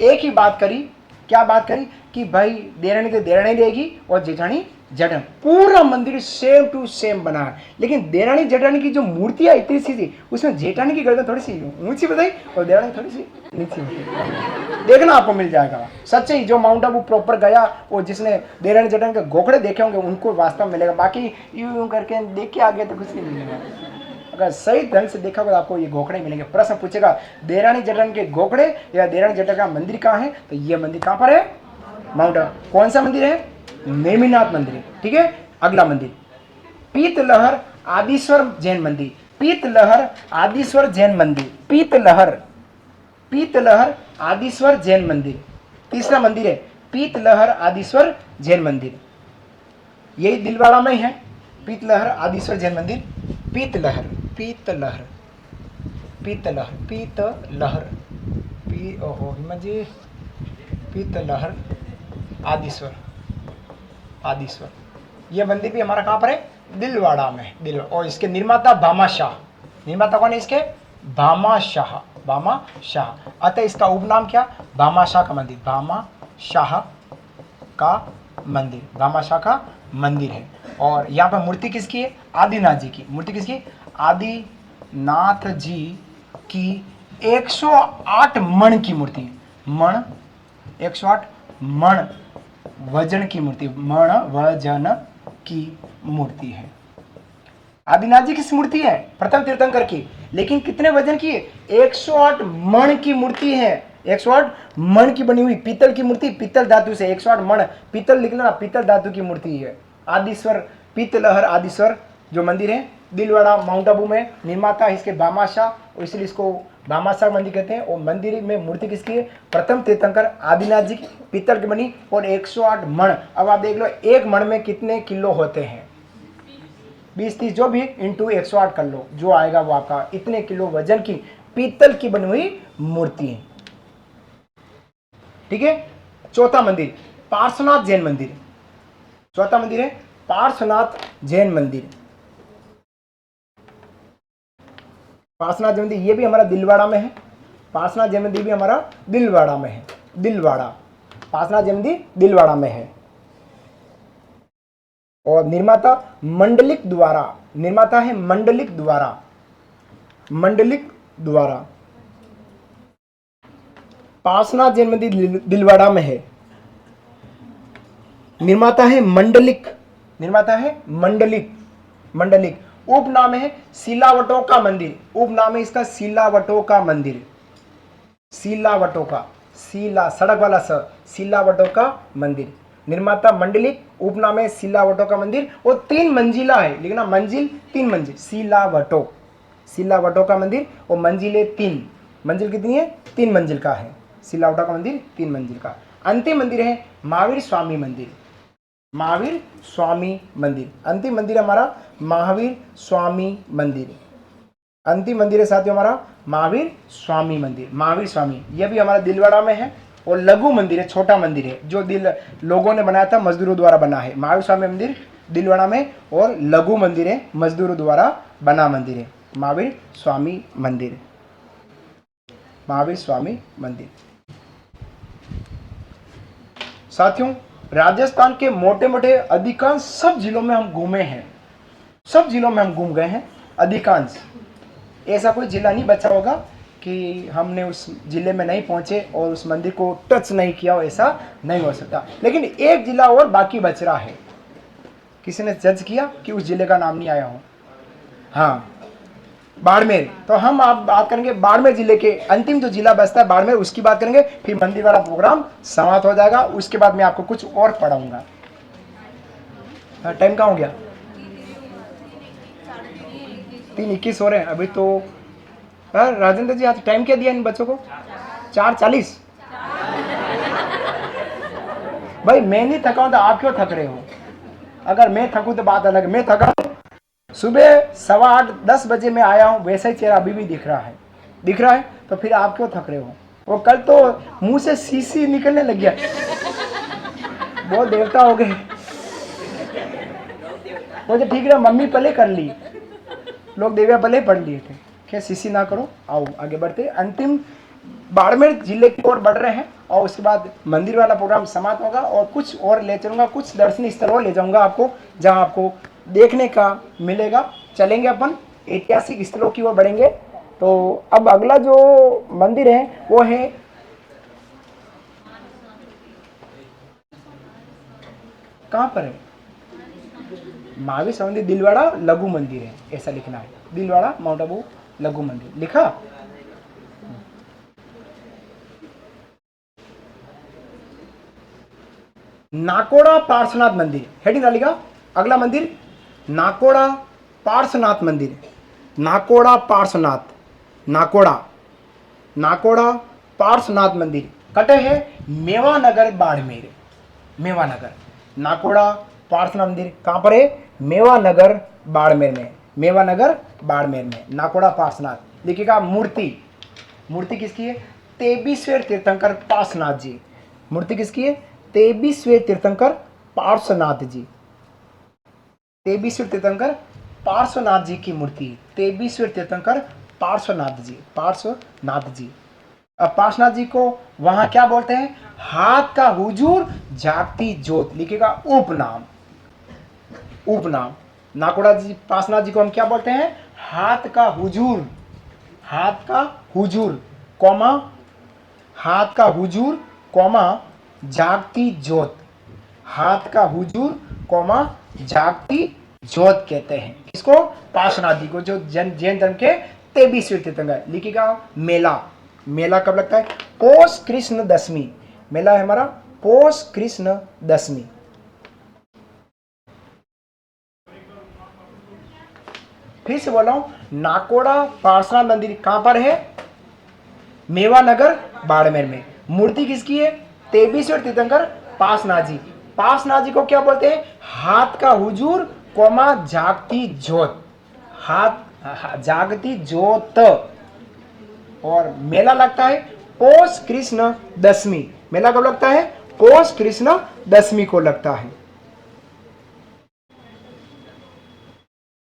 एक ही बात करी, क्या बात करी कि भाई देरानी तो देरानी रहेगी और जेठानी जेठानी। पूरा मंदिर सेम टू सेम बना है, लेकिन देरानी जेठानी की जो मूर्तियां इतनी सी थी, उसमें जेठानी की गर्दन थोड़ी सी ऊंची बताई और देरानी थोड़ी सी नीची बताई। देखना आपको मिल जाएगा। सच्चे ही जो माउंट आबू प्रॉपर गया और जिसने देरानी जेठानी के गोखड़े देखे होंगे उनको वास्तव मिलेगा, बाकी यूं करके देख के आ गया तो कुछ नहीं मिलेगा। अगर सही ढंग से देखा तो आपको ये गोखड़े मिलेंगे। प्रश्न पूछेगा देरानी जेठानी के गोखड़े या देरानी जेठानी का मंदिर कहाँ है, तो ये मंदिर कहाँ पर है? माउंट आबू। कौन सा मंदिर है? नेमिनाथ मंदिर है। ठीक है, अगला मंदिर पीतलहर आदिश्वर जैन मंदिर। पीतलहर आदिश्वर जैन मंदिर, पीतलहर आदिश्वर जैन मंदिर। तीसरा मंदिर है पीतलहर आदिश्वर जैन मंदिर, यही दिलवाड़ा में है। पीतलहर आदिश्वर जैन मंदिर, पीतलहर पीतलहर पीतलहर पीतलहर ओहो हिमाजी, पीतलहर आदिश्वर आदिश्वर। यह मंदिर भी हमारा कहाँ पर है? दिलवाड़ा में। दिलवाड़ा। और इसके निर्माता भामा शाह। निर्माता कौन है इसके? भामा शाह, भामा शाह। अतः इसका उपनाम क्या? भामा शाह का मंदिर, भामा शाह का मंदिर, भामा शाह का मंदिर है। और यहाँ पर मूर्ति किसकी है? आदिनाथ जी की। मूर्ति किसकी? आदिनाथ जी की 108 मण की मूर्ति है। मण 108 मण वजन की मूर्ति, मण वजन की मूर्ति है। आदिनाथ जी की मूर्ति है प्रथम तीर्थंकर की, लेकिन कितने वजन की है? 108 मण की मूर्ति है। 108 मण की बनी हुई पीतल की मूर्ति, पीतल धातु से 108 मण, पीतल लिखना, पीतल धातु की मूर्ति है। आदिश्वर पीतलहर आदिश्वर जो मंदिर है दिलवाड़ा माउंट आबू में। निर्माता इसके भामाशाह, और इसलिए इसको भामाशाह मंदिर कहते हैं। और मंदिर में मूर्ति किसकी है? प्रथम तीर्थंकर आदिनाथ जी की, पीतल की बनी, और 108 मण। अब आप देख लो एक मण में कितने किलो होते हैं? 20-30 जो भी इंटू 108 कर लो, जो आएगा वो आपका इतने किलो वजन की पीतल की बनी हुई मूर्ति है। ठीक है। चौथा मंदिर पार्श्वनाथ जैन मंदिर। चौथा मंदिर है पार्श्वनाथ जैन मंदिर। पार्श्वनाथ जैन मंदिर ये भी हमारा दिलवाड़ा में है। पार्श्वनाथ जैन मंदिर भी हमारा दिलवाड़ा में है। दिलवाड़ा, पार्श्वनाथ जैन मंदिर दिलवाड़ा में है। और निर्माता मंडलिक द्वारा, निर्माता है मंडलिक द्वारा, मंडलिक द्वारा। पार्श्वनाथ जैन मंदिर दिलवाड़ा में है। निर्माता है मंडलिक, निर्माता है मंडलिक, मंडलिक। उपनाम है सिलावटों का मंदिर। उपनाम है इसका सिलावटों का मंदिर। सिलावटों का, सीला सड़क वाला स, सिलावटों का मंदिर। निर्माता मंडलिक, उपनाम है सिलावटों का मंदिर। और 3 मंजिला है, लिखना मंजिल 3 मंजिल। सिलावटों, सिलावटों का मंदिर। और मंजिलें 3, मंजिल कितनी है? 3 मंजिल का है। सिलावटों का मंदिर 3 मंजिल का। अंतिम मंदिर है महावीर स्वामी मंदिर। महावीर स्वामी मंदिर, अंतिम मंदिर हमारा महावीर स्वामी मंदिर। अंतिम मंदिर है साथियों हमारा महावीर स्वामी मंदिर। महावीर स्वामी यह भी हमारा दिलवाड़ा में है। और लघु मंदिर है, छोटा मंदिर है, जो लोगों ने बनाया था, मजदूरों द्वारा बना है। महावीर स्वामी मंदिर दिलवाड़ा में। और लघु मंदिर है, मजदूरों द्वारा बना मंदिर है। महावीर स्वामी मंदिर, महावीर स्वामी मंदिर। साथियों राजस्थान के मोटे मोटे अधिकांश सब जिलों में हम घूमे हैं, सब जिलों में हम घूम गए हैं अधिकांश। ऐसा कोई जिला नहीं बचा होगा कि हमने उस जिले में नहीं पहुंचे और उस मंदिर को टच नहीं किया हो, ऐसा नहीं हो सकता। लेकिन एक जिला और बाकी बच रहा है। किसी ने जज किया कि उस जिले का नाम नहीं आया हो? हाँ, बाड़मेर। तो हम आप बात करेंगे बाड़मेर जिले के अंतिम जो जिला बचता है बाड़मेर, उसकी बात करेंगे। फिर मंदिर वाला प्रोग्राम समाप्त हो जाएगा। उसके बाद मैं आपको कुछ और पढ़ाऊंगा। टाइम कहाँ हो गया? 3:21 हो रहे हैं अभी तो। राजेंद्र जी आज टाइम क्या दिया इन बच्चों को? 4:40। भाई मैं नहीं थका हूं तो आप क्यों थक रहे हो? अगर मैं थकूं तो बात अलग। मैं थका हूं, सुबह 8:15-10 बजे मैं आया हूं, वैसा ही चेहरा अभी भी दिख रहा है, दिख रहा है। तो फिर आप क्यों थक रहे हो? वो कल तो मुंह से सीसी निकलने लग गया। बहुत देवता हो गए। वो जो ठीक है, मम्मी पहले कर ली, लोग देविया पहले पढ़ लिए थे। क्या सीसी ना करो। आओ आगे बढ़ते, अंतिम बाड़मेर जिले की ओर बढ़ रहे हैं। और उसके बाद मंदिर वाला प्रोग्राम समाप्त होगा और कुछ और ले चलूंगा, कुछ दर्शनीय स्थल और ले जाऊंगा आपको, जहां आपको देखने का मिलेगा। चलेंगे अपन ऐतिहासिक स्थलों की ओर बढ़ेंगे। तो अब अगला जो मंदिर है वो है कहां पर है? महावीर स्वामी मंदिर दिलवाड़ा लघु मंदिर है, ऐसा लिखना है। दिलवाड़ा माउंट आबू लघु मंदिर लिखा। नाकोड़ा पार्श्वनाथ मंदिर हेडिंग डालेगा। अगला मंदिर नाकोड़ा पार्श्वनाथ मंदिर। नाकोड़ा पार्श्वनाथ, नाकोड़ा, नाकोड़ा पार्श्वनाथ मंदिर कटे है मेवानगर बाड़मेर। मेवानगर, नाकोड़ा पार्श्वनाथ मंदिर कहां पर है? मेवानगर बाड़मेर में। मेवानगर बाड़मेर में नाकोड़ा पार्श्वनाथ। देखिएगा मूर्ति, मूर्ति किसकी है? 23वें तीर्थंकर पार्श्वनाथ जी। मूर्ति किसकी है? 23वें तीर्थंकर पार्श्वनाथ जी। 23वें तीर्थंकर पार्श्वनाथ जी की मूर्ति। 23वें तीर्थंकर पार्श्वनाथ जी, पार्श्वनाथ जी। अब पार्श्वनाथ जी को वहां क्या बोलते हैं? हाथ का हुजूर जागती ज्योत। लिखेगा उपनाम, उपनाम। नाकोड़ा जी पार्श्वनाथ जी को हम क्या बोलते हैं? हाथ का हुजूर, हाथ का हुजूर कौमा, हाथ का हुजूर कौमा जागती ज्योत। हाथ का हुजूर कौमा जागती ज्योत कहते हैं इसको, पार्श्वनाथ जी को, जो जैन धर्म के 23वें तीर्थंकर। लिखिएगा मेला। मेला कब लगता है? पौष कृष्ण दशमी। मेला है हमारा पौष कृष्ण दशमी। फिर से बोल रहा हूं, नाकोड़ा पार्श्वनाथ मंदिर कहां पर है? मेवानगर बाड़मेर में। मूर्ति किसकी है? तेबीश्वर तीर्थंकर पासनाथ जी। पासनाथ जी को क्या बोलते हैं? हाथ का हुजूर कोमा जागती ज्योत, हाथ जागती ज्योत। और मेला लगता है पौष कृष्ण दशमी। मेला कब लगता है? पौष कृष्ण दशमी को लगता है।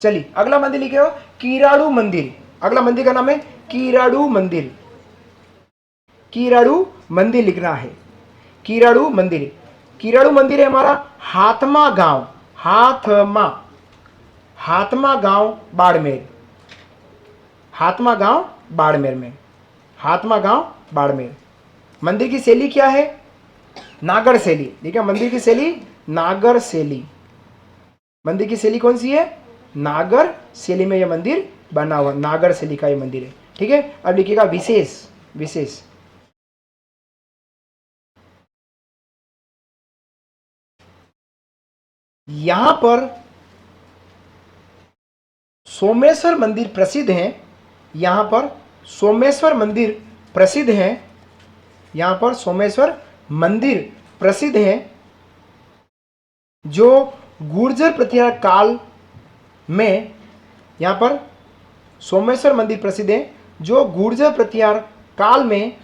चलिए अगला मंदिर लिखे हो, कीराड़ू मंदिर। अगला मंदिर का नाम है कीराड़ू मंदिर। कीराड़ू मंदिर लिखना है, कीराड़ू मंदिर। कीराड़ू मंदिर है हमारा हाथमा गांव, हाथमा गांव बाड़मेर, हाथमा गांव बाड़मेर में, हाथमा गांव बाड़मेर। मंदिर की शैली क्या है? नागर शैली। ठीक है, मंदिर की शैली नागर शैली। मंदिर की शैली कौन सी है? नागर शैली में यह मंदिर बना हुआ, नागर शैली का यह मंदिर है। ठीक है, अब लिखिएगा विशेष। विशेष यहां पर सोमेश्वर मंदिर प्रसिद्ध है। यहां पर सोमेश्वर मंदिर प्रसिद्ध है। यहां पर सोमेश्वर मंदिर प्रसिद्ध है, जो गुर्जर प्रतिहार काल में, यहां पर सोमेश्वर मंदिर प्रसिद्ध है जो गुर्जर प्रतिहार काल में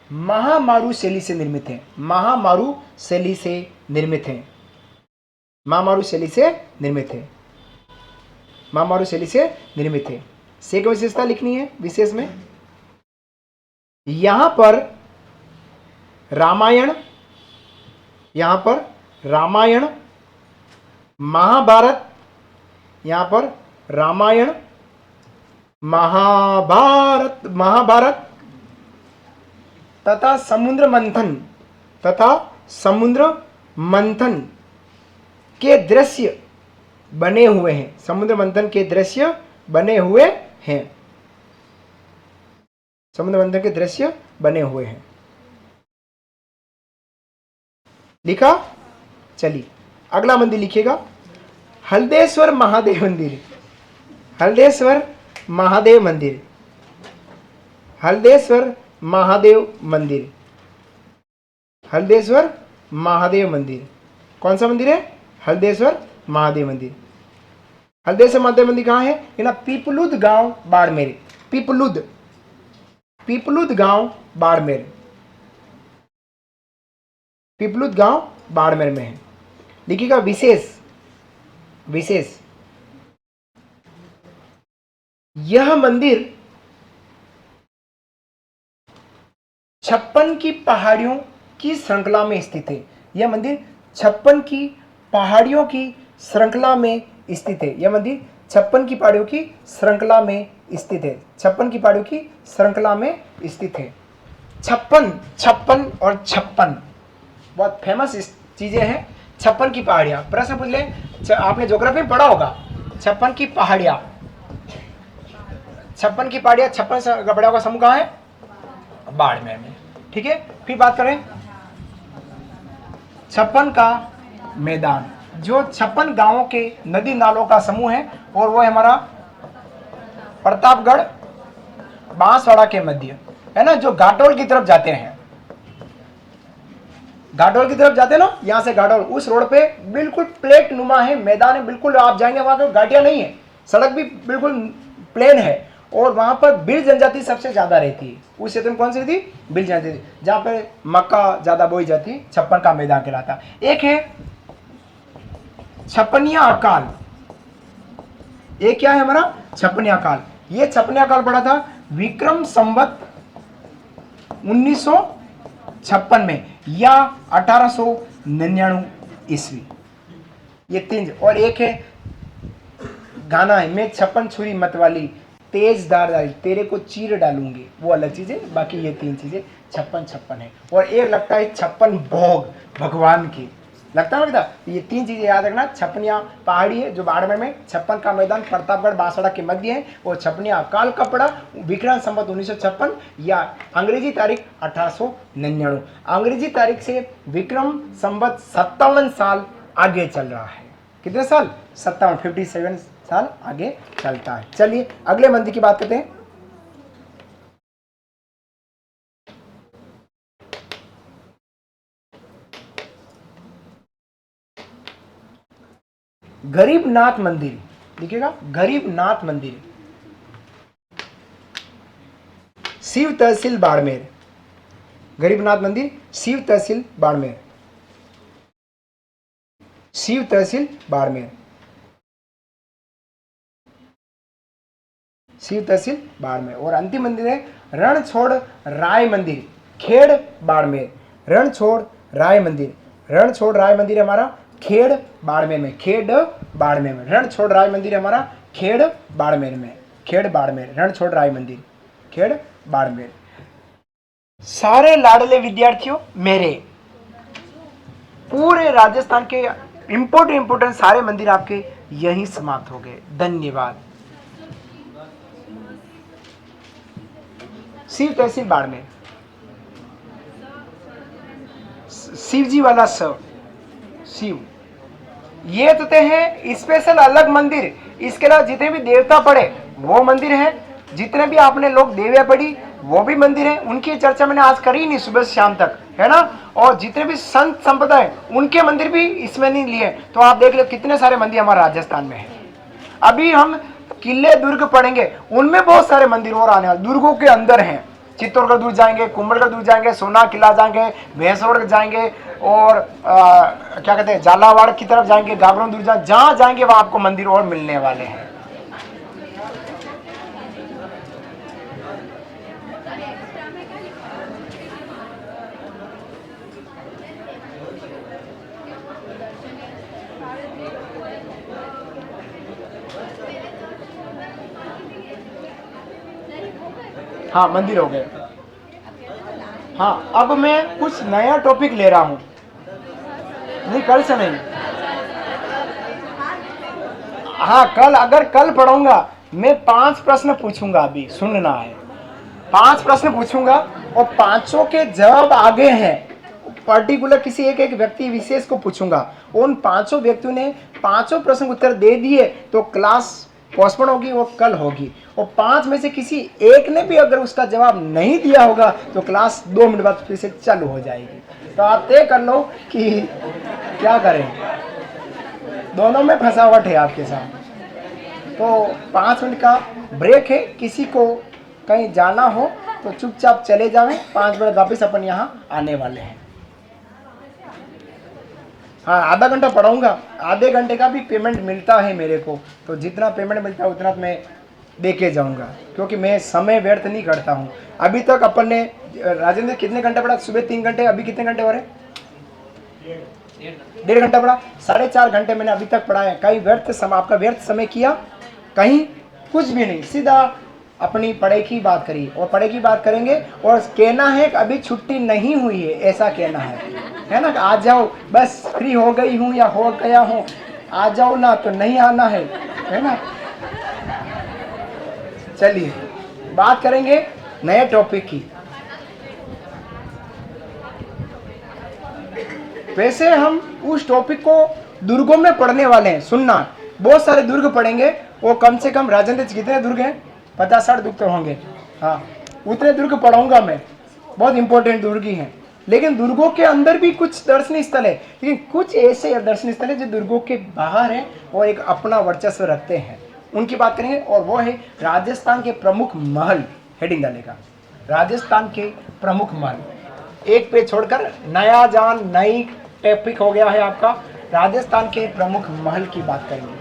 महामारू शैली से निर्मित है। महामारू शैली से निर्मित है। महामारू शैली से निर्मित है। महामारू शैली से निर्मित है। से विशेषता लिखनी है विशेष में। यहां पर रामायण, यहां पर रामायण महाभारत, यहां पर रामायण महाभारत तथा समुद्र मंथन के दृश्य बने हुए हैं। समुद्र मंथन के दृश्य बने हुए हैं। समुद्र मंथन के दृश्य बने हुए हैं। लिखा? चलिए अगला मंदिर लिखिएगा, हल्देश्वर महादेव मंदिर। हल्देश्वर महादेव मंदिर, हल्देश्वर महादेव मंदिर, हल्देश्वर महादेव मंदिर। कौन सा मंदिर है? हल्देश्वर महादेव मंदिर। हल्देश्वर महादेव मंदिर कहाँ है? ये ना पीपलुद गांव बाड़मेर। पीपलुद गांव बाड़मेर, पीपलुद गांव बाड़मेर में है। लिखिएगा विशेष। विशेष यह मंदिर 56 की पहाड़ियों की श्रृंखला में स्थित है। यह मंदिर 56 की पहाड़ियों की श्रृंखला में स्थित है। यह मंदिर 56 की पहाड़ियों की श्रृंखला में स्थित है। 56 की पहाड़ियों की श्रृंखला में स्थित है। 56 और 56 बहुत फेमस चीजें हैं। 56 की पहाड़ियां, प्रश्न पूछ ले, आपने ज्योग्राफी में पढ़ा होगा। 56 की पहाड़ियां, 56 की पहाड़ियां, 56 पहाड़ियों का समूह कहाँ है? बाड़मेर में। ठीक है, फिर बात करें 56 का मैदान, जो 56 गांवों के नदी नालों का समूह है, और वो है हमारा प्रतापगढ़ बांसवाड़ा के मध्य, है ना, जो घाटोल की तरफ जाते हैं। घाटोल की तरफ जाते हैं ना, यहां से घाटोल, उस रोड पे बिल्कुल प्लेट नुमा है, मैदान है, बिल्कुल आप जाएंगे वहां पे घाटियां नहीं है, सड़क भी बिल्कुल प्लेन है, और वहां पर भील जनजाति सबसे ज्यादा रहती है। उस क्षेत्र में कौन सी रहती? भील जनजाति, जहां पे मक्का ज्यादा बोई जाती। 56 का मैदान कहलाता। एक है छपनिया अकाल। एक क्या है हमारा? छपनिया अकाल। ये छपनिया अकाल पड़ा था विक्रम संवत 1956 में या 1899 ईस्वी। ये तीन। और एक है गाना है, मैं 56 छुरी मत वाली तेज धार डाली तेरे को चीर डालूंगी, वो अलग चीज है। बाकी ये तीन चीजें 56 है। और एक लगता है 56 भोग भगवान की, लगता है ना? ये तीन चीजें याद रखना। छपनिया पहाड़ी है जो बाड़मेर में, 56 का मैदान प्रतापगढ़ बांसवाड़ा के मध्य है, और छपनिया अकाल का पड़ा विक्रम संवत 1956 या अंग्रेजी तारीख 1899। अंग्रेजी तारीख से विक्रम संवत 57 साल आगे चल रहा है। कितने साल? 57, 57 साल आगे चलता है। चलिए अगले मंदिर की बात करते हैं। गरीबनाथ मंदिर, देखिएगा गरीबनाथ मंदिर, शिव तहसील बाड़मेर। गरीबनाथ मंदिर शिव तहसील बाड़मेर, शिव तहसील बाड़मेर, शिव तहसील बाड़मेर। और अंतिम मंदिर है रणछोड़ राय मंदिर, खेड़ बाड़मेर। रणछोड़ राय मंदिर, रणछोड़ राय मंदिर हमारा खेड़ बाड़मेर में, खेड़ बाड़मेर में। रणछोड़ राय मंदिर हमारा खेड़ बाड़मेर में, खेड़ बाड़मेर, रणछोड़ राय मंदिर खेड़ बाड़मेर। सारे लाडले विद्यार्थियों, मेरे पूरे राजस्थान के इंपोर्टेंट सारे मंदिर आपके यहीं समाप्त हो गए। धन्यवाद। शिव तहसील बाड़मेर, शिव जी वाला शिव, ये तो है स्पेशल अलग मंदिर। इसके अलावा जितने भी देवता पड़े वो मंदिर है, जितने भी आपने लोग देवियां पढ़ी वो भी मंदिर है। उनकी चर्चा मैंने आज करी नहीं सुबह से शाम तक, है ना। और जितने भी संत संप्रदाय है उनके मंदिर भी इसमें नहीं लिए। तो आप देख लो कितने सारे मंदिर हमारे राजस्थान में है। अभी हम किले दुर्ग पढ़ेंगे, उनमें बहुत सारे मंदिर और आने वाले दुर्गों के अंदर हैं। चित्तौड़गढ़ दूर जाएंगे, कुंभलगढ़ दूर जाएंगे, सोना किला जाएंगे, भैंसवाड़ जाएंगे, और क्या कहते हैं झालावाड़ की तरफ जाएंगे, गागरों दूर जहाँ जाएंगे वहां आपको मंदिर और मिलने वाले हैं। हाँ मंदिर हो गए। हाँ अब मैं कुछ नया टॉपिक ले रहा हूं, नहीं कल से नहीं। हाँ कल, अगर कल पढ़ूंगा मैं 5 प्रश्न पूछूंगा, अभी सुनना है। 5 प्रश्न पूछूंगा और 5 के जवाब आगे हैं। पर्टिकुलर किसी एक व्यक्ति विशेष को पूछूंगा, उन 5 व्यक्तियों ने 5 प्रश्न उत्तर दे दिए तो क्लास पोस्टपोन होगी, वो कल होगी। और 5 में से किसी एक ने भी अगर उसका जवाब नहीं दिया होगा तो क्लास 2 मिनट बाद फिर से चालू हो जाएगी। तो आप तय कर लो कि क्या करें, दोनों में फंसावट है आपके साथ। तो 5 मिनट का ब्रेक है, किसी को कहीं जाना हो तो चुपचाप चले जाएं। 5 मिनट वापिस अपन यहाँ आने वाले हैं। हाँ आधा घंटा पढ़ाऊंगा, आधे घंटे का भी पेमेंट मिलता है मेरे को, तो जितना पेमेंट मिलता है उतना मैं दे के जाऊंगा, क्योंकि मैं समय व्यर्थ नहीं करता हूँ। अभी तक अपन ने राजेंद्र कितने घंटे पढ़ा? सुबह 3 घंटे, अभी कितने घंटे हो रहे? 1.5 घंटा पढ़ा। 4.5 घंटे मैंने अभी तक पढ़ा है। कहीं व्यर्थ समय, आपका व्यर्थ समय किया? कहीं कुछ भी नहीं, सीधा अपनी पढ़ाई की बात करी और पढ़ाई की बात करेंगे। और कहना है कि अभी छुट्टी नहीं हुई है, ऐसा कहना है ना। आ जाओ, बस फ्री हो गई हूँ या हो गया हूँ, आ जाओ ना, तो नहीं आना है ना। चलिए बात करेंगे नए टॉपिक की। वैसे हम उस टॉपिक को दुर्गों में पढ़ने वाले हैं, सुनना। बहुत सारे दुर्ग पढ़ेंगे, वो कम से कम राजेंद्र कितने दुर्ग हैं? 50-60 दुर्ग तो होंगे। हाँ उतने दुर्ग पढ़ाऊंगा मैं, बहुत इंपॉर्टेंट दुर्ग ही हैं। लेकिन दुर्गों के अंदर भी कुछ दर्शनीय स्थल है, लेकिन कुछ ऐसे दर्शनीय स्थल है जो दुर्गों के बाहर है और एक अपना वर्चस्व रखते हैं, उनकी बात करेंगे। और वो है राजस्थान के प्रमुख महल। हेडिंग डालेगा राजस्थान के प्रमुख महल। एक पे छोड़कर नया जान नई टॉपिक हो गया है आपका। राजस्थान के प्रमुख महल की बात करेंगे।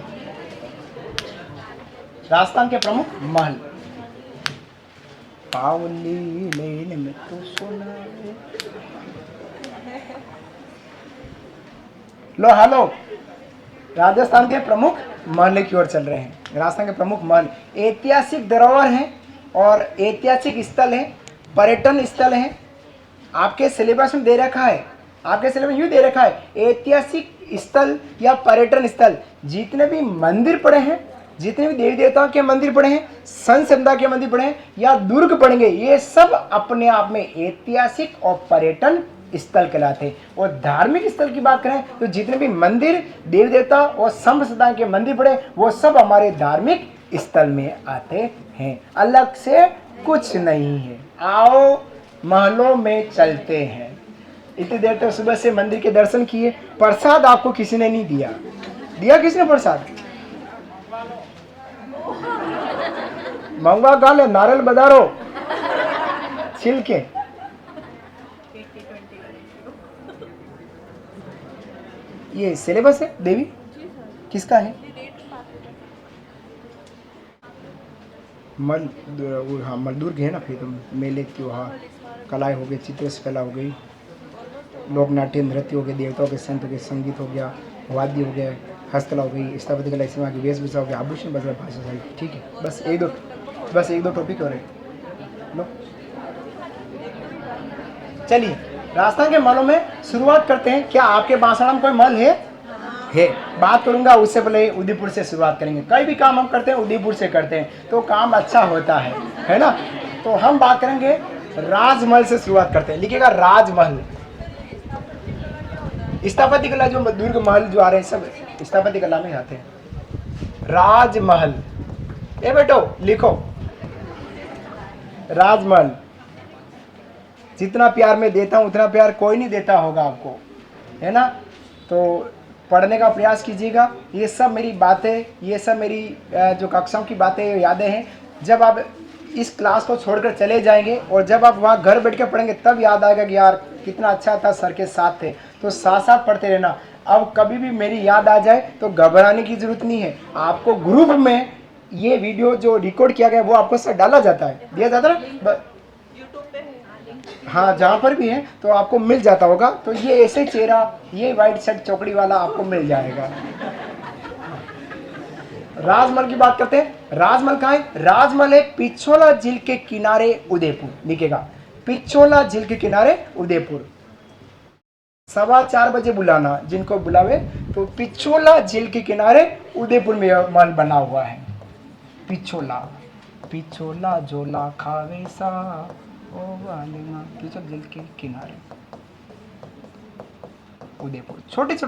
राजस्थान के प्रमुख महल। पावली लेने में तो सोना। लो हेलो, राजस्थान के प्रमुख महल की ओर चल रहे हैं। राजस्थान के प्रमुख महल ऐतिहासिक धरोहर हैं और ऐतिहासिक स्थल हैं, पर्यटन स्थल हैं। आपके सिलेबस में दे रखा है, आपके सिलेबस में यूँ दे रखा है, ऐतिहासिक स्थल या पर्यटन स्थल। जितने भी मंदिर पड़े हैं, जितने भी देवी देवताओं के मंदिर पड़े हैं, संत समुदाय के मंदिर पड़े हैं या दुर्ग पड़ेंगे, ये सब अपने आप में ऐतिहासिक और पर्यटन स्थल कहलाते हैं। और धार्मिक स्थल की बात करें तो जितने भी मंदिर, देवी देवता और संप्रदाय के मंदिर पड़े वो सब हमारे धार्मिक स्थल में आते हैं, अलग से कुछ नहीं है। आओ महलों में चलते हैं। इतनी देर तक सुबह से मंदिर के दर्शन किए, प्रसाद आपको किसी ने नहीं दिया। दिया किसने प्रसाद? मंगवा गाल नारियल बदारो छिलके। ये सिलेबस है देवी किसका है? हाँ मजदूर के है ना। फिर तुम मेले त्योहार, कलाएँ हो गई, चित्रकला हो गई, लोक नाट्य नृत्य हो गए, देवताओं के संत हो गए, संगीत हो गया, वाद्य हो गया, हस्तकला हो गई, स्थापत्य कला, इसमें आगे वेशभूषा हो गया, आभूषण बदला, भाषा साहित्य। ठीक है, बस एक दो टॉपिक और है। लो चलिए राजस्थान के महलों में शुरुआत करते हैं। क्या आपके बांसवाड़ा में कोई महल है? बात करूंगा, उससे पहले उदयपुर से शुरुआत करेंगे। कोई भी काम हम करते हैं उदयपुर से करते हैं तो काम अच्छा होता है ना। तो हम बात करेंगे राजमहल से शुरुआत करते हैं। लिखिएगा राजमहल। स्थापत्य कला जो दुर्ग महल जो आ रहे हैं सब स्थापत्य कला में आते हैं। राजमहल, ए बेटो लिखो राजमहल। जितना प्यार मैं देता हूं उतना प्यार कोई नहीं देता होगा आपको, है ना। तो पढ़ने का प्रयास कीजिएगा। ये सब मेरी बातें, ये सब मेरी जो कक्षाओं की बातें, यादें हैं। जब आप इस क्लास को छोड़कर चले जाएंगे और जब आप वहाँ घर बैठ के पढ़ेंगे तब याद आएगा कि यार कितना अच्छा था, सर के साथ थे। तो साथ साथ पढ़ते रहना। अब कभी भी मेरी याद आ जाए तो घबराने की जरूरत नहीं है। आपको ग्रुप में ये वीडियो जो रिकॉर्ड किया गया वो आपको सर डाला जाता है, दिया जाता है ना। हाँ जहाँ पर भी है तो आपको मिल जाता होगा। तो ये ऐसे चेहरा, ये व्हाइट शर्ट चौकड़ी वाला आपको मिल जाएगा। राजमहल की बात करते हैं। राजमहल कहाँ है? राजमहल है पिछोला झील के किनारे उदयपुर। लिखेगा पिछोला झील के किनारे उदयपुर। 4:15 बजे बुलाना जिनको बुलावे। तो पिछोला झील के किनारे उदयपुर में महल बना हुआ है। पिछोला झोला खावे सा ओ वालिमा, पिछोला झील के किनारे उदयपुर।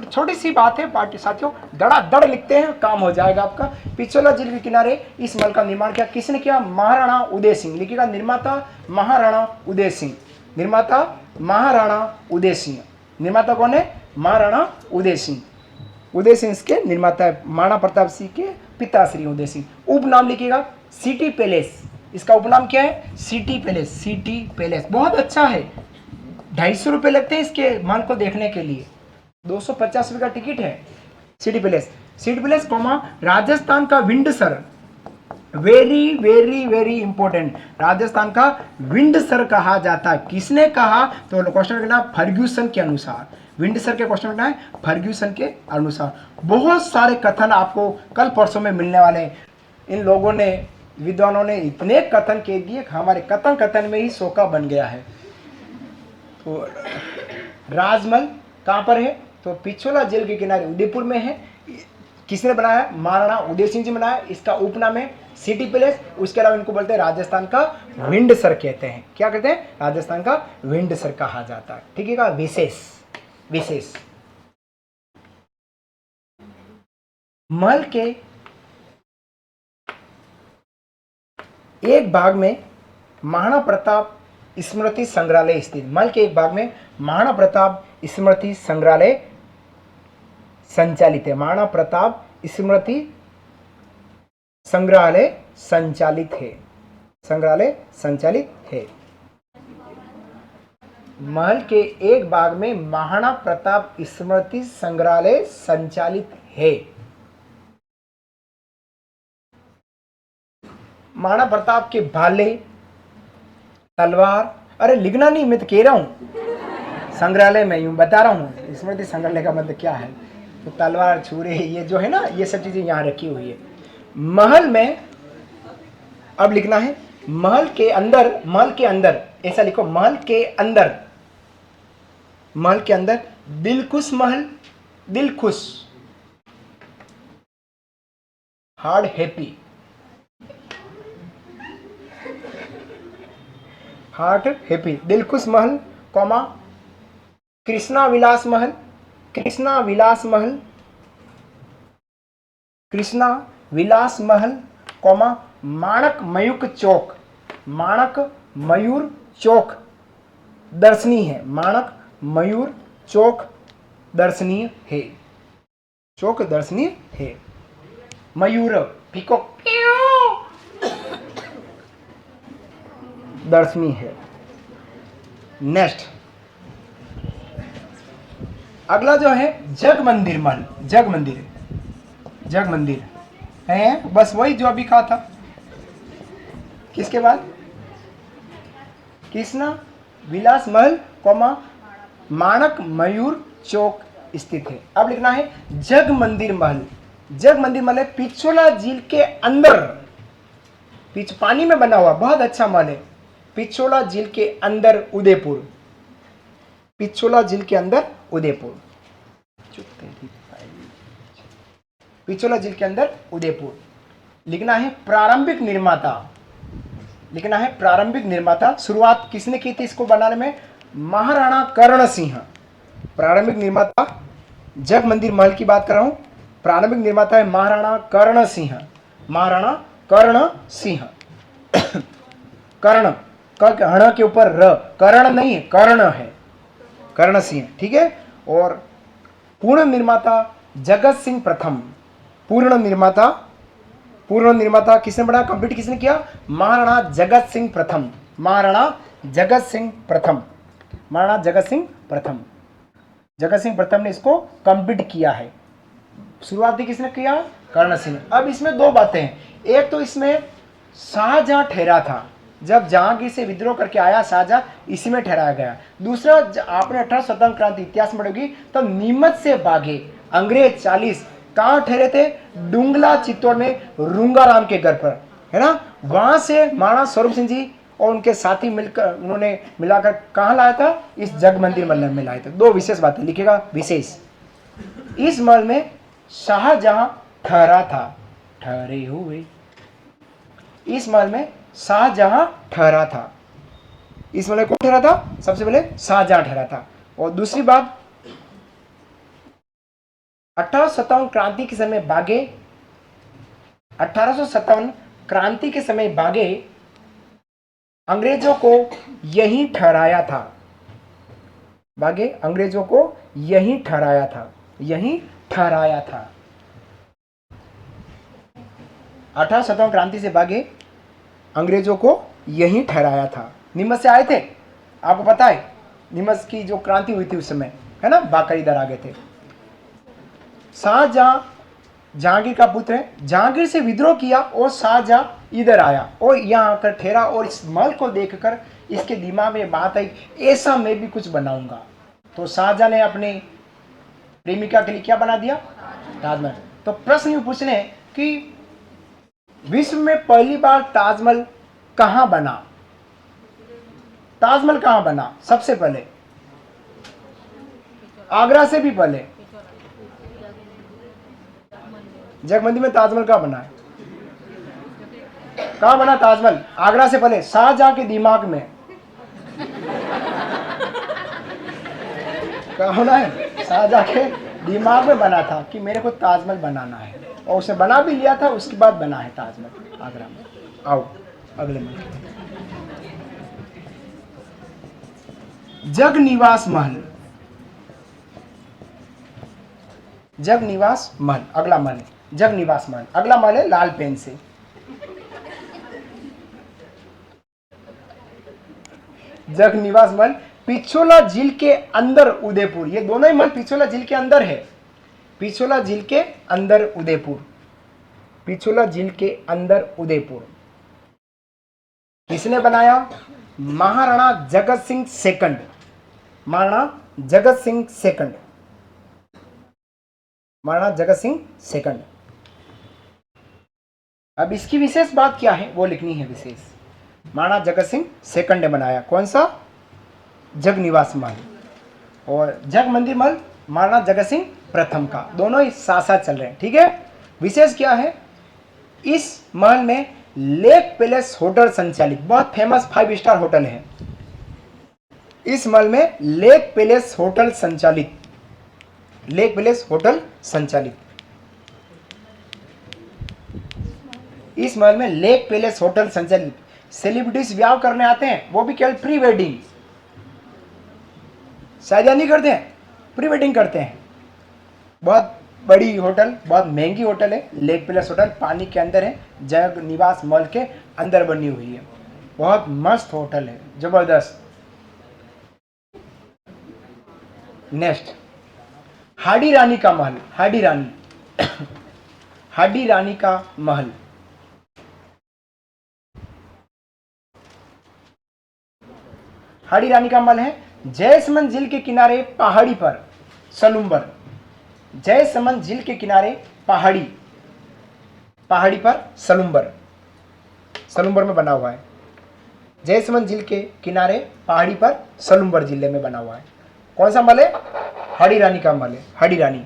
छोटी सी बात है पार्टी साथियों, धड़ाधड़ लिखते हैं काम हो जाएगा आपका। पिछोला झील के किनारे इस महल का निर्माण किया किसने किया? महाराणा उदय सिंह। लिखिएगा निर्माता महाराणा उदय सिंह। निर्माता महाराणा उदय सिंह। निर्माता कौन है? महाराणा उदय सिंह। उदय सिंह के निर्माता है। महाराणा प्रताप सिंह के पिता श्री उदय सिंह। उपनाम लिखिएगा सिटी पैलेस। इसका उपनाम क्या है? City palace. सिटी पैलेस बहुत अच्छा है। 250 रुपये लगते हैं इसके महल को देखने के लिए। 250 रुपये का टिकट है। City palace. City palace comma Rajasthan का Windsor. Very very very important. Rajasthan का विंडसर कहा जाता है। किसने कहा? तो क्वेश्चन करना फर्ग्यूसन के अनुसार। विंडसर के क्वेश्चन करना है फर्ग्यूसन के अनुसार। बहुत सारे कथन आपको कल परसों में मिलने वाले हैं। इन लोगों ने, विद्वानों ने इतने कथन के दिए, हमारे कथन में ही शोका बन गया है। तो राजमहल कहाँ पर है? तो पिछोला झील के किनारे उदयपुर में है। किसने बनाया? महाराणा उदय सिंह जी बनाया। इसका उपनाम है सिटी पैलेस। उसके अलावा इनको बोलते हैं राजस्थान का विंडसर कहते हैं। क्या कहते हैं? राजस्थान का विंडसर कहा जाता है। ठीक है। विशेष महल के एक भाग में महाराणा प्रताप स्मृति संग्रहालय स्थित। महल के एक भाग में महाराणा प्रताप स्मृति संग्रहालय संचालित है। महाराणा प्रताप स्मृति संग्रहालय संचालित है। महल के एक भाग में महाराणा प्रताप स्मृति संग्रहालय संचालित है। महाराणा प्रताप के भाले, तलवार, अरे लिखना नहीं, मैं तो कह रहा हूं संग्रहालय में, यूं बता रहा हूं। स्मृति संग्रहालय का मतलब क्या है? तो तलवार, छुरे, ये जो है ना, ये सब चीजें यहां रखी हुई है। महल में अब लिखना है महल के अंदर ऐसा लिखो, महल के अंदर दिलखुश महल, Dilkhush, hard happy, heart happy, Dilkhush महल कॉमा कृष्णा विलास महल, कृष्णा विलास महल, कृष्णा विलास महल, कौमा माणक मयूर चौक, माणक मयूर चौक दर्शनीय है, माणक मयूर चौक दर्शनीय है, चौक दर्शनीय है। मयूर पीकॉक दर्शनीय है। नेक्स्ट अगला जो है जग मंदिर महल, जग मंदिर, जग मंदिर है, बस वही जो अभी कहा था। किसके बाद? कृष्णा विलास महल, कौमा माणक मयूर चौक स्थित है। अब लिखना है जग मंदिर महल। जग मंदिर महल है पिछोला झील के अंदर, पानी में बना हुआ बहुत अच्छा महल है। पिछोला झील के अंदर उदयपुर, पिछोला झील के अंदर उदयपुर, पिछोला झील के अंदर उदयपुर। लिखना है प्रारंभिक निर्माता, लिखना है प्रारंभिक निर्माता। शुरुआत किसने की थी इसको बनाने में? महाराणा कर्ण सिंह। प्रारंभिक निर्माता जग मंदिर महल की बात कर रहा हूं। प्रारंभिक निर्माता है महाराणा कर्ण सिंह, महाराणा कर्ण सिंह। कर्ण हण के ऊपर र, कर्ण नहीं है, कर्ण है, कर्ण सिंह, ठीक है। और पूर्ण निर्माता जगत सिंह प्रथम, पूर्ण निर्माता, पूर्ण निर्माता किसने बनाया, कंप्लीट किसने किया? महाराणा जगत सिंह प्रथम, महाराणा जगत सिंह प्रथम, महाराणा जगत सिंह प्रथम, जगत सिंह प्रथम ने इसको कंप्लीट किया है। शुरुआती किसने किया? कर्ण सिंह। अब इसमें दो बातें हैं, एक तो इसमें शाहजहां ठहरा था, जब जहांगीर से विद्रोह करके आया शाहजहां, इसी में ठहराया गया। दूसरा, आपने 18 स्वतंत्र क्रांति इतिहास में पढ़ोगी तो नीमच से भागे अंग्रेज 40 कहां ठहरे थे? डुंगला चित्तौड़ में रूंगाराम के घर पर, है ना। वहां से महाराणा स्वरूप सिंह जी और उनके साथी मिलकर, उन्होंने मिलाकर कहां लाया था? इस जग मंदिर महल में लाए थे। दो विशेष बातें लिखेगा, विशेष। इस महल में शाहजहां ठहरा था, ठहरे हुए, इस महल में शाहजहां ठहरा था। इस महल में कौन ठहरा था? सबसे पहले शाहजहां ठहरा था। और दूसरी बात, 1857 क्रांति के समय भागे, 1857 क्रांति के समय भागे अंग्रेजों को यहीं ठहराया था, भागे अंग्रेजों को यहीं ठहराया था, यहीं ठहराया था। 1857 क्रांति से भागे अंग्रेजों को यहीं ठहराया था। नीमच से आए थे, आपको पता है नीमच की जो क्रांति हुई थी उस समय, है ना, भागकर इधर आ गए थे। शाहजहां जहांगीर का पुत्र है, जहांगीर से विद्रोह किया और शाहजहां इधर आया और यहाँ आकर ठहरा और इस महल को देखकर इसके दिमाग में बात आई, ऐसा मैं भी कुछ बनाऊंगा। तो शाहजहां ने अपनी प्रेमिका के लिए क्या बना दिया? ताजमहल। तो प्रश्न ये पूछने कि विश्व में पहली बार ताजमहल कहां बना? ताजमहल कहां बना? सबसे पहले आगरा से भी पहले जग मंदिर में ताजमहल कहां बना है? कहां बना ताजमहल? आगरा से पहले शाहजहां के दिमाग में कहां होना है? शाहजहां के दिमाग में बना था कि मेरे को ताजमहल बनाना है, और उसने बना भी लिया था। उसके बाद बना है ताजमहल आगरा में। आओ अगले में, जग निवास महल, जग निवास महल अगला महल है, जग निवास महल अगला महल है लाल पेन से। जग निवास महल पिछोला झील के अंदर उदयपुर, ये दोनों ही महल पिछोला झील के अंदर है, पिछोला झील के अंदर उदयपुर, पिछोला झील के अंदर उदयपुर। किसने बनाया? Maharana Jagat Singh second, Maharana Jagat Singh second, Maharana Jagat Singh second. अब इसकी विशेष बात क्या है वो लिखनी है विशेष। महाराणा जगत सिंह सेकंड ने बनाया कौन सा? जग निवास महल। और जग मंदिर महल महाराणा जगत सिंह प्रथम का, दोनों ही साथ साथ चल रहे हैं, ठीक है। विशेष क्या है? इस महल में लेक पैलेस होटल संचालित, बहुत फेमस 5 स्टार होटल है। इस महल में लेक पैलेस होटल संचालित, लेक पैलेस होटल संचालित, इस महल में लेक पैलेस होटल संचालित। सेलिब्रिटीज ब्याह करने आते हैं, वो भी केवल प्री वेडिंग, शादियां नहीं करते हैं, प्री वेडिंग करते हैं। बहुत बड़ी होटल, बहुत महंगी होटल है लेक पैलेस होटल, पानी के अंदर है, जग निवास महल के अंदर बनी हुई है। बहुत मस्त होटल है, जबरदस्त। नेक्स्ट, हाडी रानी का महल, हाडी रानी हाडी रानी का महल। हाडी रानी का महल है जयसमंद झील के किनारे पहाड़ी पर, सलूम्बर। जयसमंद झील के किनारे पहाड़ी, पहाड़ी पर सलूम्बर, सलूम्बर में बना हुआ है। जयसमंद झील के किनारे पहाड़ी पर सलूम्बर जिले में बना हुआ है। कौन सा महल है? हाडी रानी का महल है, हाडी रानी।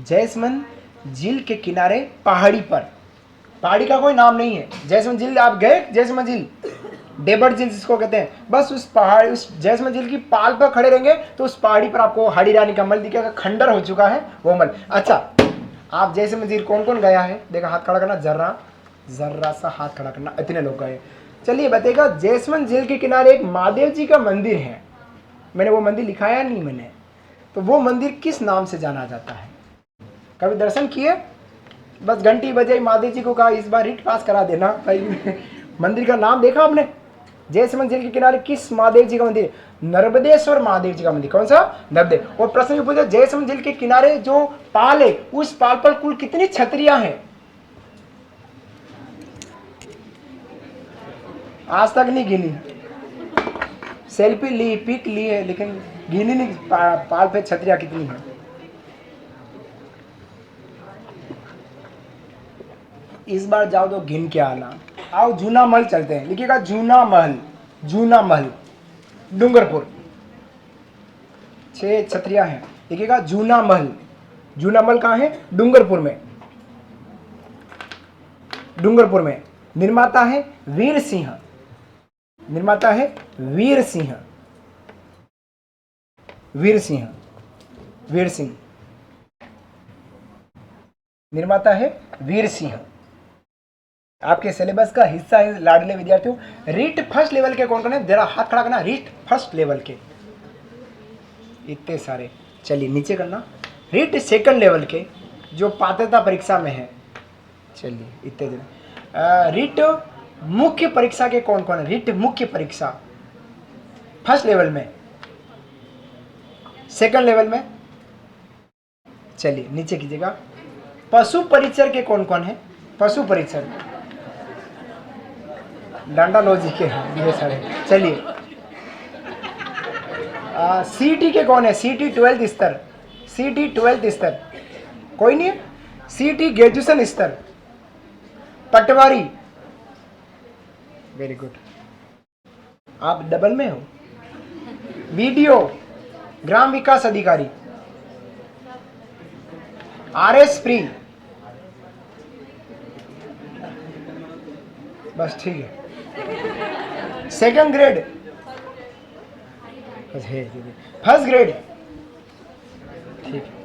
जयसमंद झील के किनारे पहाड़ी पर, पहाड़ी का कोई नाम नहीं है। जयसमंद झील आप गए? जयसमंद झील, डेबर्ट झील जिसको कहते हैं, बस उस पहाड़ी, उस जयसमंद झील की पाल पर खड़े रहेंगे तो उस पहाड़ी पर आपको हाडी रानी का महल दिखेगा। खंडर हो चुका है वो महल। अच्छा, आप जयसमंद झील कौन कौन गया है? देखा, हाथ खड़ा करना, जर्रा सा हाथ खड़ा करना। इतने लोग गए। चलिए बताइएगा, जयसमंद झील के किनारे एक महादेव जी का मंदिर है। मैंने वो मंदिर लिखाया नहीं मैंने, तो वो मंदिर किस नाम से जाना जाता है? कभी दर्शन किए? बस घंटी बजाई, महादेव जी को कहा इस बार रिट पास करा देना भाई। मंदिर का नाम देखा आपने? जयसमंद झील के किनारे किस महादेव जी का मंदिर? नर्मदेश्वर महादेव जी का मंदिर। कौन सा? नर्मदे। और प्रश्न भी पूछा, जयसमंद झील के किनारे जो पाल है, उस पाल पर कुल कितनी छतरियां हैं? आज तक नहीं गिनी। सेल्फी ली, पिक ली है, लेकिन गिनी नहीं पाल पे छतरियां कितनी है। इस बार जाओ तो गिन के आना। आओ जूना महल चलते हैं। लिखिएगा जूना महल, जूना महल, डूंगरपुर। 6 छतरियां हैं। लिखिएगा जूना महल। जूना महल कहाँ है? डूंगरपुर में, डूंगरपुर में। निर्माता है वीर सिंह, निर्माता है वीर सिंह, वीर सिंह, वीर सिंह, निर्माता है वीर सिंह। आपके सिलेबस का हिस्सा है लाडले विद्यार्थियों। रीट फर्स्ट लेवल के कौन कौन है? जरा हाथ खड़ा करना। रीट फर्स्ट लेवल के इतने सारे। चलिए नीचे करना। रीट सेकंड लेवल के जो पात्रता परीक्षा में है, चलिए इतने दिन। रीट मुख्य परीक्षा के कौन कौन है? रीट मुख्य परीक्षा फर्स्ट लेवल में, सेकंड लेवल में। चलिए नीचे कीजिएगा। पशु परीक्षर के कौन कौन है? पशु परीक्षर डांडालॉजी के हैं ये सारे। चलिए सीटी के कौन है? सीटी 12th स्तर, सीटी 12th स्तर कोई नहीं है। सीटी ग्रेजुएशन स्तर, पटवारी, वेरी गुड, आप डबल में हो। बीडीओ, ग्राम विकास अधिकारी, आरएस प्री, बस ठीक है। सेकंड ग्रेड, फर्स्ट ग्रेड, ठीक है।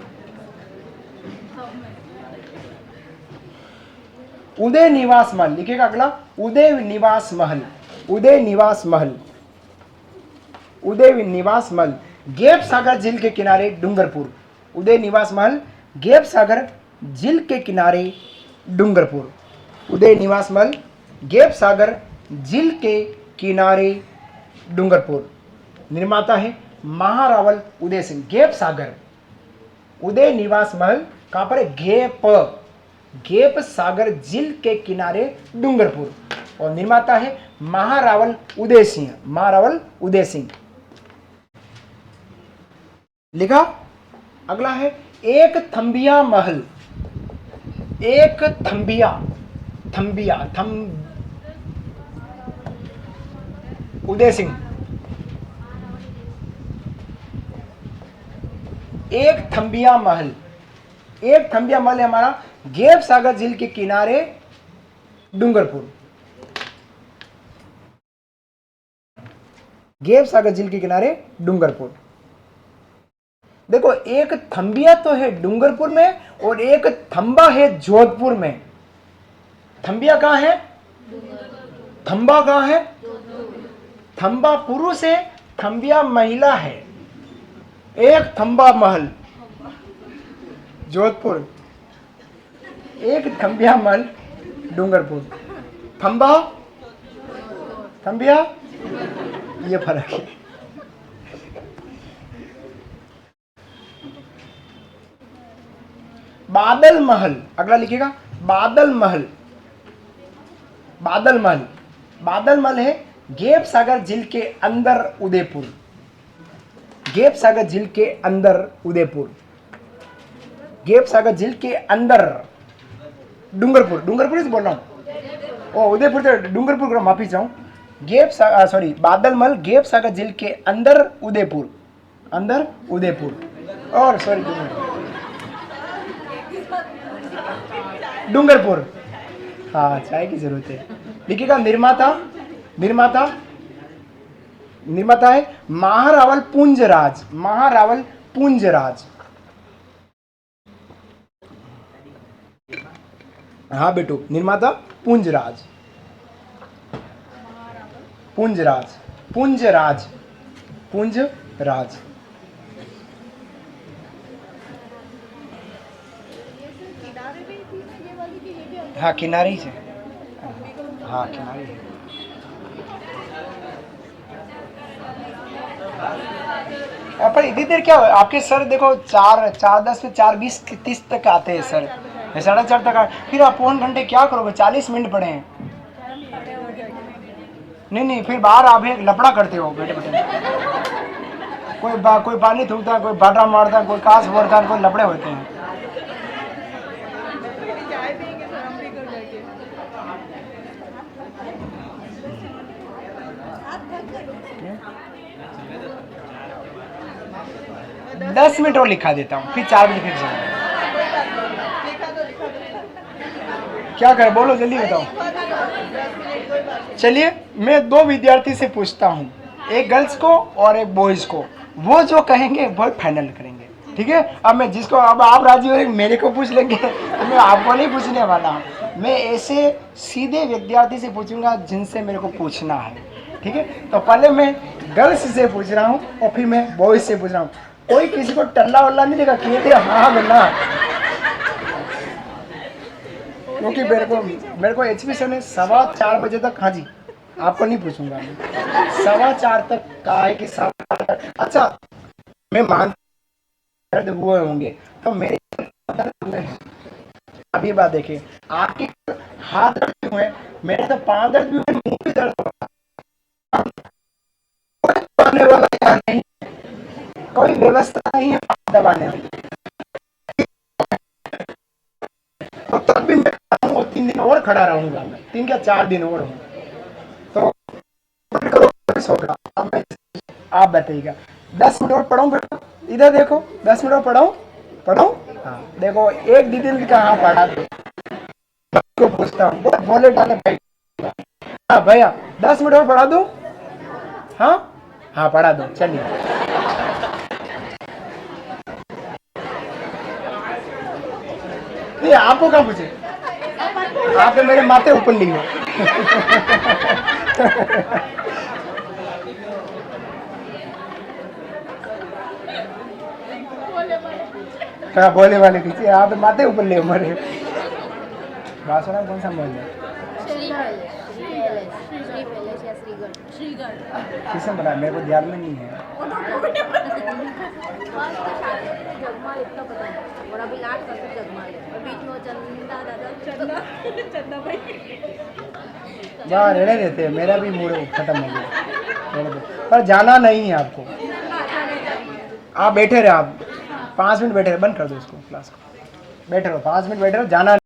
उदय निवास महल लिखिएगा। अगला उदय निवास महल, उदय निवास महल, उदय निवास महल गेप सागर झील के किनारे डूंगरपुर। उदय निवास महल गेप सागर झील के किनारे डूंगरपुर। उदय निवास महल गेप सागर झील के किनारे डूंगरपुर। निर्माता है महारावल उदय सिंह। गेप सागर, उदय निवास महल कहां पर है? गेप सागर झील के किनारे डूंगरपुर। और निर्माता है महारावल उदय सिंह, महारावल उदय सिंह लिखा। अगला है एक थंबिया महल, एक थंबिया, थंबिया, उदय सिंह। एक थंबिया महल, एक थंबिया महल है हमारा गेप सागर झील के किनारे डूंगरपुर। गेप सागर झील के किनारे डूंगरपुर। देखो एक थम्बिया तो है डूंगरपुर में और एक थंबा है जोधपुर में। थम्बिया कहाँ है? थंबा कहाँ है? थंबा पुरुष है, थम्बिया महिला है। एक थंबा महल जोधपुर, एक थम्बिया महल डूंगरपुर। थंबा थम्बिया ये फर्क है। बादल महल, अगला लिखिएगा बादल महल। बादल महल, बादल महल है गेप सागर झील के अंदर उदयपुर। गेप सागर झील के अंदर उदयपुर, गेप सागर झील के अंदर डूंगरपुर। डूंगरपुर से बोल रहा हूँ, ओ उदयपुर से डूंगरपुर को माफी चाहूँ। गेप सॉरी बादल महल गेप सागर झील के अंदर उदयपुर, अंदर उदयपुर और सॉरी डूंगरपुर। हाँ चाय की जरूरत है। लिखिएगा निर्माता, निर्माता निर्माता है महारावल पुंजराज। महारावल पुंजराज। हाँ बेटू निर्माता पुंजराज। पुंजराज, पुंजराज, पुंजराज। हाँ किनारे ही से, हाँ किनारे है। पर इतनी देर क्या आपके सर देखो 4:10 से 4:20-30 तक आते हैं सर, 4:30 तक फिर आप पौन घंटे क्या करोगे? 40 मिनट पड़े हैं। नहीं फिर बाहर आप एक लपड़ा करते हो बैठे बैठे। कोई पानी थूकता है, कोई बाटा मारता है, कोई कांच फोड़ता है, कोई लपड़े होते हैं। चाय पियेंगे सर हम भी कर जाएंगे। 10 मिनट और लिखा देता हूँ, फिर 4 बजे फिर जाऊँगा। क्या कर बोलो जल्दी बताओ। चलिए मैं 2 विद्यार्थी से पूछता हूँ, एक गर्ल्स को और एक बॉयज को। वो जो कहेंगे वो फाइनल करेंगे, ठीक है? अब मैं जिसको, अब आप राजी हो मेरे को पूछ लेंगे तो मैं आपको नहीं पूछने वाला हूँ। मैं ऐसे सीधे विद्यार्थी से पूछूंगा जिनसे मेरे को पूछना है, ठीक है? तो पहले मैं गर्ल्स से पूछ रहा हूँ और फिर मैं बॉयज से पूछ रहा हूँ। कोई किसी को टल्ला वल्ला नहीं देगा, कहते हाँ बोलना, क्योंकि मेरे को एचपी सर ने 4:15 बजे तक, हाँ जी आपको नहीं पूछूंगा मैं, 4:15 तक कहा है कि 4:15 तक। अच्छा मैं मान दर्द हुए होंगे तो मेरे अभी बात देखिए, आपके हाथ दर्द हुए, मेरे तो पाँव दर्द भी हुए, मुंह भी दर्द होगा, नहीं कोई व्यवस्था नहीं है दबाने में। तो तब भी मैं 3 दिन और खड़ा रहूंगा, मैं 3 या 4 दिन और हूँ। तो आप बताइएगा 10 मिनट और पढ़ाऊं बेटा? इधर देखो 10 मिनट और पढ़ाऊं? हाँ देखो एक दीदी कहाँ पढ़ा को पूछता हूँ, बोले डाले भाई। हाँ भैया 10 मिनट और पढ़ा दूं? हाँ पढ़ा दो, चलिए। नहीं आपको कहाँ पूछे, आप तो मेरे माथे ऊपर ली हो। हाँ बोले वाले पीछे, आप माथे ऊपर ले हमारे। बात सुना कौन सा मोहल्ला? किसने बताया? मेरे को ध्यान में नहीं है। वहाँ रहने देते हैं, मेरा भी मूड खत्म हो गया, पर जाना नहीं है आपको। आप बैठे रहे, आप 5 मिनट बैठे रहे, बंद कर दो इसको क्लास को, बैठे रहो 5 मिनट बैठे रहो, जाना